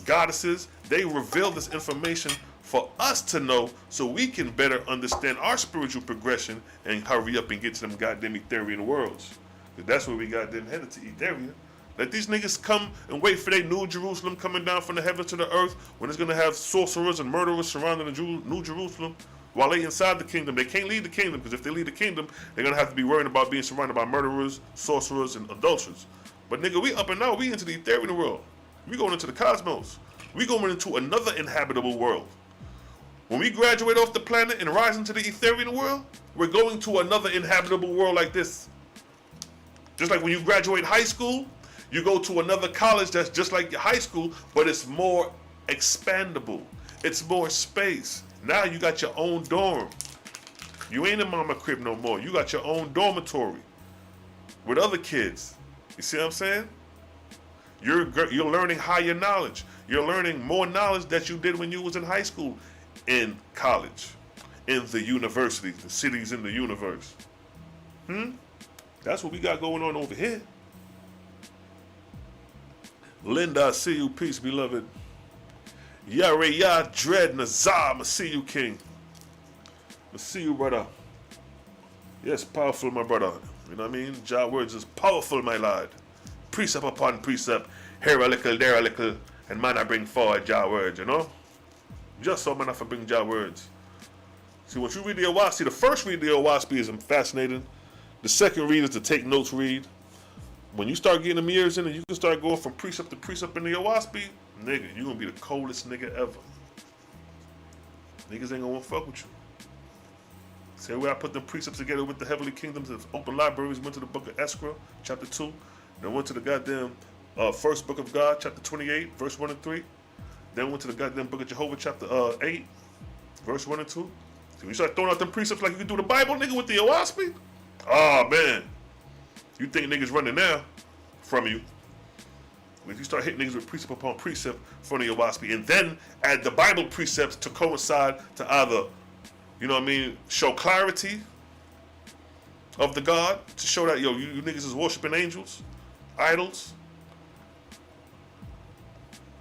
goddesses, they reveal this information for us to know so we can better understand our spiritual progression and hurry up and get to them goddamn Etherian worlds. Because that's where we goddamn headed, to Etheria. Let these niggas come and wait for their New Jerusalem coming down from the heavens to the earth when it's going to have sorcerers and murderers surrounding the New Jerusalem while they inside the kingdom. They can't leave the kingdom, because if they leave the kingdom, they're going to have to be worrying about being surrounded by murderers, sorcerers, and adulterers. But nigga, we up and now, we into the Etherian world. We going into the cosmos. We going into another inhabitable world. When we graduate off the planet and rise into the Etherian world, we're going to another inhabitable world like this. Just like when you graduate high school, you go to another college that's just like your high school, but it's more expandable. It's more space. Now you got your own dorm. You ain't in mama crib no more. You got your own dormitory with other kids. You see what I'm saying? You're learning higher knowledge. You're learning more knowledge that you did when you was in high school, in college, in the university, the cities in the universe. That's what we got going on over here. Linda, I see you. Peace, beloved. Yare Ya Dread Nazar, I see you, King. I see you, brother. Yes, powerful, my brother. You know what I mean? Jah words is powerful, my lord. Precept upon precept, here a little, there a little, and man I bring forward Jah words, you know? Just so man I bring Jah words. See, once you read the Oahspe, the first read of the Oahspe is fascinating. The second read is the take notes read. When you start getting them years in and you can start going from precept to precept in the Oahspe, nigga, you gonna be the coldest nigga ever. Niggas ain't gonna wanna fuck with you. See where I put them precepts together with the heavenly kingdoms of open libraries, went to the book of Escrow, chapter 2, then went to the goddamn first book of God, chapter 28, verse 1 and 3. Then went to the goddamn book of Jehovah, chapter 8, verse 1 and 2. So when you start throwing out them precepts like you can do the Bible, nigga, with the Oahspe, oh man. You think niggas running now from you. If you start hitting niggas with precept upon precept from the Oahspe, and then add the Bible precepts to coincide to either, you know what I mean, show clarity of the God, to show that, yo, you niggas is worshiping angels, idols,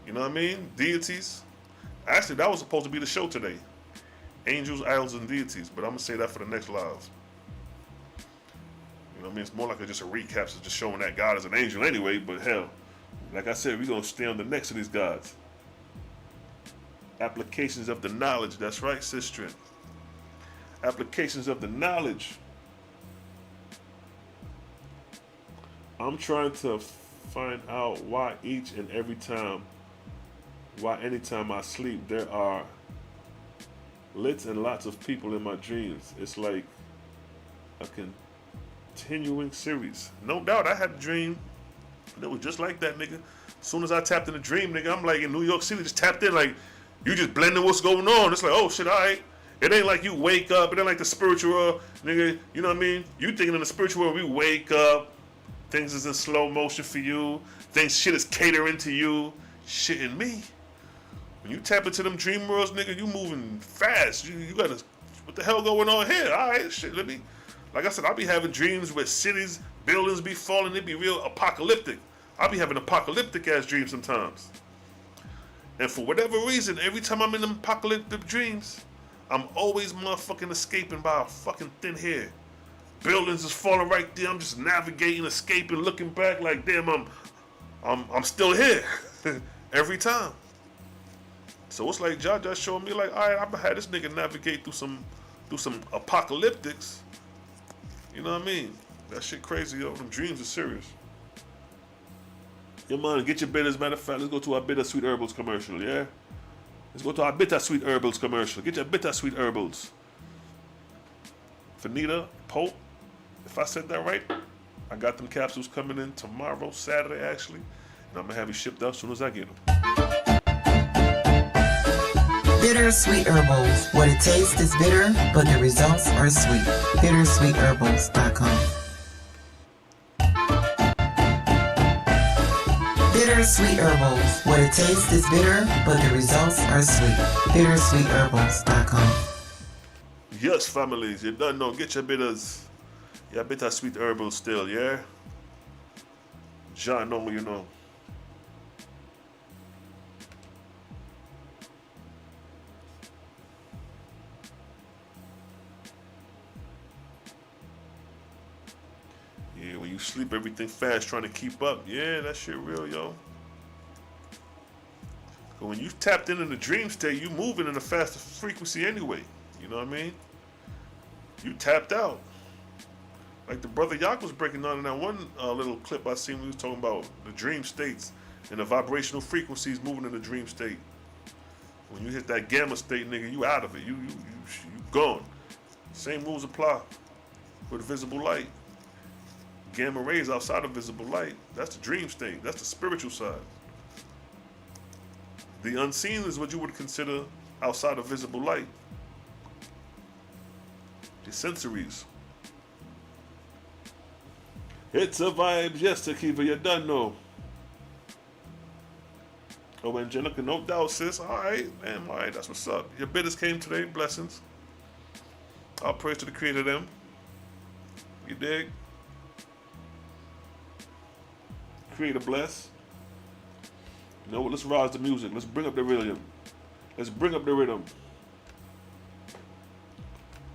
you know what I mean, deities. Actually, that was supposed to be the show today. Angels, idols, and deities, but I'm going to say that for the next live. You know what I mean? It's more like just a recap, so just showing that God is an angel anyway, but hell, like I said, we're going to stay on the next of these gods. Applications of the knowledge, that's right, Sistren. Applications of the knowledge. I'm trying to find out why each and every time, why anytime I sleep, there are lots and lots of people in my dreams. It's like a continuing series. No doubt I had a dream that was just like that, nigga. As soon as I tapped in the dream, nigga, I'm like in New York City, just tapped in, like, you just blending what's going on. It's like, oh shit, all right. It ain't like you wake up, it ain't like the spiritual, nigga, you know what I mean? You thinking in the spiritual world, we wake up, things is in slow motion for you, shit is catering to you, shit in me. When you tap into them dream worlds, nigga, you moving fast. You gotta, what the hell going on here? All right, shit, let me, like I said, I'll be having dreams where cities, buildings be falling, it be real apocalyptic. I'll be having apocalyptic ass dreams sometimes. And for whatever reason, every time I'm in them apocalyptic dreams, I'm always motherfucking escaping by a fucking thin hair. Buildings is falling right there. I'm just navigating, escaping, looking back like, damn, I'm still here every time. So it's like Jah just showing me like, all right, I'm gonna have this nigga navigate through some apocalyptics. You know what I mean? That shit crazy, yo. Them dreams are serious. Yo, man, get your bit. As a matter of fact, let's go to our bittersweet herbals commercial, yeah? Let's go to our bittersweet herbals commercial. Get your bittersweet herbals. Fanita, Pope, if I said that right, I got them capsules coming in tomorrow, Saturday actually, and I'm gonna have you shipped out as soon as I get them. Bittersweet Herbals. What it tastes is bitter, but the results are sweet. Bittersweetherbals.com. Bittersweet Herbals. What it tastes is bitter, but the results are sweet. Bittersweetherbals.com. Yes, families, you don't know. Get your bitters. Your bittersweet herbals still, yeah? John know what you know. Yeah, when you sleep, everything fast, trying to keep up. Yeah, that shit real, yo. But when you tapped into the dream state, you moving in a faster frequency anyway. You know what I mean? You tapped out. Like the brother Yak was breaking down in that one little clip I seen. We was talking about the dream states and the vibrational frequencies moving in the dream state. When you hit that gamma state, nigga, you out of it. You gone. Same rules apply with visible light. Gamma rays outside of visible light, that's the dream state. That's the spiritual side. The unseen is what you would consider outside of visible light. The sensories. It's a vibe, yes, Akiva, you done know. Oh, Angelica, no doubt, sis. All right, man, all right, that's what's up. Your bidders came today, blessings. All praise to the creator of them. You dig? Creator bless. You know what, let's rise the music. Let's bring up the rhythm. Let's bring up the rhythm.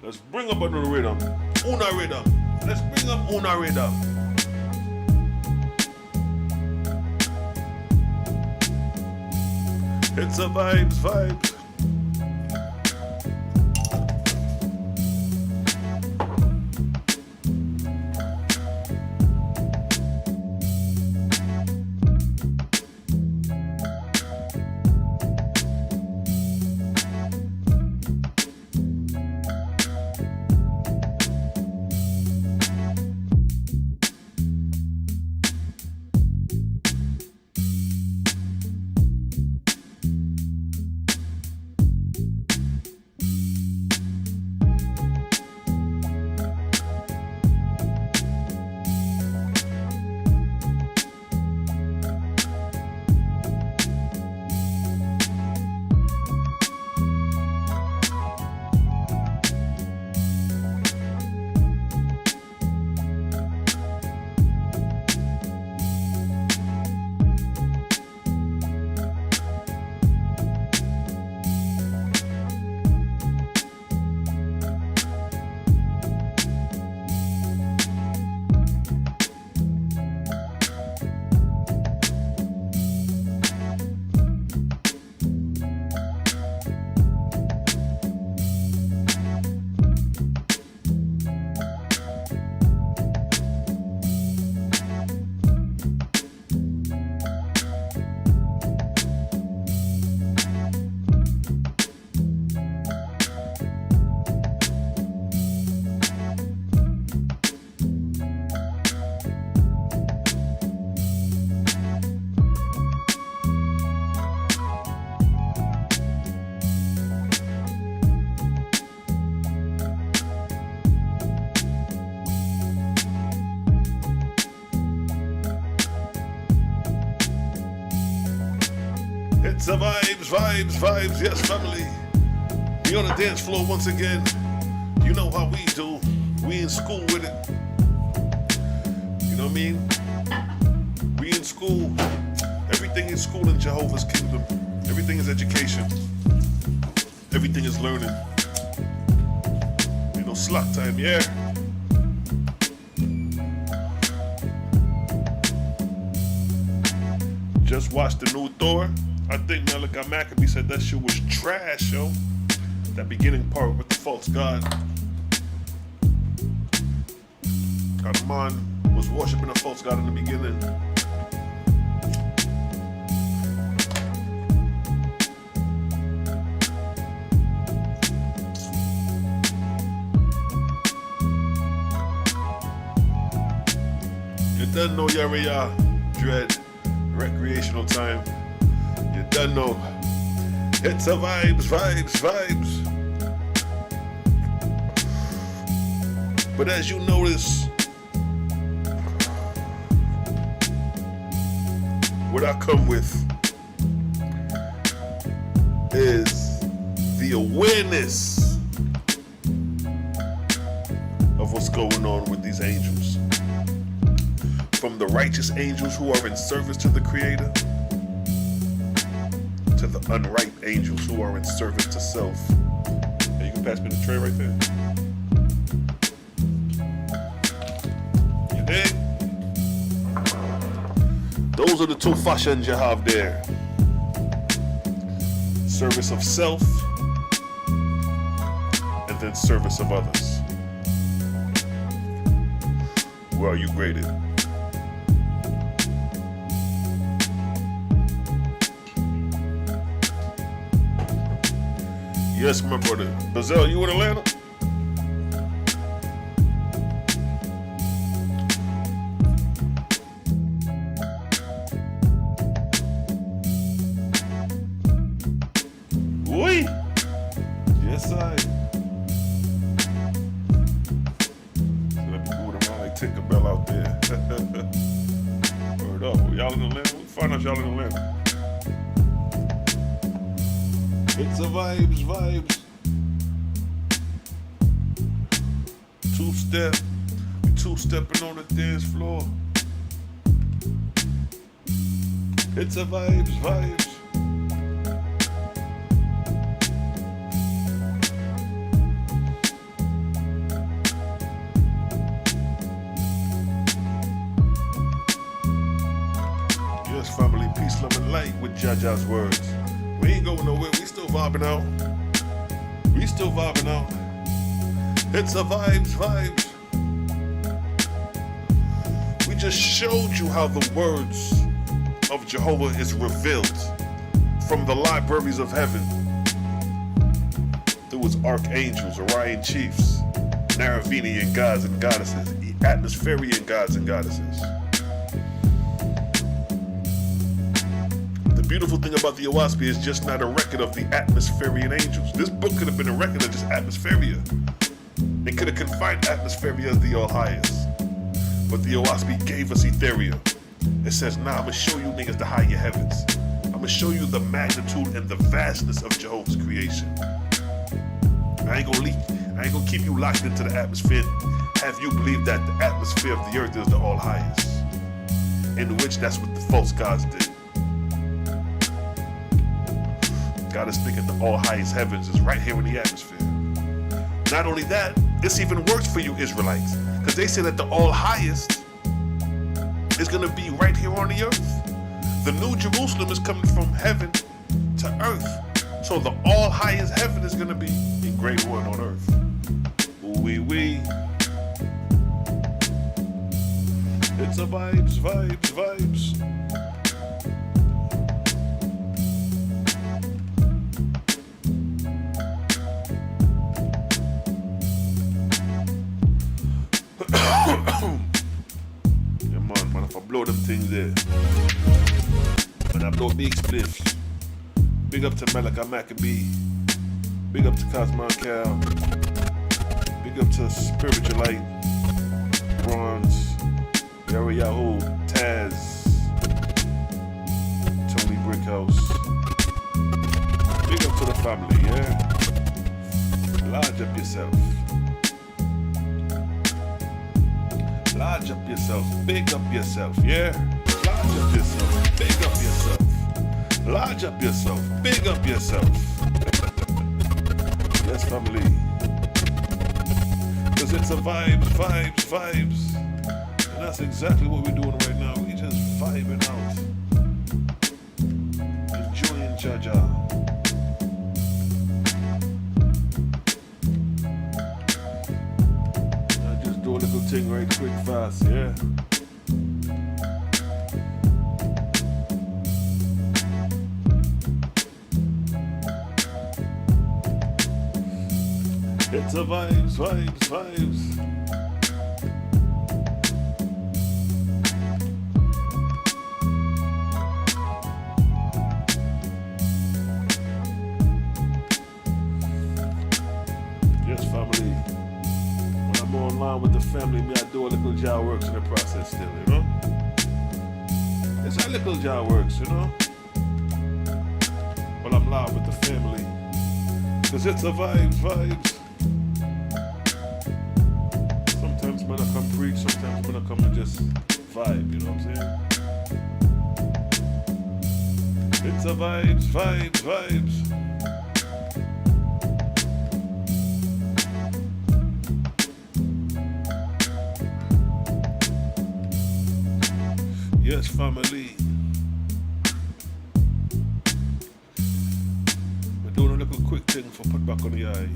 Let's bring up another rhythm. Una rhythm. Let's bring up una rhythm. It's a vibes. It's the vibes, yes, family. We on the dance floor once again. You know how we do. We in school with it. You know what I mean? We in school. Everything is school in Jehovah's kingdom. Everything is education. Everything is learning. Ain't no slack time, yeah? Just watched the new Thor. I think Malachi Maccabee said that shit was trash, yo. That beginning part with the false god. Karaman was worshiping a false god in the beginning. You done know Yarea, Dread, recreational time. You done know. It's a vibes. But as you notice, what I come with is the awareness of what's going on with these angels. from the righteous angels who are in service to the Creator to the unright angels who are in service to self. Hey, you can pass me the tray right there. You dig? Those are the two fashions you have there. Service of self and then service of others. Where are you graded? Yes, my brother. Bazell, you in Atlanta? Oui. Yes, I. Let me move around like Tinkerbell out there. Word up. Y'all in Atlanta? We'll find out y'all in Atlanta. It's a vibes. Two-step. We two-stepping on the dance floor. It's a vibes. Yes, family, peace, love, and light with Jaja's words. We ain't going nowhere. We still vibing out. It's a vibes. We just showed you how the words of Jehovah is revealed from the libraries of heaven through his archangels, Orion chiefs, Naravinian gods and goddesses, atmospherian gods and goddesses. The beautiful thing about the Oahspe is just not a record of the atmospherian angels. This book could have been a record of just atmospheria. It could have confined atmospheria as the all highest. But the Oahspe gave us ethereal. It says, nah, I'm going to show you niggas the higher heavens. I'm going to show you the magnitude and the vastness of Jehovah's creation. I ain't going to keep you locked into the atmosphere, have you believe that the atmosphere of the earth is the all highest. In which that's what the false gods did. God is thinking the all highest heavens is right here in the atmosphere. Not only that, this even works for you Israelites, because they say that the all highest is going to be right here on the earth. The new Jerusalem is coming from heaven to earth. So the all highest heaven is going to be in great one on earth. Oui. It's a vibes. Yeah, man, if I blow them things there, when I blow big spliffs, big up to Malika Maccabee, big up to Cosmo Cal, big up to Spiritualite, Bronze, Yari Yahoo, Taz, Tony Brickhouse, big up to the family, yeah? Large up yourself. Large up yourself, big up yourself, yeah? Large up yourself, big up yourself. Large up yourself, big up yourself. Yes, family. Because it's a vibes. And that's exactly what we're doing right now. We just vibing out. Enjoying Jaja. Do a little thing right quick fast, yeah? It's a vibes. Yes, family. When I'm online with the family, me, I do a little job works in the process still, you know? It's how little job works, you know? When I'm live with the family. Cause it's a vibes. Sometimes when I come preach, sometimes when I come and just vibe, you know what I'm saying? It's a vibes. Yes, family. We're doing a little quick thing for put back on the eye.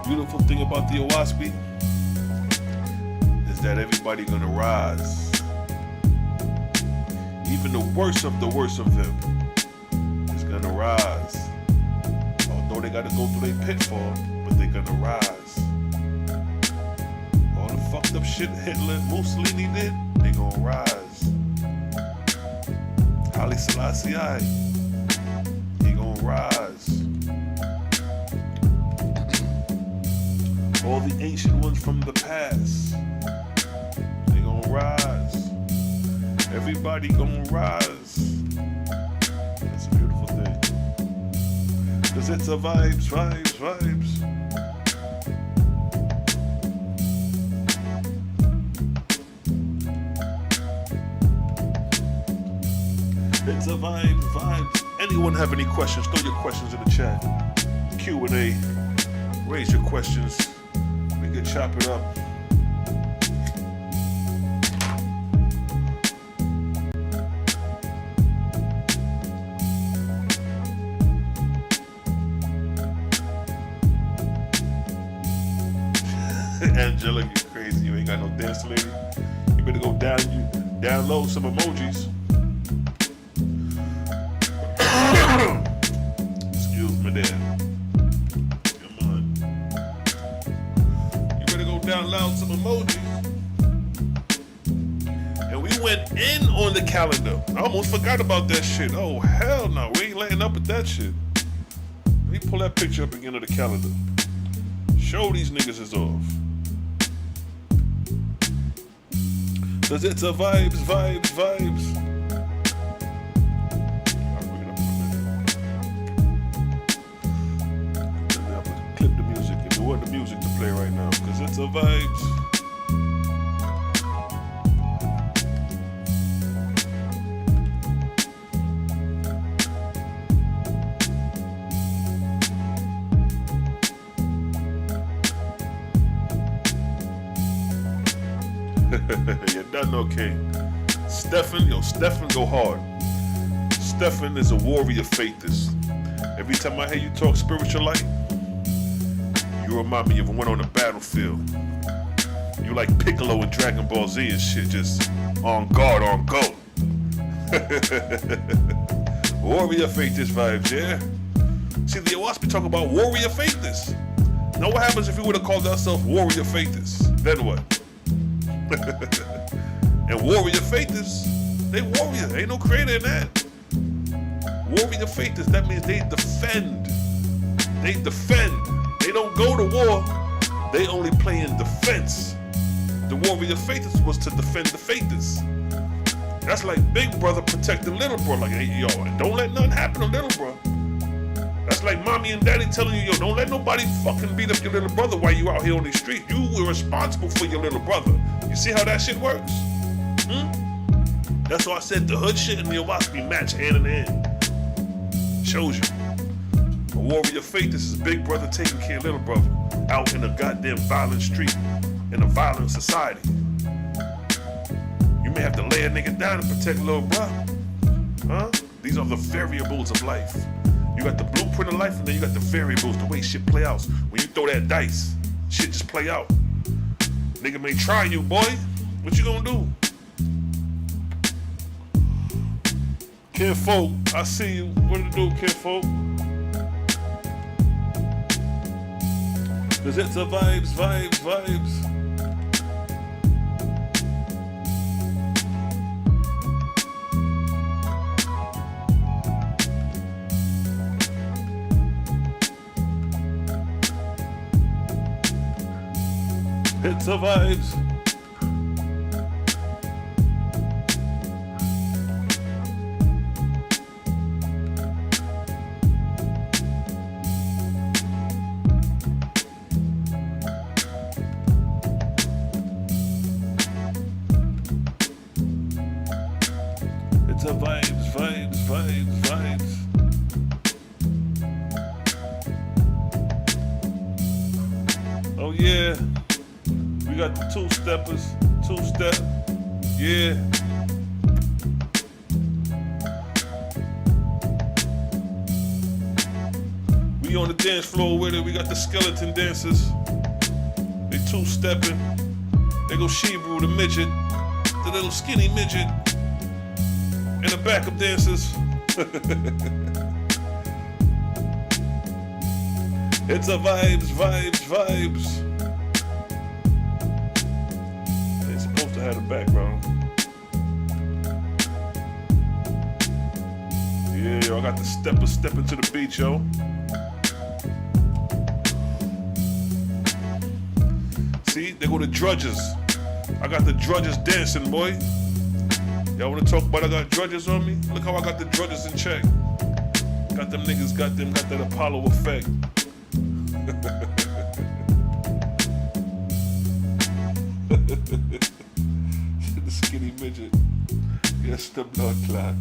Beautiful thing about the Oahspe is that everybody gonna rise. Even the worst of them is gonna rise. Although they gotta go through their pitfall, but they gonna rise. All the fucked up shit Hitler and Mussolini did, they gonna rise. Haile Selassie, he gonna rise. All the ancient ones from the past, they gonna rise. Everybody gonna rise. It's a beautiful thing. Cause it's a vibes. It's a vibes. Anyone have any questions? Throw your questions in the chat. Q&A. Raise your questions. We can chop it up. Angela, you crazy. You ain't got no dance lady. You better go download some emojis. Excuse me there. Come on. You better go download some emojis. And we went in on the calendar. I almost forgot about that shit. Oh, hell no. We ain't letting up with that shit. Let me pull that picture up again of the calendar. Show these niggas is off. Cause it's a vibes. I'll bring it up in a minute. And then I'll clip the music and we want the music to play right now. Cause it's a vibes. You're done, okay. Stefan go hard. Stefan is a warrior faithist. Every time I hear you talk spiritual light, you remind me of when I went on the battlefield. You like Piccolo and Dragon Ball Z and shit, just on guard, on go. Warrior faithist vibes, yeah? See, the Oahspe talk about warrior faithist. Now what happens if we would have called ourselves warrior faithist? Then what? And warrior faithists, they warrior. Ain't no creator in that. Warrior faithists, that means they defend. They defend. They don't go to war. They only play in defense. The warrior faithist was to defend the faithists. That's like big brother protecting little bro. Like, hey, yo, don't let nothing happen to little bro. That's like mommy and daddy telling you, yo, don't let nobody fucking beat up your little brother while you out here on the street. You were responsible for your little brother. You see how that shit works? That's why I said the hood shit and the Oahspe match hand in hand. Shows you. A warrior faith is big brother taking care of little brother out in a goddamn violent street, in a violent society. You may have to lay a nigga down to protect little brother. Huh? These are the variables of life. You got the blueprint of life and then you got the variables, the way shit play out. When you throw that dice, shit just play out. Nigga may try you, boy. What you gonna do? Kinfolk, I see you. What to do, kinfolk? Cause it's a vibes. It's a vibes. a vibes, vibes, vibes, vibes. Oh yeah, we got the two-steppers, two-step, yeah. We on the dance floor with it, we got the skeleton dancers. They two-stepping. They go Shebrew, the midget, the little skinny midget, and the backup dancers. It's a vibes, vibes, vibes. They're supposed to have a background. Yeah, yo, I got the steppers stepping to the beat, yo. See, they go the drudges. I got the drudges dancing, boy. Y'all wanna talk about I got drudges on me? Look how I got the drudges in check. Got them niggas, got that Apollo effect. The skinny midget. Yes, the blood clot.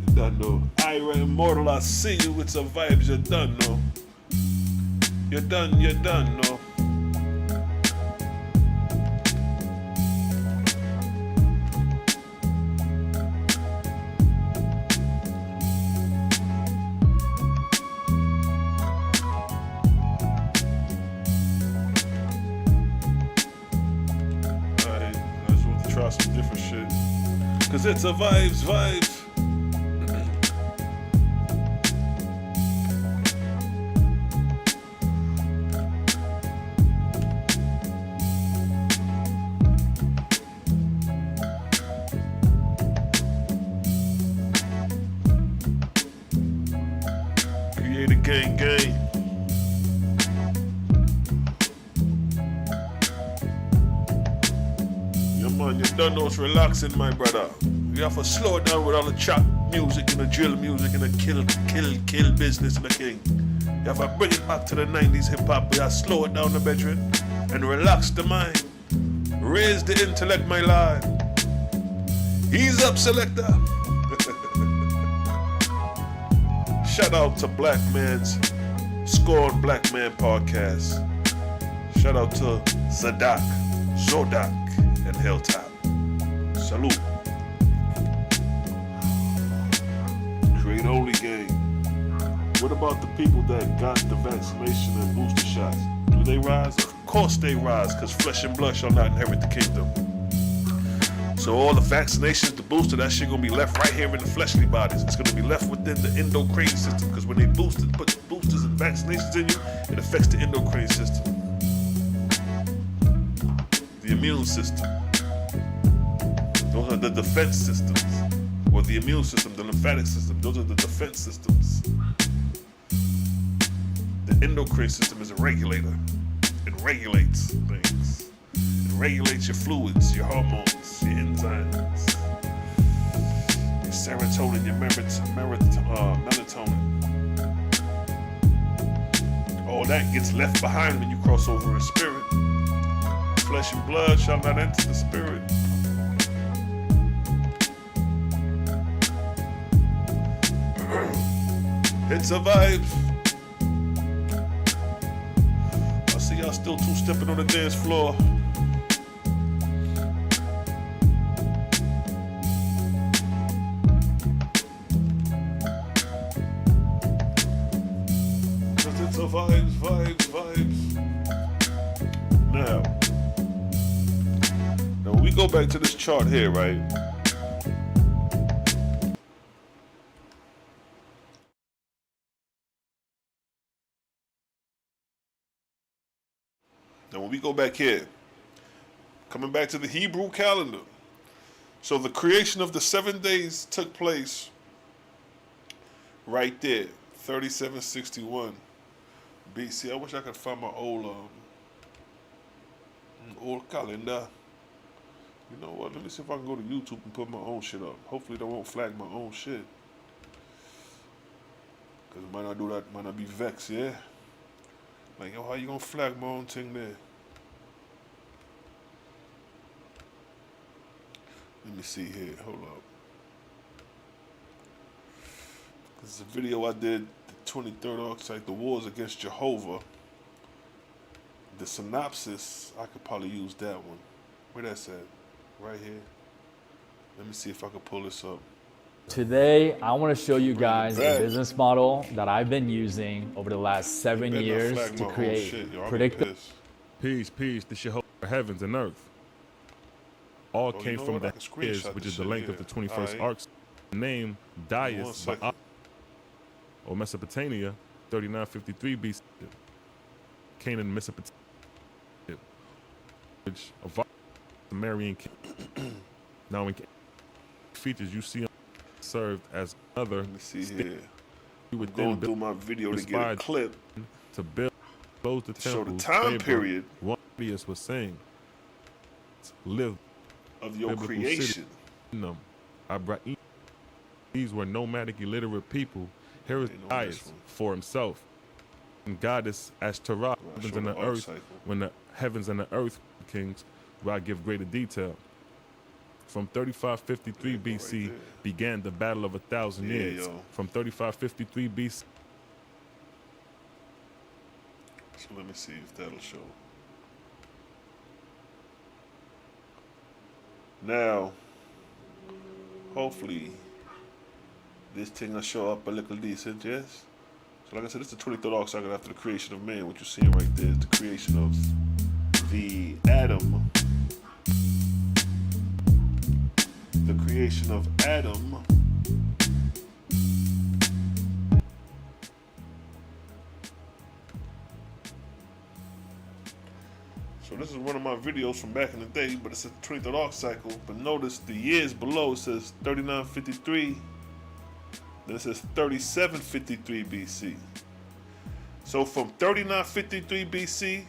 You done know. Ira Immortal, I see you. It's a vibes, you done know. You done know. Some different shit. Cause it's a vibes, vibes. Create a gang. You don't know it's relaxing, my brother. You have to slow it down with all the chop music and the drill music and the kill business and the king. You have to bring it back to the 90s hip hop. You have to slow it down the bedroom and relax the mind. Raise the intellect, my lord. Ease up, selector. Shout out to Black Man's Scorn Black Man podcast. Shout out to Zodak, and Hilltop. Salute. Create Holy Gang. What about the people that got the vaccination and booster shots? Do they rise? Of course they rise, because flesh and blood shall not inherit the kingdom. So all the vaccinations, the booster, that shit gonna be left right here in the fleshly bodies. It's gonna be left within the endocrine system, because when they put boosters and vaccinations in you, it affects the endocrine system. The immune system. Those are the defense systems. Or the immune system, the lymphatic system. Those are the defense systems. The endocrine system is a regulator. It regulates things. It regulates your fluids, your hormones, your enzymes, your serotonin, your melatonin. All that gets left behind when you cross over in spirit. Flesh and blood shall not enter the spirit. It's a vibe. I see y'all still two-stepping on the dance floor. Cause it's a vibes. Now when we go back to this chart here, right? Now when we go back here, coming back to the Hebrew calendar. So the creation of the 7 days took place right there, 3761 BC. I wish I could find my old calendar. You know what? Let me see if I can go to YouTube and put my own shit up. Hopefully they won't flag my own shit. Cause it might not do that, might not be vexed, yeah? Like, yo, how you gonna flag my own thing there? Let me see here, hold up. This is a video I did, the 23rd Archetype, the Wars Against Jehovah. The synopsis, I could probably use that one. Where that's at? Right here. Let me see if I can pull this up. Today, I want to show you Bring it guys a back. business model that I've been using over the last 7 Better not years flag to my whole create shit, yo. I'm predictable. pissed. Peace, this your whole heavens and earth. All Oh, you came know from what? I the can screenshot is, which this is the shit, length yeah. of the 21st Alright. arcs. Name One Dias second. or Mesopotamia, 3953 BC. Canaan, Mesopotamia, which of Sumerian king. Now, in features you see served as another Let me see here. would Going then through build my video to get a inspired clip to build, close the to show the temples. time period What Dias was saying. Live of your biblical creation. city. No, Abraham. These were nomadic, illiterate people. Here is Ain't no Dias this one. for himself. And goddess Ashtaroth, heavens show and the the arc earth. cycle. When the heavens and the earth kings, where I give greater detail. From 3553 There you go, BC right there. began the battle of 1,000 Yeah, years. yo. From 3553 BC. So let me see if that'll show. Now, hopefully, this thing will show up a little decent, yes? So like I said, this is the 23rd arc cycle after the creation of man. What you're seeing right there is the creation of the Adam. The creation of Adam. So this is one of my videos from back in the day, but it's a 23rd arc cycle. But notice the years below, it says 3953. Then it says 3753 BC. So from 3953 BC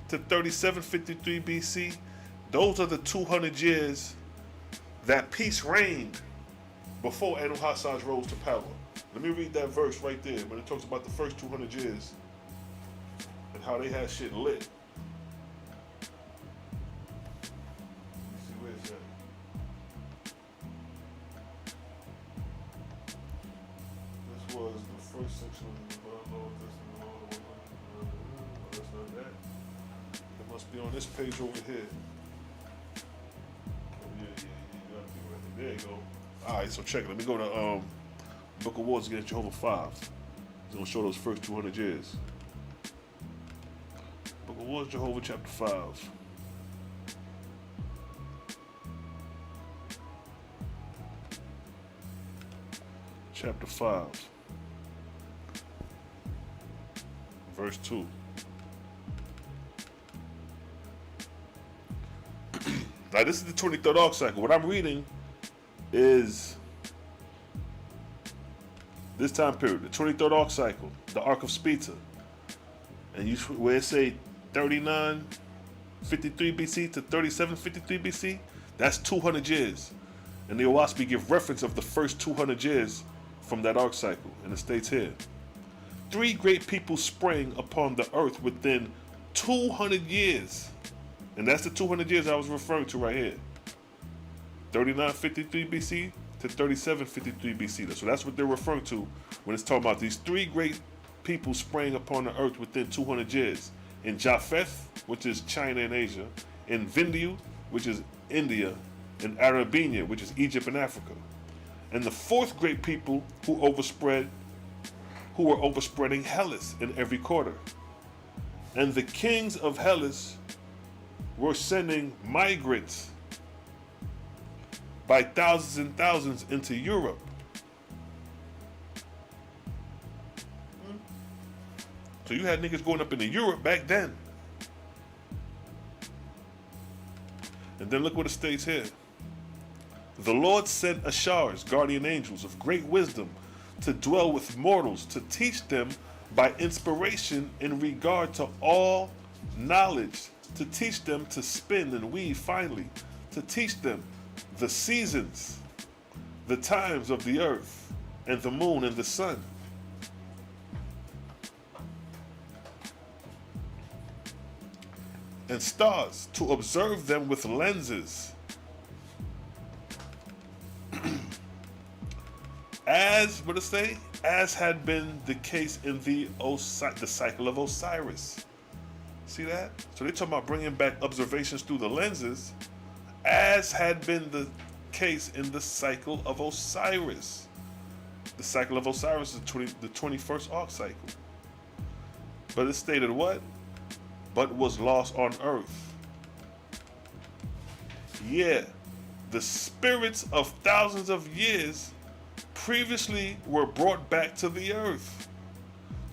to 3753 BC, those are the 200 years that peace reigned before Adam Hassaj rose to power. Let me read that verse right there when it talks about the first 200 years and how they had shit lit. Let me see, where's that? This was the first section of the Bible. That's not that. It must be on this page over here. Oh, yeah, you gotta be right there. There you go. Alright, so check it. Let me go to Book of Wars Against Jehovah 5. It's gonna show those first 200 years. Book of Wars, Jehovah, chapter 5. Chapter 5. Verse 2. Now this is the 23rd arc cycle. What I'm reading is this time period, the 23rd arc cycle, the Arc of Spita. And you where it say 3953 BC to 3753 BC, that's 200 years. And the Oahspe give reference of the first 200 years from that arc cycle. And it states here, 3 great people sprang upon the earth within 200 years. And that's the 200 years I was referring to right here. 3953 BC to 3753 BC. So that's what they're referring to when it's talking about these 3 great people sprang upon the earth within 200 years. In Japheth, which is China and Asia. In Vindhya, which is India. In Arabia, which is Egypt and Africa. And the 4th great people who were overspreading Hellas in every quarter. And the kings of Hellas were sending migrants by thousands and thousands into Europe. So you had niggas going up into Europe back then. And then look what it states here. The Lord sent Ashars, guardian angels of great wisdom, to dwell with mortals, to teach them by inspiration in regard to all knowledge, to teach them to spin and weave finely, to teach them the seasons, the times of the earth, and the moon and the sun. And stars, to observe them with lenses. As, what does it say? As had been the case in the cycle of Osiris. See that? So they're talking about bringing back observations through the lenses, as had been the case in the cycle of Osiris. The cycle of Osiris is the 21st arc cycle. But it stated what? But was lost on earth. Yeah, the spirits of thousands of years previously were brought back to the earth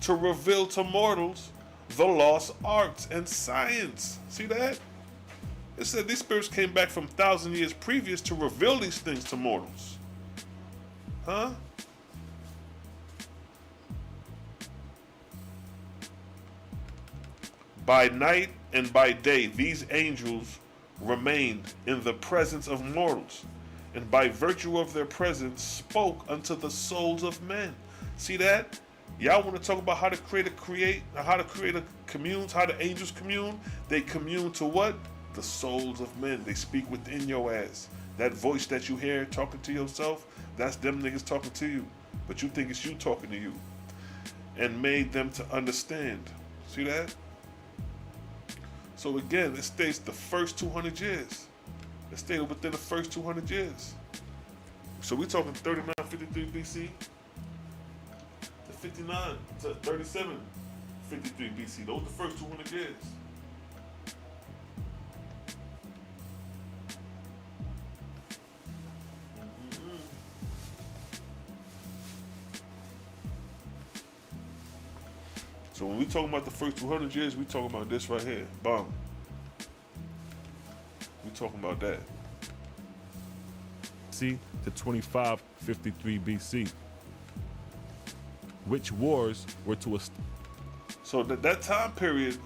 to reveal to mortals the lost arts and science. See that? It said these spirits came back from 1,000 years previous to reveal these things to mortals. Huh? By night and by day, these angels remained in the presence of mortals, and by virtue of their presence spoke unto the souls of men. See that? Y'all want to talk about how to create a commune, how the angels commune? They commune to what? The souls of men. They speak within your ass. That voice that you hear talking to yourself, that's them niggas talking to you. But you think it's you talking to you. And made them to understand. See that? So again, it states the first 200 years. It stated within the first 200 years. So we're talking 3953 BC to 59 to 3753 BC. Those are the first 200 years. So when we talking about the first 200 years, we talking about this right here. Bomb. We talking about that. C to 2553 BC. Which wars were to So that time period,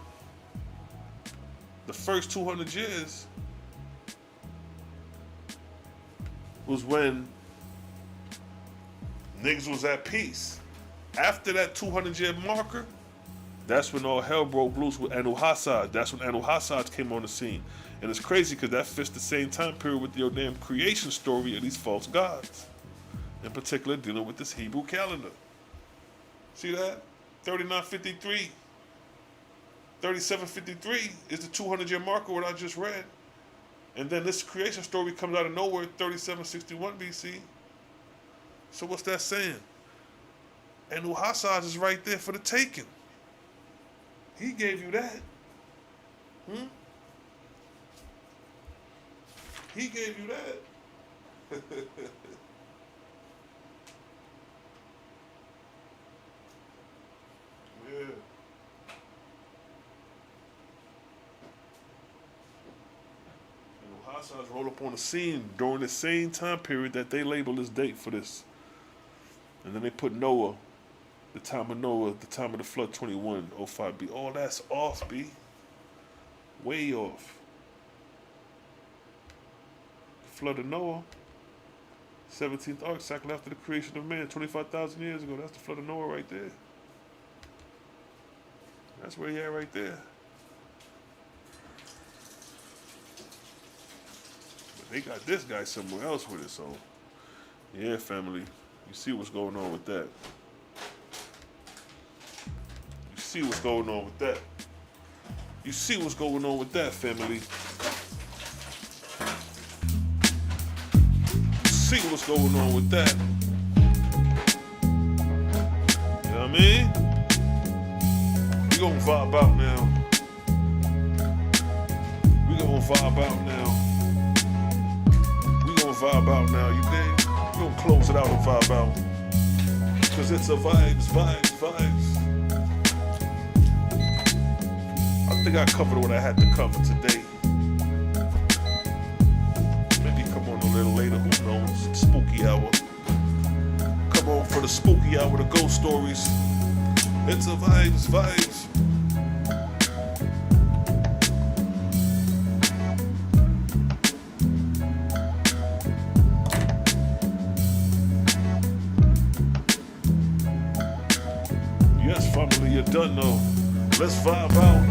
the first 200 years, was when niggas was at peace. After that 200-year marker, that's when all hell broke loose with Oahspe. That's when Oahspe came on the scene. And it's crazy because that fits the same time period with your damn creation story of these false gods. In particular, dealing with this Hebrew calendar. See that? 3953. 3753 is the 200-year marker, what I just read. And then this creation story comes out of nowhere, 3761 BC. So what's that saying? And Oahspe is right there for the taking. He gave you that. He gave you that. Yeah. And Oahspe rolled up on the scene during the same time period that they labeled this date for this. And then they put Noah. The time of Noah, the time of the flood, 2105 B. Oh, that's off, B. Way off. The flood of Noah, 17th arc cycle after the creation of man, 25,000 years ago. That's the flood of Noah right there. That's where he at right there. But they got this guy somewhere else with it, so yeah, family. You see what's going on with that. See what's going on with that. You see what's going on with that, family. You see what's going on with that. You know what I mean? We gonna vibe out now. We gonna vibe out now. We gonna vibe out now, you dig? We gonna close it out and vibe out. Cause it's a vibes. I think I covered what I had to cover today. Maybe come on a little later, who knows? Spooky hour. Come on for the spooky hour, the ghost stories. It's a vibes. Yes, family, you done know. Let's vibe out.